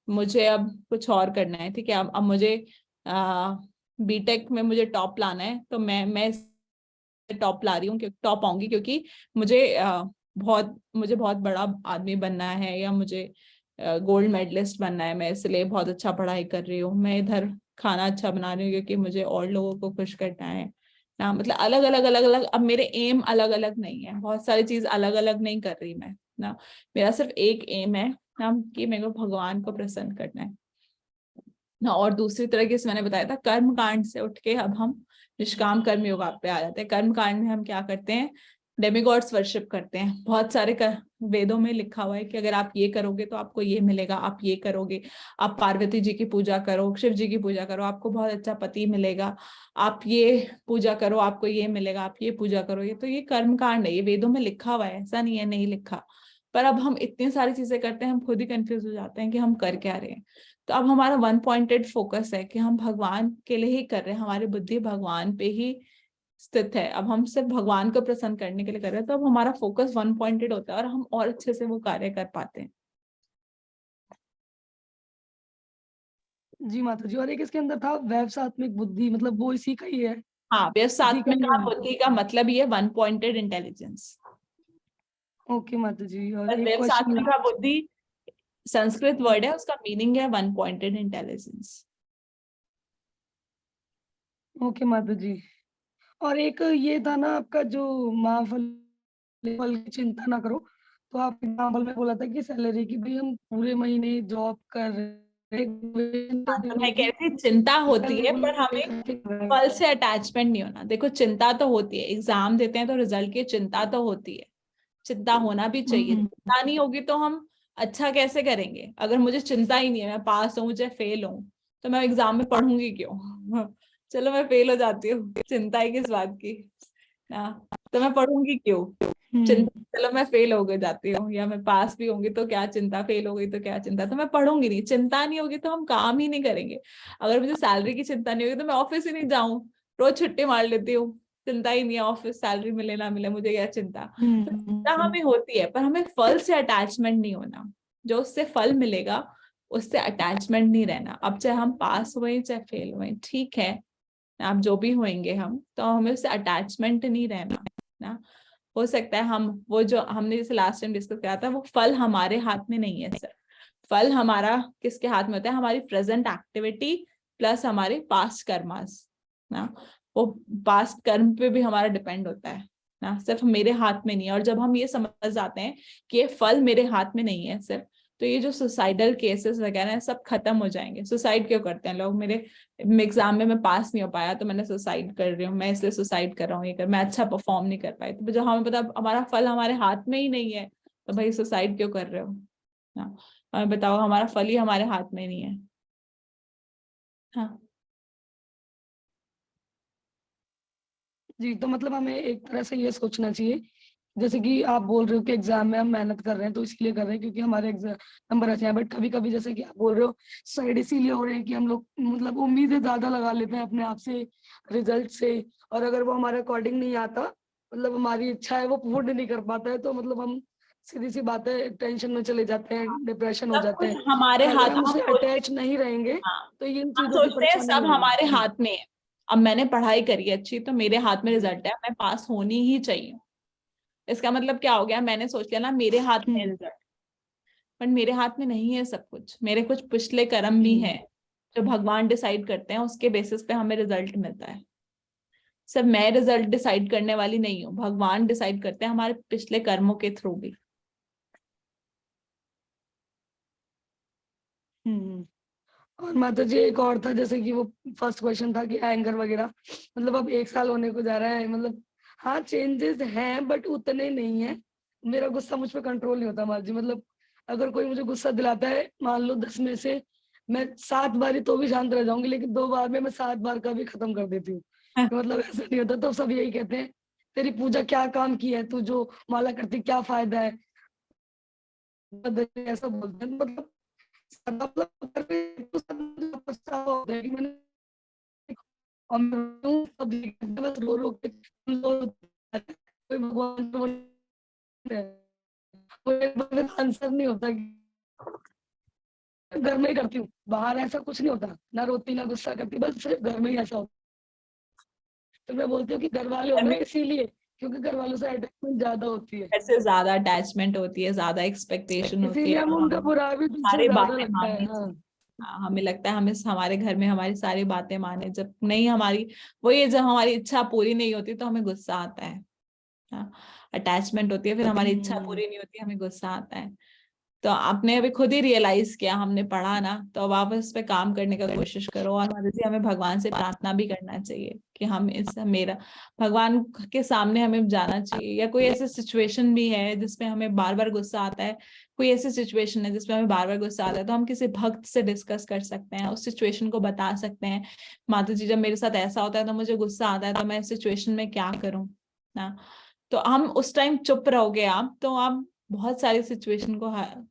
मुझे अब कुछ और करना है, ठीक है। अब मुझे बीटेक में मुझे टॉप लाना है, तो मैं टॉप ला रही हूँ, टॉप आऊंगी क्योंकि मुझे बहुत बड़ा आदमी बनना है, या मुझे गोल्ड मेडलिस्ट बनना है, मैं इसलिए बहुत अच्छा पढ़ाई कर रही हूँ। मैं इधर खाना अच्छा बना रही हूँ क्योंकि मुझे और लोगों को खुश करना है ना। मतलब अलग अलग अब मेरे एम अलग अलग नहीं है, बहुत सारी चीज अलग अलग नहीं कर रही मैं ना। मेरा सिर्फ एक एम है ना, कि मेरे को भगवान को प्रसन्न करना है ना। और दूसरी तरीके से मैंने बताया था, कर्म कांड से उठ के अब हम निष्काम कर्म योग पे आ जाते हैं। कर्म कांड में हम क्या करते हैं? डेमिगॉड्स वर्शिप करते हैं। बहुत सारे वेदों में लिखा हुआ है कि अगर आप ये करोगे तो आपको ये मिलेगा, आप ये करोगे, आप पार्वती जी की पूजा करो, शिव जी की पूजा करो, आपको बहुत अच्छा पति मिलेगा, आप ये पूजा करो आपको ये मिलेगा, आप ये पूजा करो। ये तो ये कर्म कांड है, ये वेदों में लिखा हुआ है, ऐसा नहीं है नहीं लिखा। पर अब हम इतनी सारी चीजें करते हैं, हम खुद ही कंफ्यूज हो जाते हैं कि हम कर क्या रहे हैं। तो अब हमारा 1 पॉइंटेड फोकस है कि हम भगवान के लिए ही कर रहे हैं, हमारी बुद्धि भगवान पे ही स्थित है। अब हम सिर्फ भगवान को प्रसन्न करने के लिए कर रहे हैं, तो अब हमारा फोकस 1 पॉइंटेड होता है और हम और अच्छे से वो कार्य कर पाते हैं। जी माता जी, और एक इसके अंदर था व्यवसात्मिक बुद्धि, मतलब वो इसी का ही है। हाँ, व्यवसात्मिक इसी का बुद्धि का मतलब ये 1 पॉइंटेड इंटेलिजेंस। ओके माता जी, और एक व्यवसात्मिक क्वेश्चन। बुद्धि संस्कृत वर्ड है, उसका मीनिंग है 1 पॉइंटेड इंटेलिजेंस। ओके माता जी, और एक ये था ना आपका जो महाफल फल की चिंता ना करो, तो आप एग्जाम्पल में बोला था कि सैलरी की भी हम पूरे महीने जॉब कर रहे तो मैं कह रही थी चिंता होती है, पर हमें फल से अटैचमेंट नहीं होना। देखो चिंता तो होती है, एग्जाम देते हैं तो रिजल्ट की चिंता तो होती है, चिंता होना भी चाहिए। चिंता नहीं होगी तो हम अच्छा कैसे करेंगे? अगर मुझे चिंता ही नहीं है, मैं पास हूँ चाहे फेल हूँ, तो मैं एग्जाम में पढ़ूंगी क्यों? चलो मैं फेल हो जाती हूँ, चिंता ही किस बात की ना, तो मैं पढ़ूंगी क्यों? चिंता, चलो मैं फेल हो गई जाती हूँ, या मैं पास भी होंगी तो क्या चिंता, फेल हो गई तो क्या चिंता, तो मैं पढ़ूंगी नहीं। चिंता नहीं होगी तो हम काम ही नहीं करेंगे। अगर मुझे सैलरी की चिंता नहीं होगी तो मैं ऑफिस ही नहीं जाऊं, रोज छुट्टी मार लेती हूँ, चिंता ही नहीं है, ऑफिस सैलरी मिले ना मिले मुझे क्या चिंता। तो चिंता हमें होती है, पर हमें फल से अटैचमेंट नहीं होना। जो उससे फल मिलेगा उससे अटैचमेंट नहीं रहना। अब चाहे हम पास हुए चाहे फेल हुए, ठीक है, आप जो भी होंगे हम, तो हमें उससे अटैचमेंट नहीं रहना ना। हो सकता है हम वो जो हमने जैसे लास्ट टाइम डिस्कस किया था, वो फल हमारे हाथ में नहीं है सर। फल हमारा किसके हाथ में होता है? हमारी प्रेजेंट एक्टिविटी प्लस हमारे पास्ट कर्मास ना। वो पास्ट कर्म पे भी हमारा डिपेंड होता है ना, सिर्फ मेरे हाथ में नहीं है। और जब हम ये समझ जाते हैं कि ये फल मेरे हाथ में नहीं है सिर्फ, तो ये जो सुसाइडल केसेस वगैरह है सब खत्म हो जाएंगे। सुसाइड क्यों करते हैं लोग? मेरे एग्जाम में मैं पास नहीं हो पाया तो मैंने सुसाइड कर रही हूँ, मैं इसलिए सुसाइड कर रहा हूँ, ये कर, मैं अच्छा परफॉर्म नहीं कर पाई। तो जब हमें पता हमारा फल हमारे हाथ में ही नहीं है, तो भाई सुसाइड क्यों कर रहे हो ना? हमें बताओ, हमारा फल ही हमारे हाथ में नहीं है। हाँ जी, तो मतलब हमें एक तरह से ये सोचना चाहिए, जैसे कि आप बोल रहे हो कि एग्जाम में हम मेहनत कर रहे हैं तो इसलिए कर रहे हैं क्योंकि हमारे एग्जाम नंबर अच्छे हैं, बट कभी कभी जैसे कि आप बोल रहे हो साइड इसीलिए हो रहे हैं कि हम लोग मतलब उम्मीदें ज्यादा लगा लेते हैं अपने आप से, रिजल्ट से, और अगर वो हमारे अकॉर्डिंग नहीं आता, मतलब हमारी इच्छा है वो पूर्ण नहीं कर पाता है, तो मतलब हम सीधी सी बात है टेंशन में चले जाते हैं, डिप्रेशन हो सब जाते कुछ हैं। हमारे और अगर हाथ, हम हम उससे अटैच नहीं रहेंगे हाँ, तो ये इन हम चीजों की सोचते हैं परेशानी सब नहीं हमारे होगी। हाथ में है। अब मैंने पढ़ाई करी अच्छी तो मेरे हाथ में रिजल्ट है, मैं पास होनी ही चाहिए। इसका मतलब क्या हो गया? मैंने सोच लिया ना मेरे हाथ में रिजल्ट, पर मेरे हाथ में नहीं है सब कुछ। मेरे कुछ पिछले कर्म भी हैं जो भगवान डिसाइड करते हैं, उसके बेसिस पे हमें रिजल्ट मिलता है। सिर्फ मैं रिजल्ट डिसाइड करने वाली नहीं हूँ, भगवान डिसाइड करते हैं हमारे पिछले कर्मों के थ्रू भी। और माता जी एक और था, जैसे कि वो फर्स्ट क्वेश्चन था कि एंगर वगैरह, मतलब अब 1 साल होने को जा रहा है, मतलब हाँ चेंजेस हैं बट उतने नहीं है। मेरा गुस्सा मुझ पर कंट्रोल नहीं होता माता जी, मतलब अगर कोई मुझे गुस्सा दिलाता है, मान लो 10 में से मैं 7 बारी तो भी शांत रह जाऊंगी, लेकिन 2 बार में मैं 7 बार का भी खत्म कर देती हूँ। तो मतलब ऐसा नहीं होता, तो सब यही कहते हैं तेरी पूजा क्या काम की है, तू जो माला करती क्या फायदा है, ऐसा बोलते हैं। मतलब मतलब होता है कि मैंने और मैं सब बस रो रो के कोई भगवान तो कोई आंसर नहीं होता कि घर में ही करती हूँ, बाहर ऐसा कुछ नहीं होता, ना रोती ना गुस्सा करती, बस सिर्फ घर में ही ऐसा होता। तो मैं बोलती हूँ कि घर वाले घर होंगे में इसीलिए क्योंकि घर वालों से अटैचमेंट ज्यादा होती है, ऐसे ज्यादा अटैचमेंट होती है, ज्यादा एक्सपेक्टेशन होती इसीलिए है, हम और उनका हमें बुरा भी तुझसे सारी ज्यादा बातें लगता है। माननी हाँ चाहिए। हाँ, हमें लगता है हमें हमारे घर में हमारी सारी बातें माने, जब नहीं हमारी वो ये जब हमारी इच्छा पूरी नहीं होती तो हमें गुस्सा आता है। हाँ, अटैचमेंट होती है, फिर हमारी इच्छा पूरी नहीं होती, हमें गुस्सा आता है। तो आपने अभी खुद ही रियलाइज किया, हमने पढ़ा ना, तो अब आप इस पे काम करने का कोशिश करो। और माता जी हमें भगवान से प्रार्थना भी करना चाहिए कि हम इस मेरा भगवान के सामने हमें जाना चाहिए। या कोई ऐसी सिचुएशन भी है जिसमें हमें बार बार गुस्सा आता है, कोई ऐसी सिचुएशन है जिसमें हमें बार बार गुस्सा आता है, तो हम किसी भक्त से डिस्कस कर सकते हैं, उस सिचुएशन को बता सकते हैं, माता जी जब मेरे साथ ऐसा होता है तो मुझे गुस्सा आता है, तो मैं इस सिचुएशन में क्या करूं ना। तो हम उस टाइम चुप रहोगे आप, तो आप बहुत सारी सिचुएशन को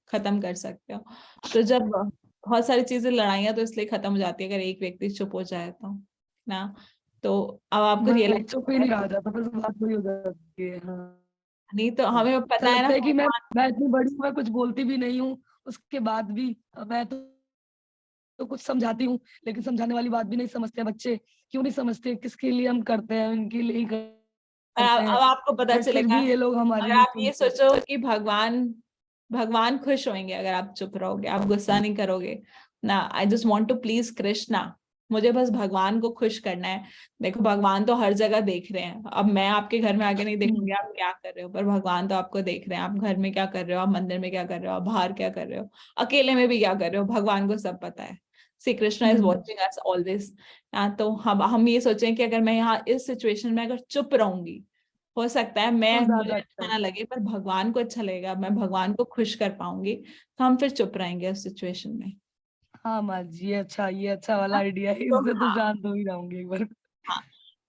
खत्म कर सकते हो। तो जब बहुत सारी चीजें, लड़ाइयाँ तो इसलिए खत्म हो जाती है अगर एक व्यक्ति चुप हो जाए तो ना। तो अब आपको भाई रियलाइज चुप ही नहीं रहा जाता, बस बात वही हो जाती है। हाँ नहीं, तो हमें ऐसा पता है ना लगता है कि भगवान। मैं इतनी बड़ी हूँ, मैं कुछ बोलती भी नहीं हूँ, उसके बाद भी मैं तो कुछ समझाती हूँ, लेकिन समझाने वाली बात भी नहीं समझते हैं बच्चे। क्यों नहीं समझते, किसके लिए हम करते हैं, उनके लिए ही करते हैं, अब आपको पता बट फिर चलेगा, भी ये लोग हमारी अगर नहीं आप ये सुनते। सोचो कि भगवान भगवान खुश होंगे अगर आप चुप रहोगे, आप गुस्सा नहीं करोगे ना। I just want to please Krishna, मुझे बस भगवान को खुश करना है। देखो भगवान तो हर जगह देख रहे हैं, अब मैं आपके घर में आके नहीं देखूंगी आप क्या कर रहे हो, पर भगवान तो आपको देख रहे हैं, आप घर में क्या कर रहे हो, आप मंदिर में क्या कर रहे हो, आप बाहर क्या कर रहे हो, अकेले में भी क्या कर रहे हो, भगवान को सब पता है। Shri Krishna is watching us always. तो हम ये सोचें कि अगर मैं यहाँ इस सिचुएशन में अगर चुप रहूंगी, हो सकता है मैं तो मुझे ज्यादा अच्छा अच्छा है। ना लगे पर भगवान को अच्छा लगेगा, मैं भगवान को खुश कर पाऊंगी, तो हम फिर चुप रहेंगे उस सिचुएशन में। हाँ माँ जी, ये अच्छा वाला हाँ, आइडिया है, तो इससे तो हाँ शांत हो ही जाऊंगी एक बार। हाँ,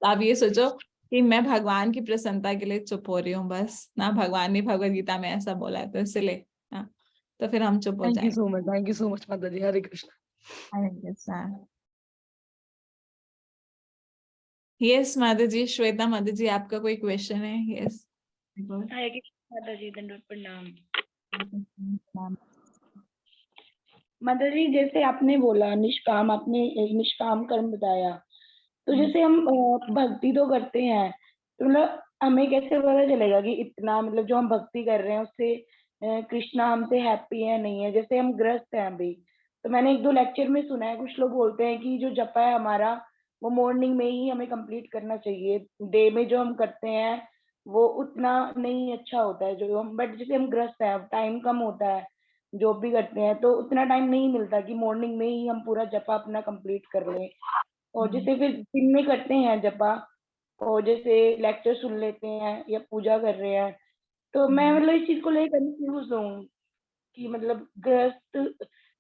तो आप ये सोचो कि मैं भगवान की प्रसन्नता के लिए चुप हो रही हूँ बस ना, भगवान ने भगवत गीता में ऐसा बोला है तो इसलिए हाँ, तो फिर हम चुप हो जाएंगे। थैंक यू सो मच माता जी। हरे कृष्ण। हरे कृष्णा। यस माता जी, श्वेता माता जी, आपका कोई क्वेश्चन है? यस। हरे कृष्ण माता जी, दंडवत प्रणाम। माता जी, जैसे आपने बोला निष्काम, आपने एक निष्काम कर्म बताया, तो जैसे हम भक्ति तो करते हैं, तो मतलब हमें कैसे पता चलेगा कि इतना मतलब जो हम भक्ति कर रहे हैं उससे कृष्णा हमसे हैप्पी है नहीं है? जैसे हम ग्रस्त हैं अभी, तो मैंने एक दो लेक्चर में सुना है, कुछ लोग बोलते हैं कि जो जपा है हमारा वो मॉर्निंग में ही हमें कंप्लीट करना चाहिए, डे में जो हम करते हैं वो उतना नहीं अच्छा होता है जो हम, बट जैसे हम ग्रस्त है, टाइम कम होता है, जॉब भी करते हैं तो उतना टाइम नहीं मिलता कि मॉर्निंग में ही हम पूरा जपा अपना कंप्लीट कर लें। और जैसे फिर दिन में करते हैं जपा, और जैसे लेक्चर सुन लेते हैं या पूजा कर रहे हैं, तो मैं मतलब इस चीज को लेकर कंफ्यूज हूँ कि मतलब गृहस्थ,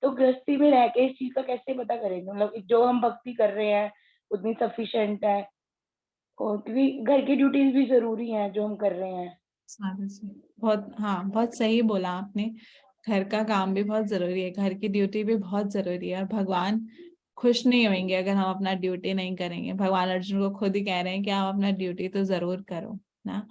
तो गृहस्थी में रह के इस चीज का कैसे पता करेंगे, मतलब जो हम भक्ति कर रहे हैं उतनी सफिशिएंट है, और क्योंकि घर की ड्यूटीज भी जरूरी हैं जो हम कर रहे हैं। बहुत हाँ, बहुत सही बोला आपने। घर का काम भी बहुत जरूरी है, घर की ड्यूटी भी बहुत जरूरी है, और भगवान खुश नहीं होंगे अगर हम अपना ड्यूटी नहीं करेंगे। भगवान अर्जुन को खुद ही कह रहे हैं कि आप अपना ड्यूटी तो जरूर करो ना।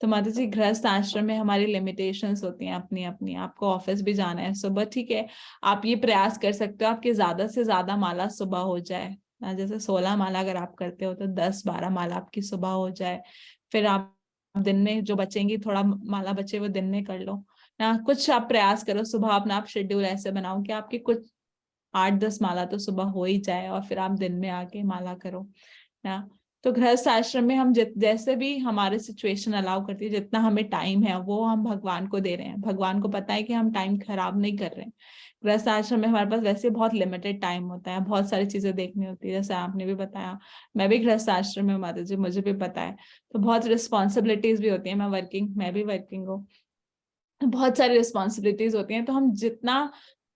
तो माता जी, गृहस्थ आश्रम में हमारी लिमिटेशंस होती हैं अपनी अपनी। आपको ऑफिस भी जाना है सुबह, ठीक है, आप ये प्रयास कर सकते हो आपकी ज्यादा से ज्यादा माला सुबह हो जाए ना। जैसे 16 माला अगर आप करते हो तो 10-12 माला आपकी सुबह हो जाए। फिर आप दिन में जो बचेंगी, थोड़ा माला बचे वो दिन में कर लो ना। कुछ आप प्रयास करो सुबह अपना, आप शेड्यूल ऐसे बनाओ कि आपकी कुछ 8-10 माला तो सुबह हो ही जाए, और फिर आप दिन में आके माला करो ना। तो गृहस्थ आश्रम में हम जैसे भी हमारे सिचुएशन अलाउ करती है, जितना हमें टाइम है वो हम भगवान को दे रहे हैं। भगवान को पता है कि हम टाइम खराब नहीं कर रहे हैं। गृहस्थ आश्रम में हमारे पास वैसे बहुत लिमिटेड टाइम होता है, बहुत सारी चीजें देखनी होती है, जैसे आपने भी बताया। मैं भी गृहस्थ आश्रम में माता जी, मुझे भी पता है। तो बहुत रिस्पॉन्सिबिलिटीज भी होती है, मैं भी वर्किंग हूँ, बहुत सारी रिस्पॉन्सिबिलिटीज होती हैं। तो हम जितना,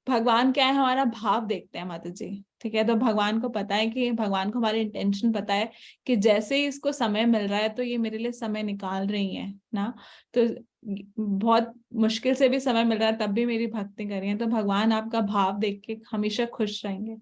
भगवान क्या है, हमारा भाव देखते हैं माता जी, ठीक है। तो भगवान को पता है कि, भगवान को हमारी इंटेंशन पता है कि जैसे ही इसको समय मिल रहा है तो ये मेरे लिए समय निकाल रही है ना। तो बहुत मुश्किल से भी समय मिल रहा है तब भी मेरी भक्ति कर रही है, तो भगवान आपका भाव देख के हमेशा खुश रहेंगे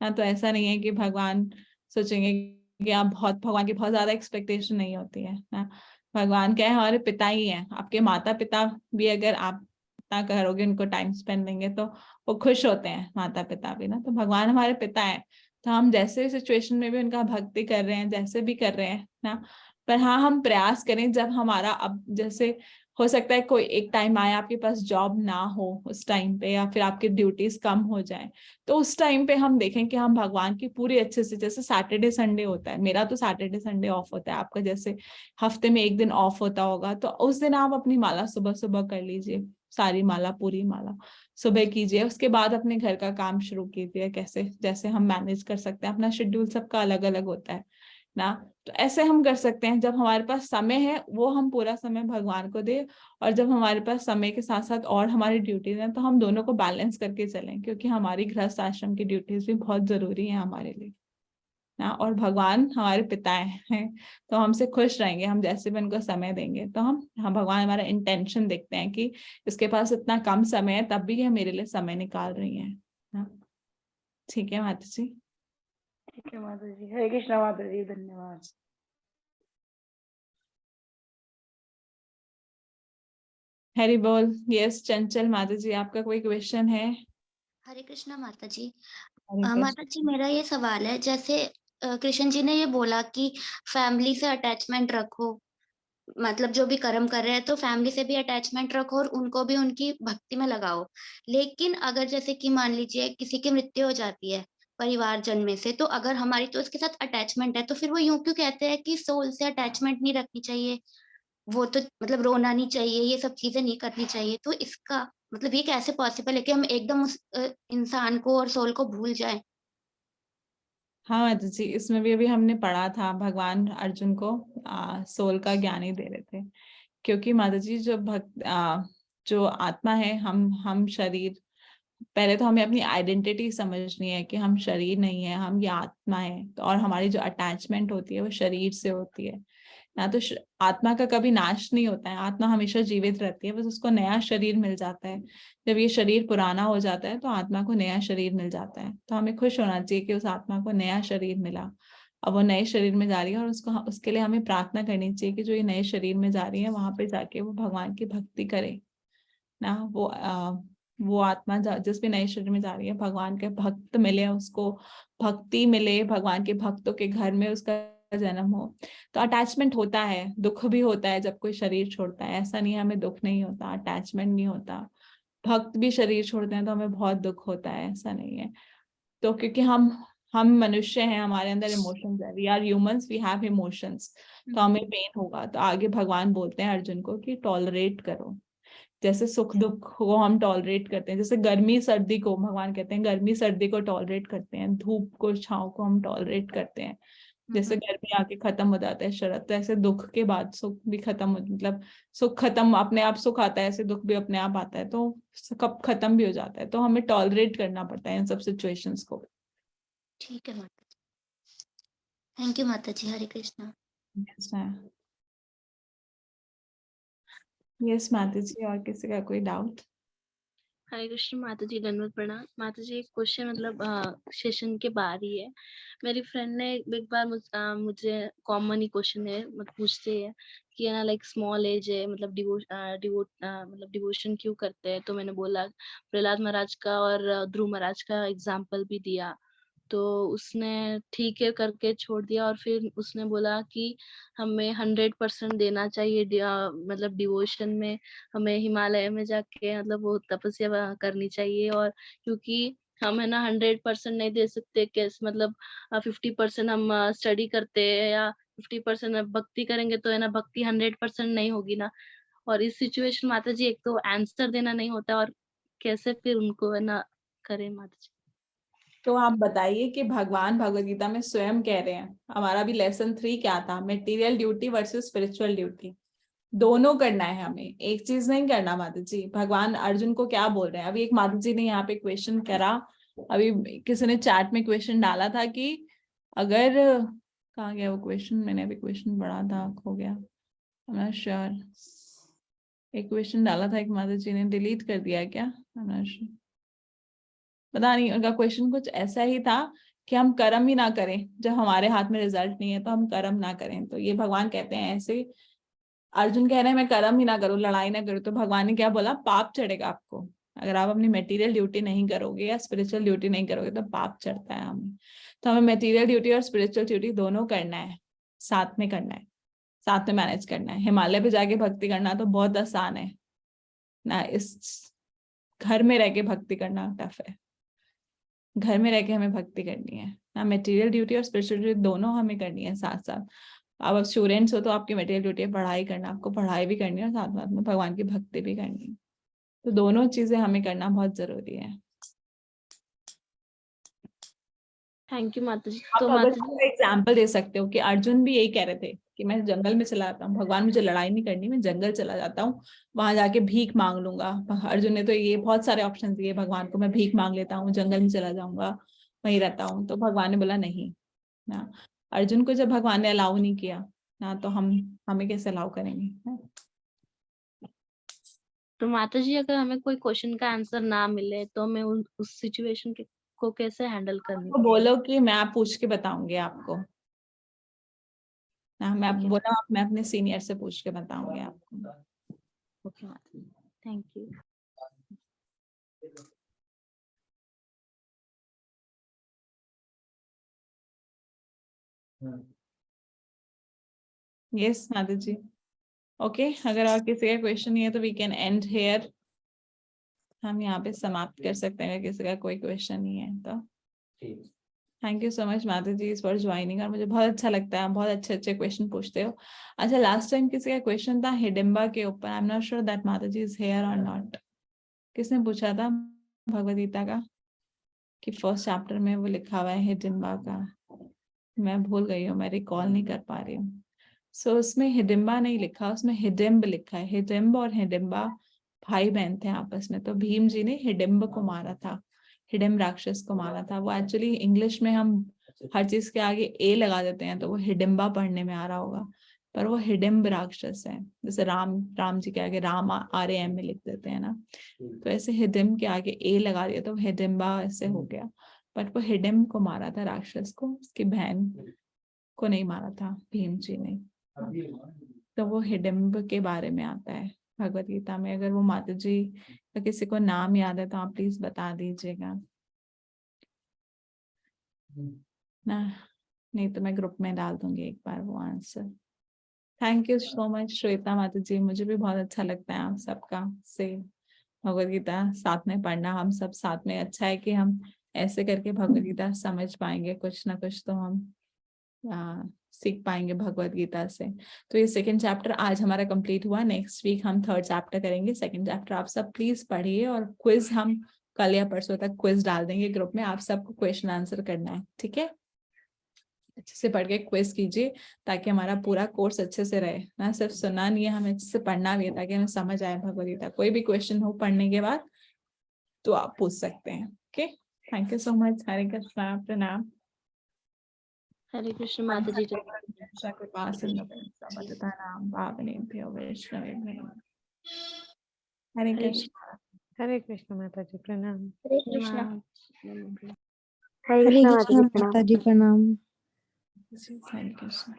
ना। तो ऐसा नहीं है कि भगवान सोचेंगे कि आप बहुत, भगवान की बहुत ज्यादा एक्सपेक्टेशन नहीं होती है ना। भगवान क्या है, हमारे पिता ही हैं। आपके माता पिता भी अगर आप इतना करोगे, उनको टाइम स्पेंड देंगे, तो वो खुश होते हैं, माता पिता भी ना। तो भगवान हमारे पिता है, तो हम जैसे सिचुएशन में भी उनका भक्ति कर रहे हैं, जैसे भी कर रहे हैं ना। पर हाँ, हम प्रयास करें जब हमारा, अब जैसे हो सकता है कोई एक टाइम आए आपके पास जॉब ना हो उस टाइम पे, या फिर आपकी ड्यूटीज कम हो जाए, तो उस टाइम पे हम देखें कि हम भगवान की पूरी अच्छे से, जैसे सैटरडे संडे होता है, मेरा तो सैटरडे संडे ऑफ होता है, आपका जैसे हफ्ते में एक दिन ऑफ होता होगा, तो उस दिन आप अपनी माला सुबह सुबह कर लीजिए, सारी माला, पूरी माला सुबह कीजिए। उसके बाद अपने घर का काम शुरू कीजिए, कैसे जैसे हम मैनेज कर सकते हैं, अपना शेड्यूल सबका अलग अलग होता है ना। तो ऐसे हम कर सकते हैं, जब हमारे पास समय है वो हम पूरा समय भगवान को दे, और जब हमारे पास समय के साथ साथ और हमारी ड्यूटीज हैं तो हम दोनों को बैलेंस करके चलें, क्योंकि हमारी गृहस्थ आश्रम की ड्यूटीज भी बहुत जरूरी है हमारे लिए ना। और भगवान हमारे पिता हैं, तो हमसे खुश रहेंगे हम जैसे भी उनको समय देंगे। तो हम भगवान हमारा इंटेंशन देखते हैं कि इसके पास इतना कम समय है तब भी ये मेरे लिए समय निकाल रही है ना। ठीक है माता जी। ठीक है माता जी, हरे कृष्णा माता जी, धन्यवाद। हरि बोल। यस चंचल माता जी, आपका कोई क्वेश्चन है? हरे कृष्णा माता जी। हरे कृष्ण। माता जी, मेरा ये सवाल है, जैसे कृष्ण जी ने ये बोला कि फैमिली से अटैचमेंट रखो, मतलब जो भी कर्म कर रहे हैं तो फैमिली से भी अटैचमेंट रखो और उनको भी उनकी भक्ति में लगाओ। लेकिन अगर जैसे कि मान लीजिए किसी की मृत्यु हो जाती है परिवारजन में से, तो अगर हमारी तो उसके साथ अटैचमेंट है, तो फिर वो यूं क्यों कहते हैं कि सोल से अटैचमेंट नहीं रखनी चाहिए, वो तो मतलब रोना नहीं चाहिए, ये सब चीजें नहीं करनी चाहिए। तो इसका मतलब ये कैसे पॉसिबल है कि हम एकदम उस इंसान को और सोल को भूल जाएं? हाँ माता जी, इसमें भी अभी हमने पढ़ा था, भगवान अर्जुन को सोल का ज्ञान ही दे रहे थे। क्योंकि माता जी, जो जो आत्मा है, हम शरीर पहले तो हमें अपनी आइडेंटिटी समझनी है कि हम शरीर नहीं है, हम ये आत्मा है। तो और हमारी जो अटैचमेंट होती है वो शरीर से होती है ना। तो आत्मा का कभी नाश नहीं होता है, आत्मा हमेशा जीवित रहती है, बस उसको नया शरीर मिल जाता है। जब ये शरीर पुराना हो जाता है तो आत्मा को नया शरीर मिल जाता है। तो हमें खुश होना चाहिए कि उस आत्मा को नया शरीर मिला, अब वो नए शरीर में जा रही है। और उसके लिए हमें प्रार्थना करनी चाहिए कि जो ये नए शरीर में जा रही है वहां पे जाके वो भगवान की भक्ति करे ना। वो आत्मा जिस भी नए शरीर में जा रही है, भगवान के भक्त मिले उसको, भक्ति मिले, भगवान के भक्तों के घर में उसका जन्म हो। तो अटैचमेंट होता है, दुख भी होता है जब कोई शरीर छोड़ता है। ऐसा नहीं है हमें दुख नहीं होता, अटैचमेंट नहीं होता। भक्त भी शरीर छोड़ते हैं तो हमें बहुत दुख होता है, ऐसा नहीं है। तो क्योंकि हम मनुष्य हैं, हमारे अंदर इमोशंस है, we are humans, we have emotions. तो हमें पेन होगा। तो आगे भगवान बोलते हैं अर्जुन को कि टॉलरेट करो। जैसे सुख दुख को हम टॉलरेट करते हैं, जैसे गर्मी सर्दी को भगवान कहते हैं गर्मी सर्दी को टॉलरेट करते हैं, धूप को छांव को हम टॉलरेट करते हैं। जैसे गर्मी आके खत्म हो जाता है शरद, तो ऐसे दुख के बाद सुख भी खत्म हो, मतलब सुख खत्म अपने आप, सुख आता है ऐसे दुख भी अपने आप आता है। तो कब खत्म भी हो जाता है। तो हमें टॉलरेट करना पड़ता है इन सब सिचुएशंस को। ठीक है माता जी, थैंक यू माता जी। हरे कृष्णा। यस माता जी, और किसी का कोई डाउट? हरे कृष्ण माता जी, धन्यवाद प्रणाम माता जी। एक क्वेश्चन मतलब सेशन के बाहर ही है। मेरी फ्रेंड ने एक बार मुझे कॉमन ही क्वेश्चन है, मतलब पूछते हैं कि ना लाइक स्मॉल एज है, मतलब डिवोशन क्यों करते हैं। तो मैंने बोला प्रहलाद महाराज का और ध्रुव महाराज का एग्जाम्पल भी दिया। तो उसने ठीक है करके छोड़ दिया। और फिर उसने बोला कि हमें 100% देना चाहिए, मतलब डिवोशन में हमें हिमालय में जाके मतलब वो तपस्या करनी चाहिए। और क्योंकि हम है ना 100% नहीं दे सकते, कैसे मतलब 50% हम स्टडी करते हैं या 50% भक्ति करेंगे, तो है ना भक्ति 100% नहीं होगी ना। और इस सिचुएशन माता जी, एक तो आंसर देना नहीं होता, और कैसे फिर उनको है ना करें माता जी। तो आप बताइए कि भगवान भगवद गीता में स्वयं कह रहे हैं, हमारा भी लेसन 3 क्या था, material duty versus spiritual duty. दोनों करना है हमें, एक चीज नहीं करना माता जी। भगवान अर्जुन को क्या बोल रहे हैं, अभी एक माता जी ने यहाँ पे क्वेश्चन करा, अभी किसी ने चैट में क्वेश्चन डाला था कि अगर, कहाँ गया वो क्वेश्चन, मैंने अभी क्वेश्चन पढ़ा था, खो गया, आई एम नॉट श्योर। एक क्वेश्चन डाला था एक माता जी ने, डिलीट कर दिया क्या, आई एम नॉट श्योर, पता नहीं। उनका क्वेश्चन कुछ ऐसा ही था कि हम कर्म ही ना करें, जब हमारे हाथ में रिजल्ट नहीं है तो हम कर्म ना करें। तो ये भगवान कहते हैं ऐसे, अर्जुन कह रहे हैं मैं कर्म ही ना करूं, लड़ाई ना करूं। तो भगवान ने क्या बोला, पाप चढ़ेगा आपको अगर आप अपनी मटेरियल ड्यूटी नहीं करोगे या स्पिरिचुअल ड्यूटी नहीं करोगे, तो पाप चढ़ता है हमें। तो हमें मटेरियल ड्यूटी और स्पिरिचुअल ड्यूटी दोनों करना है, साथ में करना है, साथ में मैनेज करना है। हिमालय पे जाके भक्ति करना तो बहुत आसान है ना, इस घर में रह के भक्ति करना टफ है। घर में रह के हमें भक्ति करनी है ना, मटेरियल ड्यूटी और स्पिरिचुअल ड्यूटी दोनों हमें करनी है साथ साथ। अब स्टूडेंट्स हो तो आपकी मटेरियल ड्यूटी है पढ़ाई करना, आपको पढ़ाई भी करनी है और साथ साथ में भगवान की भक्ति भी करनी है। तो दोनों चीजें हमें करना बहुत जरूरी है। थैंक यू माता जी। आप तो अगर माता जी एग्जाम्पल दे सकते हो कि अर्जुन भी यही कह रहे थे कि मैं जंगल में चला जाता हूँ, भगवान मुझे लड़ाई नहीं करनी, मैं जंगल चला जाता हूँ, वहां जाके भीख मांग लूंगा। अर्जुन ने तो ये बहुत सारे ऑप्शन दिए भगवान को, मैं भीख मांग लेता हूँ, जंगल में चला जाऊंगा, वहीं रहता हूँ। तो भगवान ने बोला नहीं ना, अर्जुन को जब भगवान ने अलाउ नहीं किया ना, तो हमें कैसे अलाउ करेंगे ना? तो माता जी, अगर हमें कोई क्वेश्चन का आंसर ना मिले तो हमें उस सिचुएशन को कैसे हैंडल करनी तो बोलो कि मैं आप पूछ के बताऊंगी आपको ना, मैं बोला मैं अपने सीनियर से पूछ के बताऊंगी आपको। ओके माता जी, थैंक यू। यस माता जी, ओके। अगर और किसी का क्वेश्चन नहीं है तो वी कैन एंड हेयर, हम यहाँ पे समाप्त कर सकते हैं अगर किसी का कोई क्वेश्चन नहीं है तो। थैंक यू सो मच माता जी फॉर ज्वाइनिंग, और मुझे बहुत अच्छा लगता है, बहुत अच्छे अच्छे क्वेश्चन पूछते हो। अच्छा, लास्ट टाइम किसी का क्वेश्चन था हिडिम्बा के ऊपर, I am not sure that माता जी इज हियर और नॉट। किसने पूछा था भगवद गीता का कि फर्स्ट चैप्टर में वो लिखा हुआ है हिडिम्बा का, मैं भूल गई हूँ, मैं रिकॉल नहीं कर पा रही हूँ। सो उसमें हिडिम्बा नहीं लिखा, उसमें हिडिम्ब लिखा है। हिडिम्ब और हिडिम्बा भाई बहन थे आपस में, तो भीम जी ने हिडिंब को मारा था, हिडिंब राक्षस को मारा था। वो एक्चुअली इंग्लिश में हम हर चीज के आगे ए लगा देते हैं तो वो हिडिंबा पढ़ने में आ रहा होगा, पर वो हिडिंब राक्षस है। जैसे राम जी के आगे राम RAM में लिख देते हैं ना, तो ऐसे हिडिंब के आगे ए लगा दिया तो हिडिंबा ऐसे हो गया। बट वो हिडिंब को मारा था राक्षस को, उसकी बहन को नहीं मारा था भीम जी ने। तो वो हिडिंब के बारे में आता है भगवत गीता में। अगर वो माता जी का किसी को नाम याद है तो आप प्लीज बता दीजिएगा ना, नहीं तो मैं ग्रुप में डाल दूंगी एक बार वो answer. Thank you so much Shweta माता जी, मुझे भी बहुत अच्छा लगता है आप सबका से भगवत गीता साथ में पढ़ना। हम सब साथ में, अच्छा है कि हम ऐसे करके भगवत गीता समझ पाएंगे, कुछ ना कुछ तो हम सीख पाएंगे भगवत गीता से। तो ये सेकंड चैप्टर आज हमारा कंप्लीट हुआ। नेक्स्ट वीक हम थर्ड चैप्टर करेंगे। सेकंड चैप्टर आप सब प्लीज पढ़िए, और क्विज हम कल या परसों तक क्विज डाल देंगे ग्रुप में, आप सबको क्वेश्चन आंसर करना है, ठीक है? अच्छे से पढ़ के क्विज कीजिए ताकि हमारा पूरा कोर्स अच्छे से रहे ना, सिर्फ सुनना नहीं है, हमें अच्छे से पढ़ना भी है ताकि हमें समझ आए भगवत गीता। कोई भी क्वेश्चन हो पढ़ने के बाद तो आप पूछ सकते हैं। Okay, thank you so much. Hare Krishna, प्रणाम। हरे कृष्ण माता जी। कृपा नाम पावनेभ्यो वैष्णवेभ्यो। हरे कृष्ण। हरे कृष्ण माता जी प्रणाम। हरे कृष्ण। हरे हरे कृष्णा कृष्णा माता जी प्रणाम। माता जी प्रणाम। हरे कृष्ण।